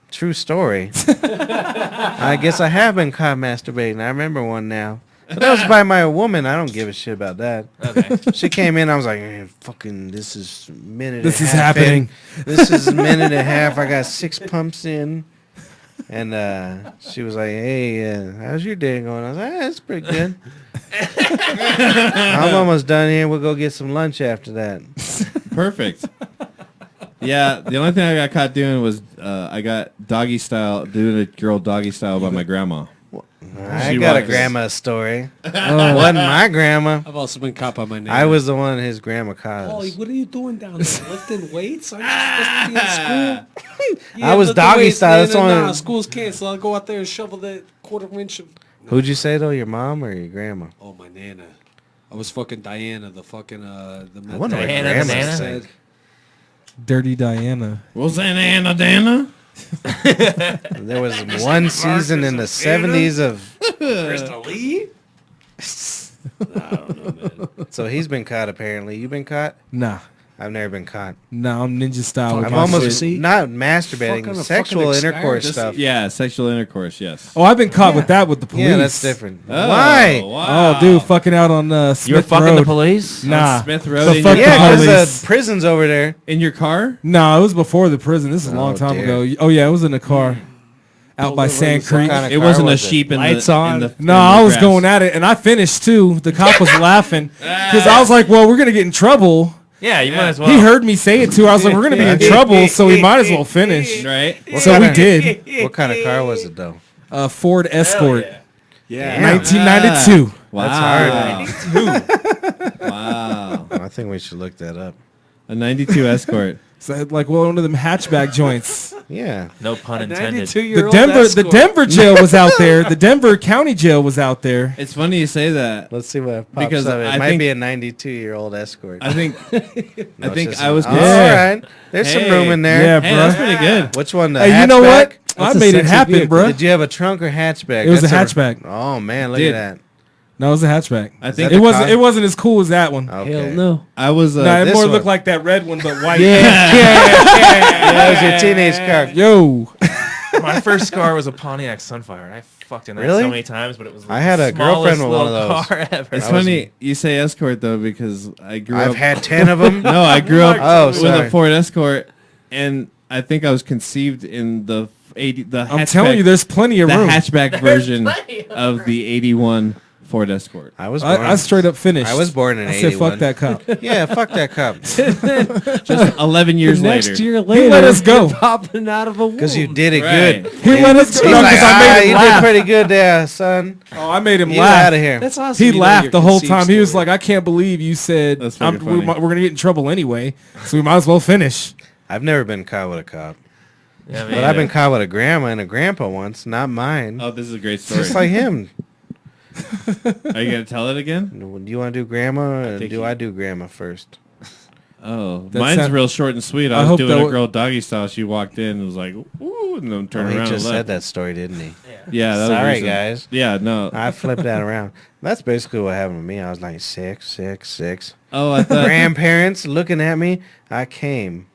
True story. I guess I have been caught masturbating. I remember one now. But that was by my woman. I don't give a shit about that. Okay. She came in. I was like, fucking, this is a minute. This and a is half happening. in. This is a minute and a half. I got 6 pumps in. And she was like, hey, how's your day going? I was like, it's pretty good. I'm almost done here. We'll go get some lunch after that. Perfect. Yeah, the only thing I got caught doing was I got doing a girl doggy style by my grandma. I She got a was. grandma story. Wasn't my grandma. I've also been caught by my name. I was the one his grandma caught Ollie, us. what are you doing down there? Lifting weights? Aren't you supposed to be in school? I was lifting doggy weights. style, that's Nah, only- school's canceled. I'll go out there and shovel that quarter-inch of... Who'd you say though? Your mom or your grandma? Oh, my Nana. I was fucking Diana, the fucking... I wonder what Diana, grandma Diana? said. Dirty Diana. Was that Anna Dana? There was one season in the 70s of. Crystal Lee? So he's been caught apparently. You been caught? Nah. I've never been caught. Nah, I'm ninja style. with I'm my almost shit. not masturbating, Fucking a sexual fucking intercourse expired. stuff. Yeah, sexual intercourse. Yes. Oh, I've been caught with that with the police. Yeah, that's different. Oh, Why? Wow. Oh, dude, fucking out on Smith You were fucking Road. the police? Nah. Smith Road The in fuck your Yeah, the because police. the prison's over there. In your car? No, it was before the prison. This is a long Oh, time dear. ago. Oh yeah, it was in the car, out by Sand Creek. kind of It car wasn't a was it? sheep in Lights the on. In the, No, in I the was grass. going at it, and I finished too. The cop was laughing because I was like, "Well, we're gonna get in trouble." Yeah, you might as well. He heard me say it too. I was like, "We're gonna be in trouble, so we might as well finish." Right? So we did. What kind of car was it though? Ford Escort, Yeah. 1992. Wow. That's Wow. I think we should look that up. A 92 Escort. So like one of them hatchback joints. Yeah. No pun intended. The Denver jail was out there. The Denver County jail was out there. It's funny you say that. Let's see what pops Because up. It I might think- be a 92-year-old escort. I think No, I it's think just I was Oh, gonna- all Yeah. right. There's some Hey. room in there. Yeah, Hey, bro. that's pretty good. Which one? The Hey, you know what? hatchback? I That's a made it sexy happen, vehicle. bro. Did you have a trunk or hatchback? It was That's a hatchback. Oh man, look Dude. at No, it was a hatchback. I think that It the wasn't. car? It wasn't as cool as that one. that. Okay. Hell no. I was Nah, it this more one. looked like that red one, but white. That was your teenage car. Yo. My first car was a Pontiac Sunfire, and I fucked in that Really? so many times, but it was I had a the smallest girlfriend with one of little those. car ever. It's I was- funny you say Escort though because I grew I've up. had 10 of them. No, I grew up Oh, with sorry. a Ford Escort, and I think I was conceived in the 80. The I'm telling you, there's plenty of the room. hatchback version of the 81 Ford Escort. I was born. I straight up finished. I was born in I said, 81. fuck that cop. Yeah, fuck that cop. Just 11 years Next later. year later, let us go. you're popping out of a womb. Because you did it Right. good. He let us go He's like, because I made him you laugh. did pretty good there, son. Oh, I made him You laugh. out of here. That's awesome. He You know laughed your the whole conceived time. He was story. like, I can't believe you said That's we're fucking funny. going to get in trouble anyway, so we might as well finish. I've never been caught with a cop. Yeah, But I've been caught with a grandma and a grandpa once, not mine. Oh, this is a great story. Just like him. Are you going to tell it again? Do you want to do grandma or think do I do grandma first? Oh, That mine's sound- real short and sweet. I I was hope doing that a would- girl doggy style. She walked in and was like, ooh, and then turned He around just and said left. that story, didn't he? Yeah, that was Sorry, recent. guys. Yeah, no. I flipped that around. That's basically what happened to me. I was like 6. Oh, I thought. Grandparents looking at me. I came.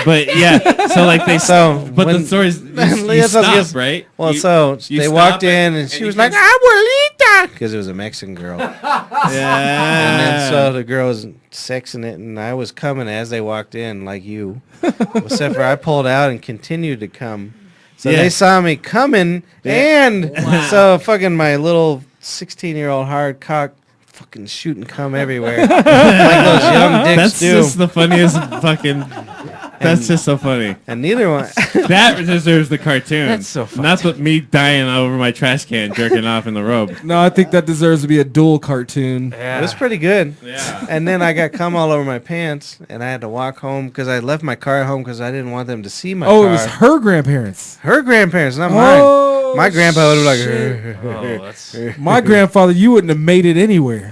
But yeah, so like they So, but when- the stories you Yes, I stop, guess- right? Well, You- so you they stop walked it, in and and she you was can like, "Abuelita," because it was a Mexican girl. And then so the girl was sexing it, and I was coming as they walked in, like you. Except for I pulled out and continued to come. So Yeah. they saw me coming, and so fucking my little 16-year-old hard cock fucking shooting cum everywhere, like those young dicks That's do. just the funniest fucking. That's just so funny. And neither one. That deserves the cartoon. That's so funny. Not what me dying over my trash can, jerking off in the robe. No, I think that deserves to be a dual cartoon. It was pretty good. Yeah. And then I got cum all over my pants, and I had to walk home because I left my car at home because I didn't want them to see my Oh, car. it was her grandparents. Her grandparents, not Oh, mine. My grandpa would have shit. Oh, like, that's My grandfather, you wouldn't have made it anywhere.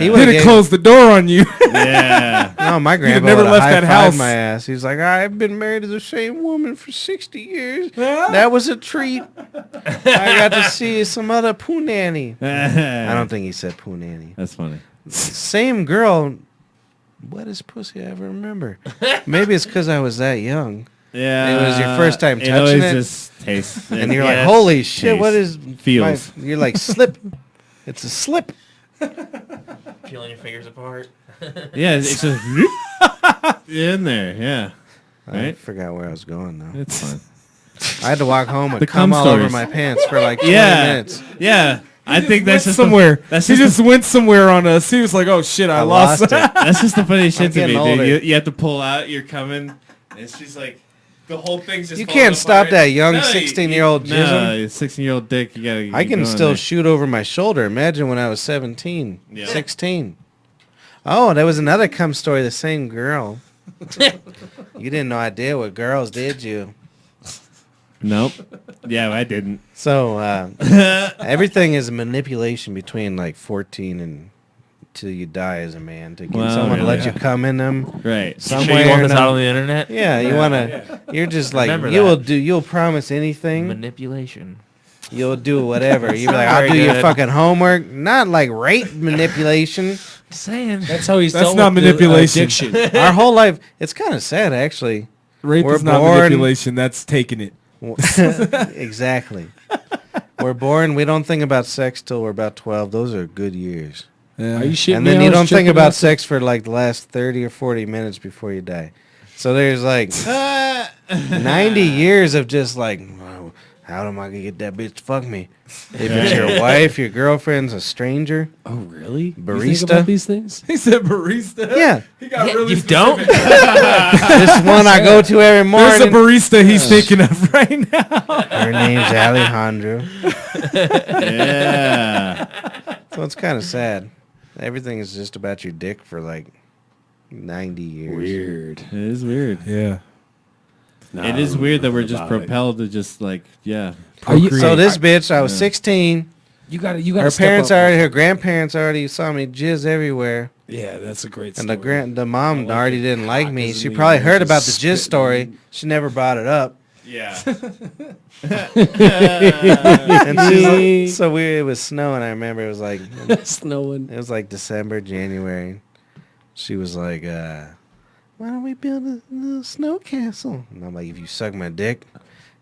He He'd would've have gave- closed the door on you. Yeah. no, my have grandpa never never left left that house. my ass. He's like, I've been married to the same woman for 60 years. That was a treat. I got to see some other punani. I don't think he said punani. That's funny. Same girl. What is pussy I ever remember? Maybe it's because I was that young. Yeah. It was your first time It touching always it? just tastes. And you're Yeah, like, it's holy shit, what is... Feels. You're like, slip. It's a slip. peeling your fingers apart. Yeah, it's just in there. Yeah. I Right? forgot where I was going, though. It's fine. I had to walk home and The cum cum all over stories. my pants for like 20 Yeah. minutes. Yeah. I think that's just somewhere. That's He just just went somewhere on us. He was like, "Oh shit, I lost lost it." it. That's just the funny shit to me, getting dude. older. You have to pull out. You're coming. And she's like, the whole thing's just. You falling can't stop apart. that young No, 16-year-old No, jism. 16-year-old dick. You gotta. I keep can going still there. shoot over my shoulder. Imagine when I was 17, Yeah. 16. Oh, there was another cum story. The same girl. You didn't know I did what girls did you. Nope. Yeah, I didn't. So everything is a manipulation between like 14 and till you die as a man to get Well, someone to let yeah. you come in them. Right. Some Sure way you want or this out on another. the internet? Yeah, you wanna. You're just like Remember you'll promise anything. Manipulation. You'll do whatever. You'll be like, I'll Very do your good. fucking homework. Not like rape manipulation. Saying. That's how he's That's dealt not with the manipulation. addiction. Our whole life. It's kind of sad, actually. Rape We're is not born- manipulation. That's taking it. Exactly. We're born. We don't think about sex till we're about 12. Those are good years. Yeah. Are you shitting And me? then I you was don't think checking about out- sex for like the last 30 or 40 minutes before you die. So there's like 90 years of just like, wow, how am I going to get that bitch to fuck me? If it's your wife, your girlfriend's a stranger. Oh, really? You think Barista? about these things? He said barista. Yeah. He got really You specific. don't? This one I go to every There's a morning. barista he's thinking of right now. Her name's Alejandro. Yeah. So it's kind of sad. Everything is just about your dick for like 90 years. Weird. It is weird. Yeah. It is weird that we're just propelled to just like, yeah. Are you, So this bitch, I was 16. you got to Her step parents up. already, her grandparents already saw me jizz everywhere. Yeah, that's a great And story. the mom like already it. didn't like Cock me. doesn't She mean probably you're heard just about the jizz spitting. story. She never brought it up. Yeah. And she's like, so it was snowing. I remember it was like Snowing. it was like December, January. She was like, "Why don't we build a little snow castle?" And I'm like, "If you suck my dick,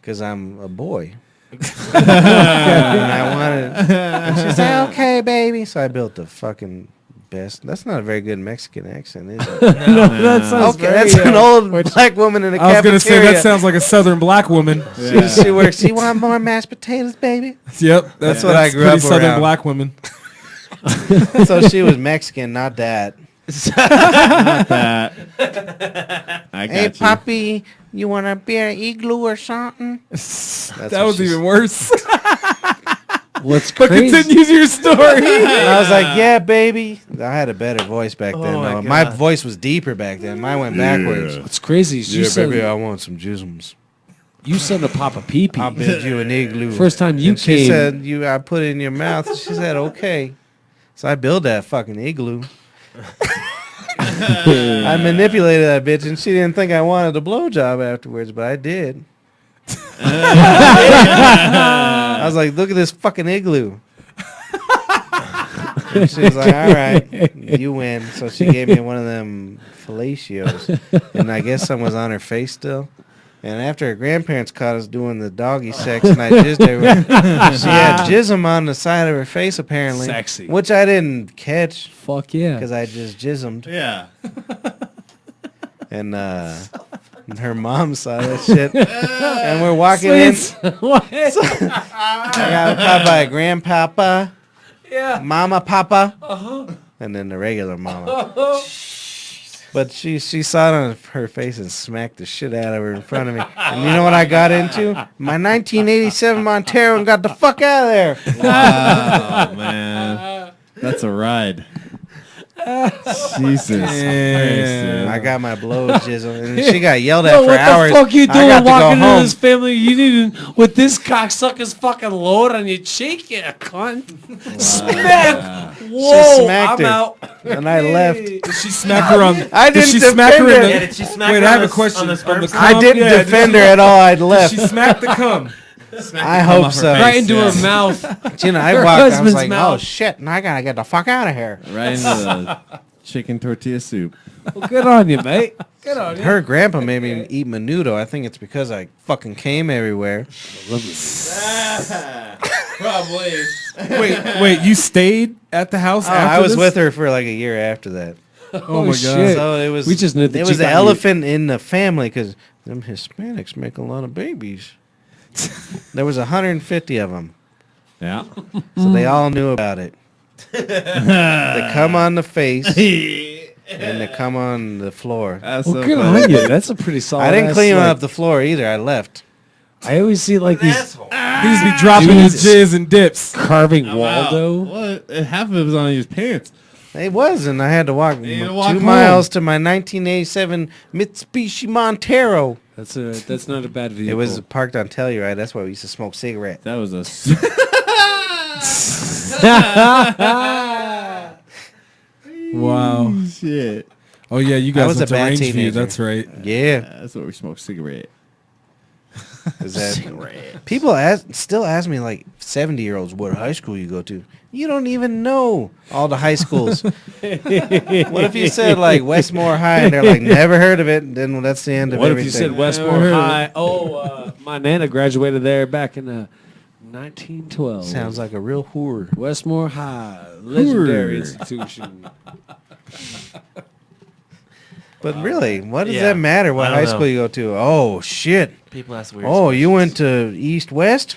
because I'm a boy." And I wanted. And she said, "Okay, baby." So I built a fucking best. That's not a very good Mexican accent, is it? No, that sounds Okay, very, that's an old which- black woman in a I was gonna say cafeteria. that sounds like a Southern black woman. She works. You want more mashed potatoes, baby? Yep, That's what I grew pretty up Southern around. black women. So she was Mexican, not that. That. I got Hey, you. Poppy, you want a beer igloo or something? That what was she even worse. What's But crazy? continues your story. And I was like, yeah, baby. I had a better voice back then. Oh, my though. My God. voice was deeper back then. Mine went backwards. What's crazy is you Yeah, said baby, I want some jisms. you said to Papa Pee I'll Pee. build you an igloo. First time you And she came, said, I put it in your mouth. She said, okay. So I built that fucking igloo. I manipulated that bitch, and she didn't think I wanted a blowjob afterwards, but I did. I was like, look at this fucking igloo. And she was like, all right, you win. So she gave me one of them fellatios, and I guess some was on her face still. And after her grandparents caught us doing the doggy sex, and I jizzed her, she had jism on the side of her face apparently, Sexy. which I didn't catch fuck yeah. because I just jismed. Yeah. And her mom saw that shit, and we're walking in. What? I got caught by a grandpapa, Yeah. mama, papa, and then the regular mama. But she saw it on her face and smacked the shit out of her in front of me. And you know what I got into? My 1987 Montero and got the fuck out of there. Oh man, that's a ride. Jesus Christ, dude. I got my blow jizzle, and she got yelled at Yo, for what hours. the fuck you I got doing to go walking into home. this family? You need with this cocksucker's fucking load on your cheek, you cunt. Smack. Whoa, smacked I'm her. out. And I left. Did she smack her on? I Did didn't she smack her in defend the? her. Yeah, did she smack Wait, her I have on a the- question. on the sperm cum? count? I didn't Yeah, defend her at all. I'd left. She smacked the cum. I hope so. Right into Yeah. her mouth. You know, I Her walked. I was husband's like, mouth. oh shit! And I gotta get the fuck out of here. Right into the chicken tortilla soup. Well, good on you, mate. Good on you. Her grandpa made me eat menudo. I think it's because I fucking came everywhere. Probably. Wait, you stayed at the house after I was this? with her for like a year after that. Oh my god. shit. So it was. We just knew that it you was the got elephant in the family because them Hispanics make a lot of babies. There was 150 of them, Yeah. so they all knew about it. They come on the face and they come on the floor. That's Well, so good funny. on you. That's a pretty solid. I didn't ass, clean like- up the floor either. I left. I always see like these Asshole. He just be dropping his jizz and dips. carving Wow. Waldo. What? Half of it was on his pants. It was, and I had to walk You had to 2 walk home. miles to my 1987 Mitsubishi Montero. That's not a bad vehicle. It was parked on Telluride. That's why we used to smoke cigarettes. That was a. Wow. Shit. Oh yeah, you I guys was went a to bad Rangeview. teenager. That's right. Yeah. That's what we smoke cigarette. Is that people still ask me like 70-year-olds what high school you go to. You don't even know all the high schools. What if you said like Westmore High and they're like never heard of it? Then that's the end of What if everything. you said Westmore High? Oh, my nana graduated there back in 1912. Sounds like a real whore. Westmore High, legendary Whore. institution. But really, what does Yeah. that matter? What I don't high know. school you go to? Oh shit! People ask weird Oh, you questions. went to East West?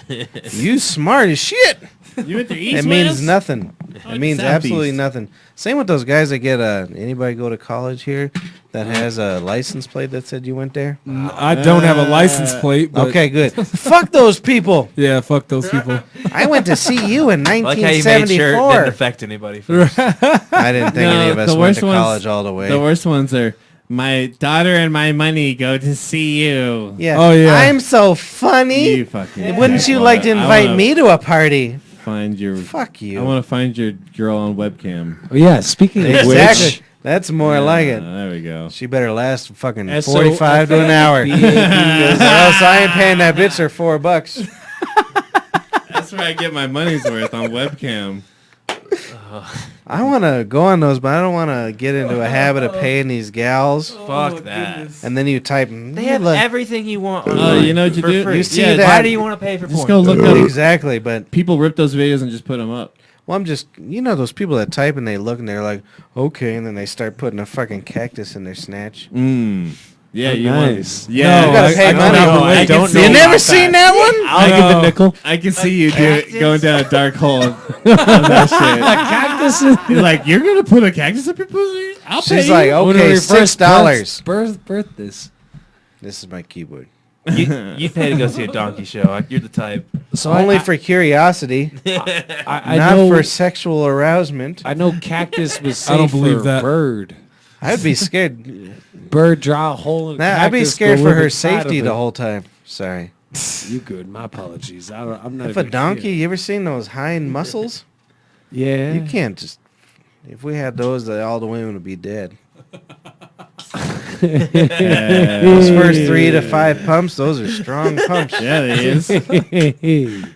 You smart as shit. You went to East It means West? nothing. It means Southeast. absolutely nothing. Same with those guys that get anybody go to college here that has a license plate that said you went there? I don't have a license plate. But Okay, good. Fuck those people. Yeah, fuck those people. I went to CU in I like how you made sure it 1974. didn't affect anybody. First. I didn't think any of us the went worst to ones- college all the way. The worst ones are my daughter and my money go to see you. Yeah. Oh, yeah. I'm so funny. You fucking. Wouldn't you like to invite me to a party? Find your. Fuck you. I want to find your girl on webcam. Oh yeah, speaking of Exactly. which, That's more like it. There we go. She better last fucking SOFABAB. 45 to an hour. 'Cause or else I ain't paying that bitch her $4. That's where I get my money's worth on webcam. I want to go on those, but I don't want to get into a habit of paying these gals. Fuck that. And then you type. They have look, everything you want. Oh, online you know what you for do? free. You see Yeah, that? Why do you want to pay for Just porn? go look up. Exactly, but People rip those videos and just put them up. Well, I'm just, those people that type and they look and they're like, okay, and then they start putting a fucking cactus in their snatch. Yeah, Oh, you nice. want. Yeah, You gotta pay money. I don't know You never about seen that. that one? I'll give a nickel. I can see you going down a dark hole on that shit. Cactus. You're like, you're gonna put a cactus up your pussy? I'll pay She's you. like, okay, $6. Birth this. This is my keyboard. You pay to go see a donkey show. You're the type. So Only for curiosity, I not know, for sexual arousement. I know cactus was safe I don't believe for that. bird. I'd be scared. Bird draw a hole in I'd be cactus, scared go for live her inside of safety it. the whole time. Sorry. You good? My apologies. I'm not. If a even donkey, here. you ever seen those hind muscles? Yeah. You can't just. If we had those, all the women would be dead. Those first 3 to 5 pumps, those are strong pumps. Yeah, it is.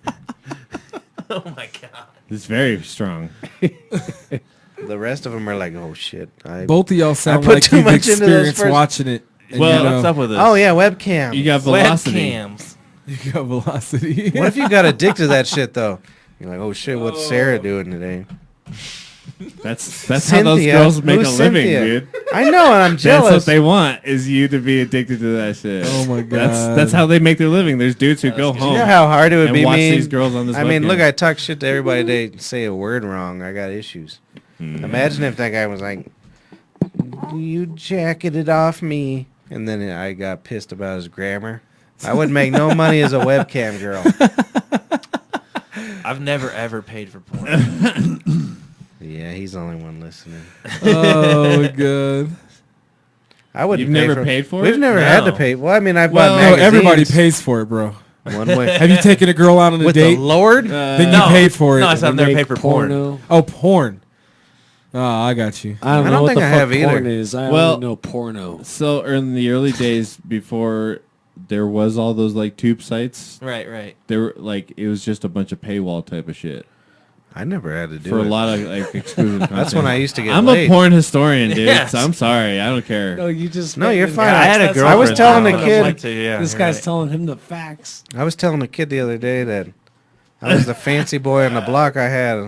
Oh my god. It's very strong. The rest of them are like, oh shit. Both of y'all sound put like too you've much into those experienced first- watching it. And Well, What's up with this? Oh yeah, webcam. You got velocity. Webcams. you got velocity. What if you got addicted to that shit though? You're like, oh shit, what's Sarah doing today? That's how those Cynthia. girls make Who's a living, Cynthia? dude. I know, and I'm That's jealous. what they want, is you to be addicted to that shit. Oh my That's how they make their living. There's dudes who go You home know how hard it would and be watch me. these girls on this I mean, webcam. look, I talk shit to everybody. They say a word wrong. I got issues. Imagine if that guy was like, "You jacketed off me," and then I got pissed about his grammar. I would make no money as a webcam girl. I've never ever paid for porn. Yeah, he's the only one listening. Oh my god. I would. You've never paid for We've it? never had to No. pay. Well, I mean, I Well, bought No, magazines. everybody pays for it, bro. One way. Have you taken a girl out on a With date? the Lord? Then No. you paid for it. No, I said I've never paid for porn. porno. Oh, porn. Oh, I got you. I don't I know don't what think the I fuck have either. porn is. I Well- only know porno. So in the early days before there was all those like tube sites, Right. there were like it was just a bunch of paywall type of shit I never had to do for it. a lot of like exclusive content. That's when I used to get I'm laid. a porn historian, dude. Yes. So I'm sorry. I don't care. No, you just. No, you're fine. I had a I girlfriend. was telling the I kid. like to, yeah, This you're guy's right. telling him the facts. I was telling the kid the other day that I was the fancy boy on the block. I had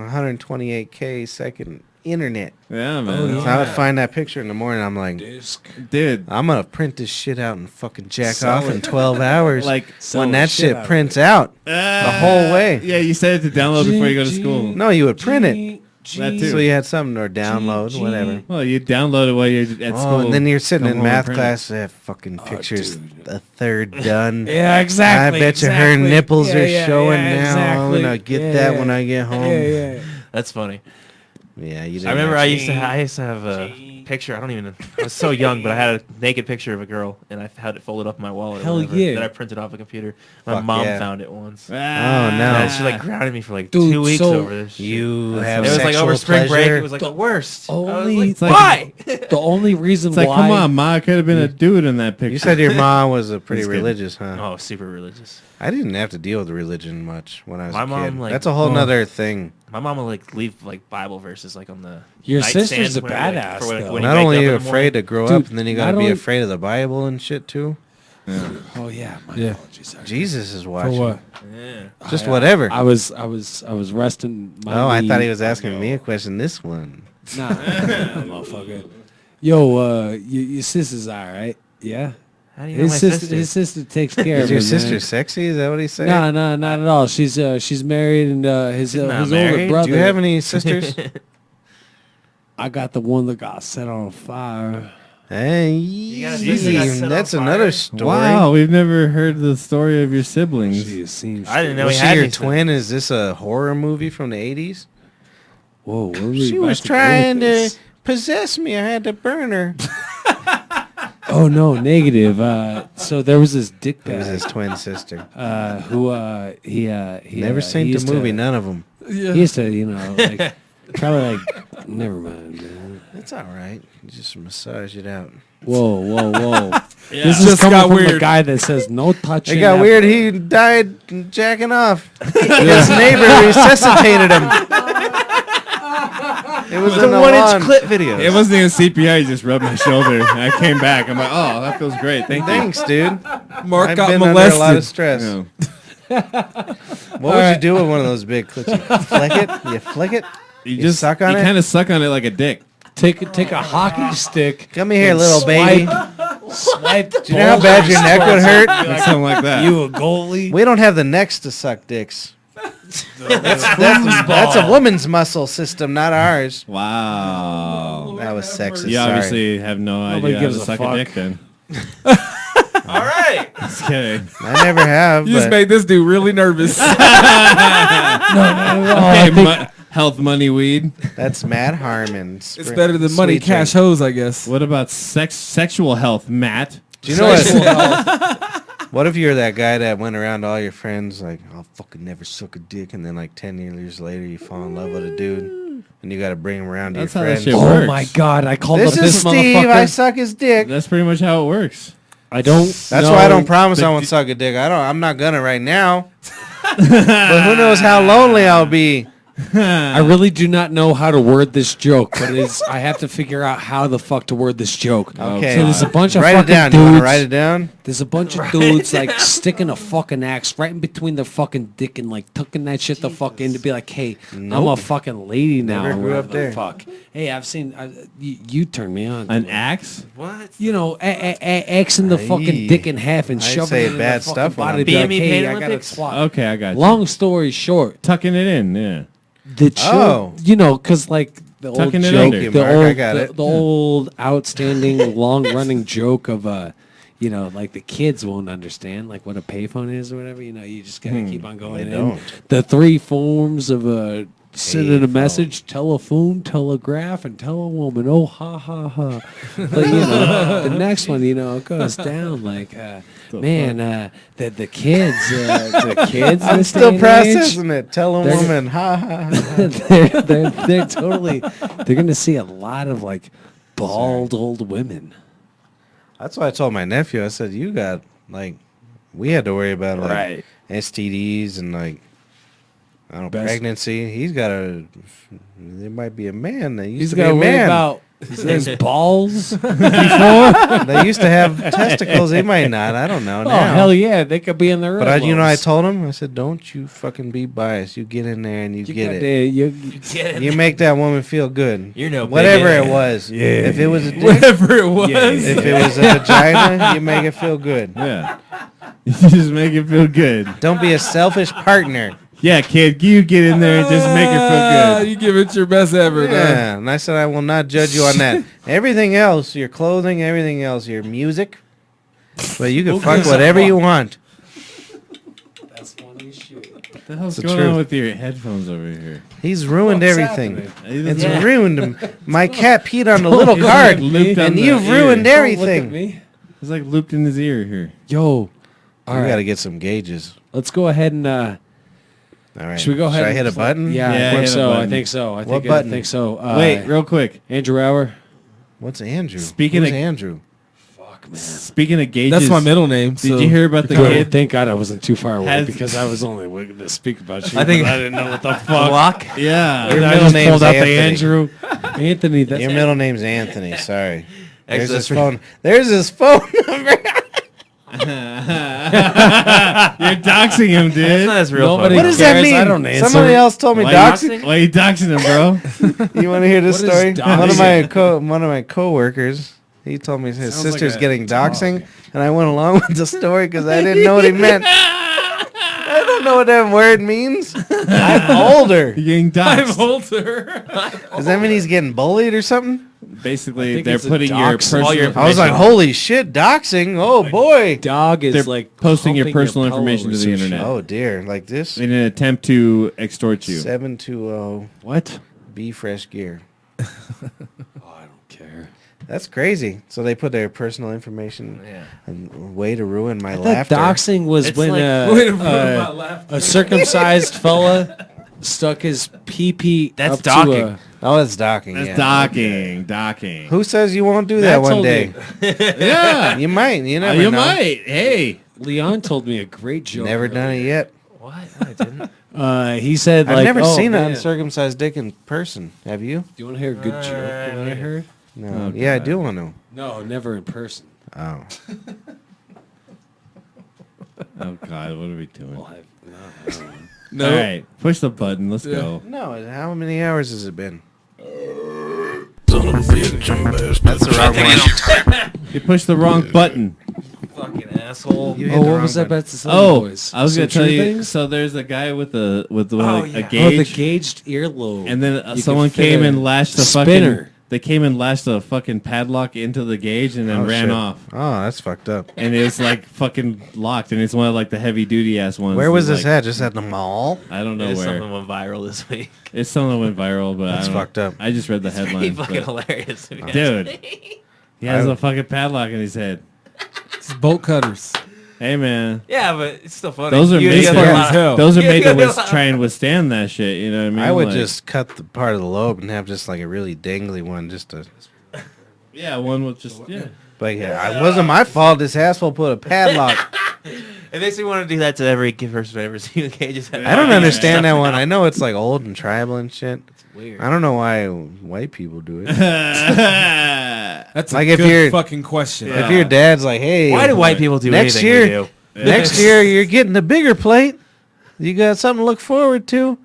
128K second internet. Yeah, man. So I would find that picture in the morning. I'm like, Dude, I'm gonna print this shit out and fucking jack off in 12 hours. like when that shit prints out the whole way. Yeah, you said it to download before you go to school. No, you would print it. That too. So you had something or download, whatever. Well, you download it while you're at school. Oh, and then you're sitting Come in home and math print it. class. They have fucking pictures. A third done. Yeah, exactly. I bet you her exactly. nipples Yeah, are yeah, showing yeah, now. exactly. I'm gonna get Yeah, that yeah. when I get home. Yeah. That's funny. Yeah, you. Didn't I remember have I to- used to have a picture. I don't even. I was so young, but I had a naked picture of a girl, and I had it folded up in my wallet. or Hell whatever, yeah. That I printed off a computer. My Fuck mom yeah. found it once. Oh no. And she like grounded me for like Dude, 2 weeks so over this. Shit. You have It was like sexual over spring break. pleasure? It was like the worst. I was only- like, It's like- why? The only reason It's like, why. come on, Ma, I could have been a dude in that picture. You said your mom was a pretty Just kidding. religious, huh? Oh, super religious. I didn't have to deal with religion much when I was My a kid. mom, like- That's a whole nother thing. My mom would like leave like Bible verses like on the. Your nightstand sister's a when, like, badass, for when- though. when you Not wake only up are you in the afraid to morning. grow Dude, up, and then you gotta not be only- afraid of the Bible and shit too. Oh yeah. My Yeah. apologies. Actually. Jesus is For watching. what? Yeah. Just whatever. I was resting. My Oh, I knee. thought he was asking me a question. This one. Nah, motherfucker. Yo, your sister's all right. Yeah. How do you know my sister? His sister takes care of Is your him. sister man. sexy? Is that what he's saying? No, not at all. She's married, and his not older married. brother. Do you have any sisters? I got the one that got set on fire. Hey, got a sister that set on that's fire? another story. Wow, we've never heard the story of your siblings. She seems. I didn't know Was he she had your any twin? Is this a horror movie from the 80s? Whoa, where were we She about was to go trying with to this? possess me. I had to burn her. Oh no, negative. So there was this dick It was bag his twin sister. who he Never seen he the used movie, To, none of them. He used to, like probably like. Never mind, man. It's all right. You just massage it out. Whoa. Yeah. This is Just coming got from the weird. guy that says no touching. It got ever." weird. He died jacking off. His neighbor resuscitated him. It was in The the 1 lawn. inch clip video. It wasn't even CPR. He just rubbed my shoulder. And I came back. I'm like, oh, that feels great. Thank you. Thanks, dude. Mark I've got been under a lot of molested. stress. Yeah. What would you do with one of those big clits? You flick it? You flick it? You You just suck on you it? kind of suck on it like a dick. Take a hockey stick. Come here, and little baby. Swipe. Do you know how bad your neck would hurt? Or something like that. You a goalie? We don't have the necks to suck dicks. That's a woman's muscle system, not ours. Wow. That was sexist. You Sorry. obviously have no Nobody idea how to gives a suck a fuck. dick then. All right. Just kidding. I never have. You just but made this dude really nervous. Okay, health, money, weed. that's Matt Harmon. It's better than money, Sweet cash, drink. hose, I guess. What about sexual health, Matt? Do you know what? What if you're that guy that went around to all your friends like, I'll fucking never suck a dick, and then like 10 years later you fall in love with a dude, and you got to bring him around to That's your how that friends. shit Oh works. my god! I called This up is this Steve. motherfucker. I suck his dick. That's pretty much how it works. I don't. That's why I don't promise I won't suck a dick. I'm not gonna right now. But who knows how lonely I'll be. I really do not know how to word this joke, but I have to figure out how the fuck to word this joke. Okay. So there's a bunch of Write it fucking down. dudes. You want to write it down? There's a bunch of dudes like sticking a fucking axe right in between their fucking dick and like tucking that shit the fuck in to be like, hey, I'm a fucking lady now. Never or grew up whatever the there. Fuck. Hey, I've seen. You turned me on. An axe? What? You know, axing the fucking Aye. dick in half and I'd shoving say it in bad their fucking stuff when body. I'm to be like, BME hey, Pain I gotta Olympics? swap. Okay, I got you. Long story short, Tucking it in, yeah. the joke, you know, because like the old Tucking it joke, under. the Mark, I old, got the, it. the old outstanding, long-running joke of you know, like the kids won't understand like what a payphone is or whatever. You know, you just gotta keep on going. They in. don't. The three forms of sending a Payphone. message: telephone, telegraph, and tell a woman. Oh, ha ha ha! But you know, the next one, you know, it goes down like, man, the kids, the kids. I'm this still day and age, processing it. Tell a They're- woman, ha ha ha. they're totally they're gonna see a lot of like bald old women. That's why I told my nephew. I said, you got, like, we had to worry about, like, Right. STDs and, like, I don't know, Best- pregnancy. He's got a, there might be a man that used He's to be got a to worry man. about his balls. They used to have testicles. They might not. I don't know Oh now. hell yeah, they could be in the. But you know, I told him, I said, don't you fucking be biased. You get in there and you get it. You make that woman feel good. You're no whatever bigot. it was. Yeah. If it was a dick, Whatever it was. if it was a vagina, you make it feel good. Yeah. You just make it feel good. Don't be a selfish partner. Yeah, kid, you get in there and just make it feel good. You give it your best effort. Yeah, and I said I will not judge you on that. Everything else, your clothing, everything else, your music, but you can fuck whatever you want. That's funny shit. What the hell's the going truth. on with your headphones over here? He's ruined What's everything. happening? It's ruined him. My cat peed on the little It's card, like looped on and the you've ear. ruined Don't look at everything. me. It's like looped in his ear here. Yo, all We right. got to get some gauges. Let's go ahead and. All right. Should we go ahead? Should I and hit a play- button? Yeah, Yeah, I hit think a so. I button. think so. I What think. button? I think so. Wait, real quick. Andrew Hour. What's Andrew? Speaking Who's of- Andrew? Fuck man. Speaking of gauges, That's my middle name. Did you hear about the Good. kid? Thank God I wasn't too far away Has- because I was only waiting to speak about you. I think- but I didn't know what the fuck. Block. Yeah. Your I middle just name's pulled out Anthony. the Andrew. Anthony. That's Your middle name's Anthony. Sorry. There's Actually, his that's phone. There's his phone number. You're doxing him, That's dude. not his real Nobody- phone. What does that cares? mean? I don't answer. Somebody else told me Why doxing. Why are you doxing him, bro? You want to hear this What is story? doxing? One of my coworkers, he told me his Sounds like sister's a getting dog. doxing, and I went along with the story because I didn't know what he meant. I don't know what that word means. I'm older. You're getting doxed. older. Does that mean he's getting bullied or something? I Basically, think they're it's a putting your dox. personal All your I was like, holy shit, doxing. Oh boy. dog is They're like posting your humping personal pillow information or to the some internet. shit. Oh dear, like this. in an attempt to extort you. 720 What? B Fresh Gear. Oh, I don't care. That's crazy. So they put their personal information. Yeah. And way to ruin my I thought laughter. doxing was It's when like- Way to ruin my laughter. a circumcised fella stuck his pee That's up docking. to a... Oh, it's docking. That's yeah. docking. Docking. Who says you won't do that Matt one told day? me- Yeah. You might. You never You know. might. Hey. Leon told me a great joke. Never done it yet. What? I didn't. He said, I've like, never oh, seen an man. uncircumcised dick in person. Have you? Do you want to hear a good joke that I heard? No. Oh, yeah, I God. do want to. No, never in person. Oh. Oh God, what are we doing? Well, No. All right, push the button. Let's go. No, how many hours has it been? Son of a bitch, you bastard. That's the wrong one. You pushed the wrong button. Fucking asshole. You hit Oh, the what wrong was that button. about to say, Oh, boys? I was Some gonna tell true you. things? So there's a guy with a yeah. gauge, Oh, the gauged earlobe. and then You someone can fit came a and lashed the spinner. fucking. They came and lashed a fucking padlock into the gauge and then Oh, ran shit. off. Oh, that's fucked up. And it was like fucking locked, and it's one of like the heavy duty ass ones. Where was It's this at? Just at the mall? I don't know There's where. something went viral this week. It's something that went viral, but That's I don't fucked know. up. I just read the Pretty headline. fucking hilarious. to be honest. Dude, he has a fucking padlock in his head. It's bolt cutters. Hey man, Yeah, but it's still funny. those are You made get funny a as lot- hell. Those are You made to get a lot- try and withstand that shit. You know what I mean? I would Like, just cut the part of the lobe and have just like a really dangly one, just to. one with just But yeah, it wasn't my fault. This asshole put a padlock. It makes me want to do that to every person I've ever seen in cages. I don't understand that one. I know it's like old and tribal and shit. Weird. I don't know why white people do it. That's Like a if good you're- fucking question. Yeah. If your dad's like, "Hey, Why do white people do next anything year, we do? next year you're getting a bigger plate. You got something to look forward to."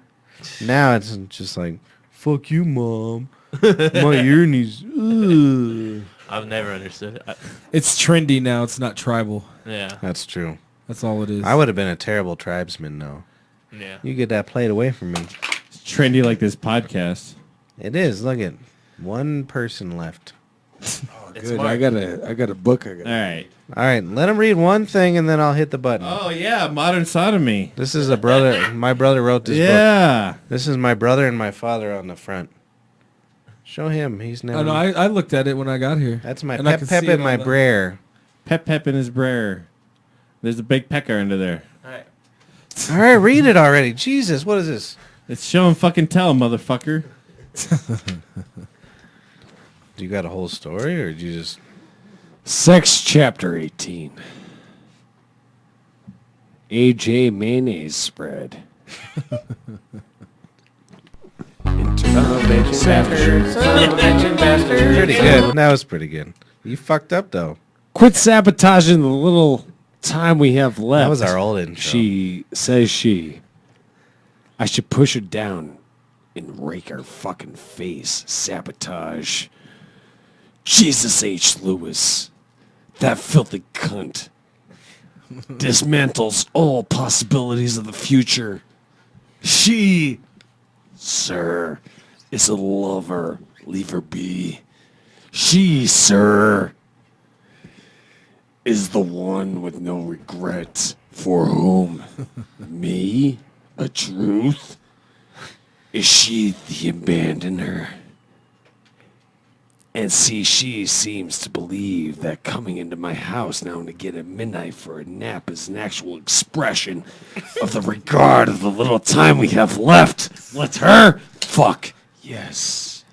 Now it's just like, "Fuck you, mom. My ear needs." Ugh. I've never understood it. It's trendy now. It's not tribal. Yeah. That's true. That's all it is. I would have been a terrible tribesman, though. Yeah. You get that plate away from me. It's trendy like this podcast. It is. Look at one person left. It's Good. smart. I got a book. All right. All right, let him read one thing and then I'll hit the button. Oh yeah, modern sodomy. This is a brother. My brother wrote this book. Yeah. This is my brother and my father on the front. Show him. He's never. Oh, no, I looked at it when I got here. That's my And I pep can pep see it and my on the- brer. Pep in his brer. There's a big pecker under there. All right. All right, read it already. Jesus, what is this? It's show and fucking tell, motherfucker. Do you got a whole story or did you just? Sex chapter 18. AJ mayonnaise spread. Pretty good. That was pretty good. You fucked up though. Quit sabotaging the little time we have left. That was our old intro. She says I should push her down and rake her fucking face. Sabotage. Jesus H. Lewis. That filthy cunt. Dismantles all possibilities of the future. She, sir, is a lover. Leave her be. She, sir, is the one with no regrets. For whom? Me? A truth? Is she the abandoner? And see, she seems to believe that coming into my house now and again at midnight for a nap is an actual expression of the regard of the little time we have left. Let her fuck. Yes.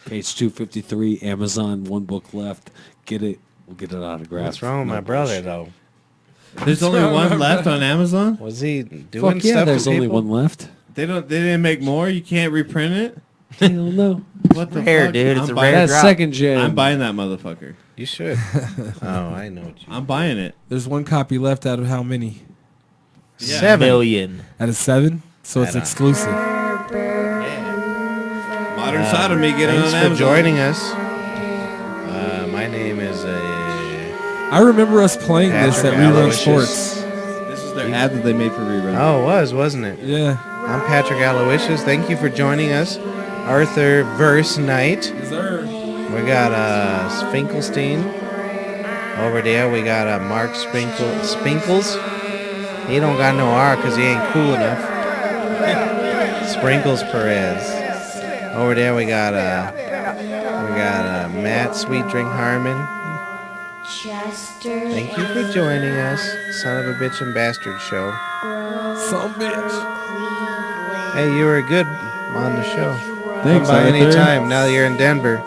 Page 253, Amazon, one book left. Get it. We'll get it autographed. What's wrong with No my brother bullshit. though? There's only one left on Amazon. Was he doing Fuck yeah, stuff there's to only people? one left. They didn't make more. You can't reprint it. I don't know. What the Rare, fuck? dude. It's I'm a buying, rare That's drop. second gen. I'm buying that motherfucker. You should. Oh, I know what you. I'm buying it. There's one copy left out of how many? Yeah. 7. Million. Out of 7? So it's I don't- exclusive. Modern sodomy. Get it on Thanks for Amazon. joining us. My name is I remember us playing this at Patrick Rerun Aloysius. Sports. This is their ad that they made for rerun. Oh, it was, wasn't it? Yeah. I'm Patrick Aloysius. Thank you for joining us. Arthur Verse Night. We got Finkelstein. Over there we got Mark Spinkles. He don't got no R because he ain't cool enough. Sprinkles Perez. Over there we got Matt Sweet Drink Harmon. Thank you for joining us, son of a bitch and bastard show. Some bitch. Hey, you were good on the show. Thanks, Come by Arthur. anytime. Now that you're in Denver.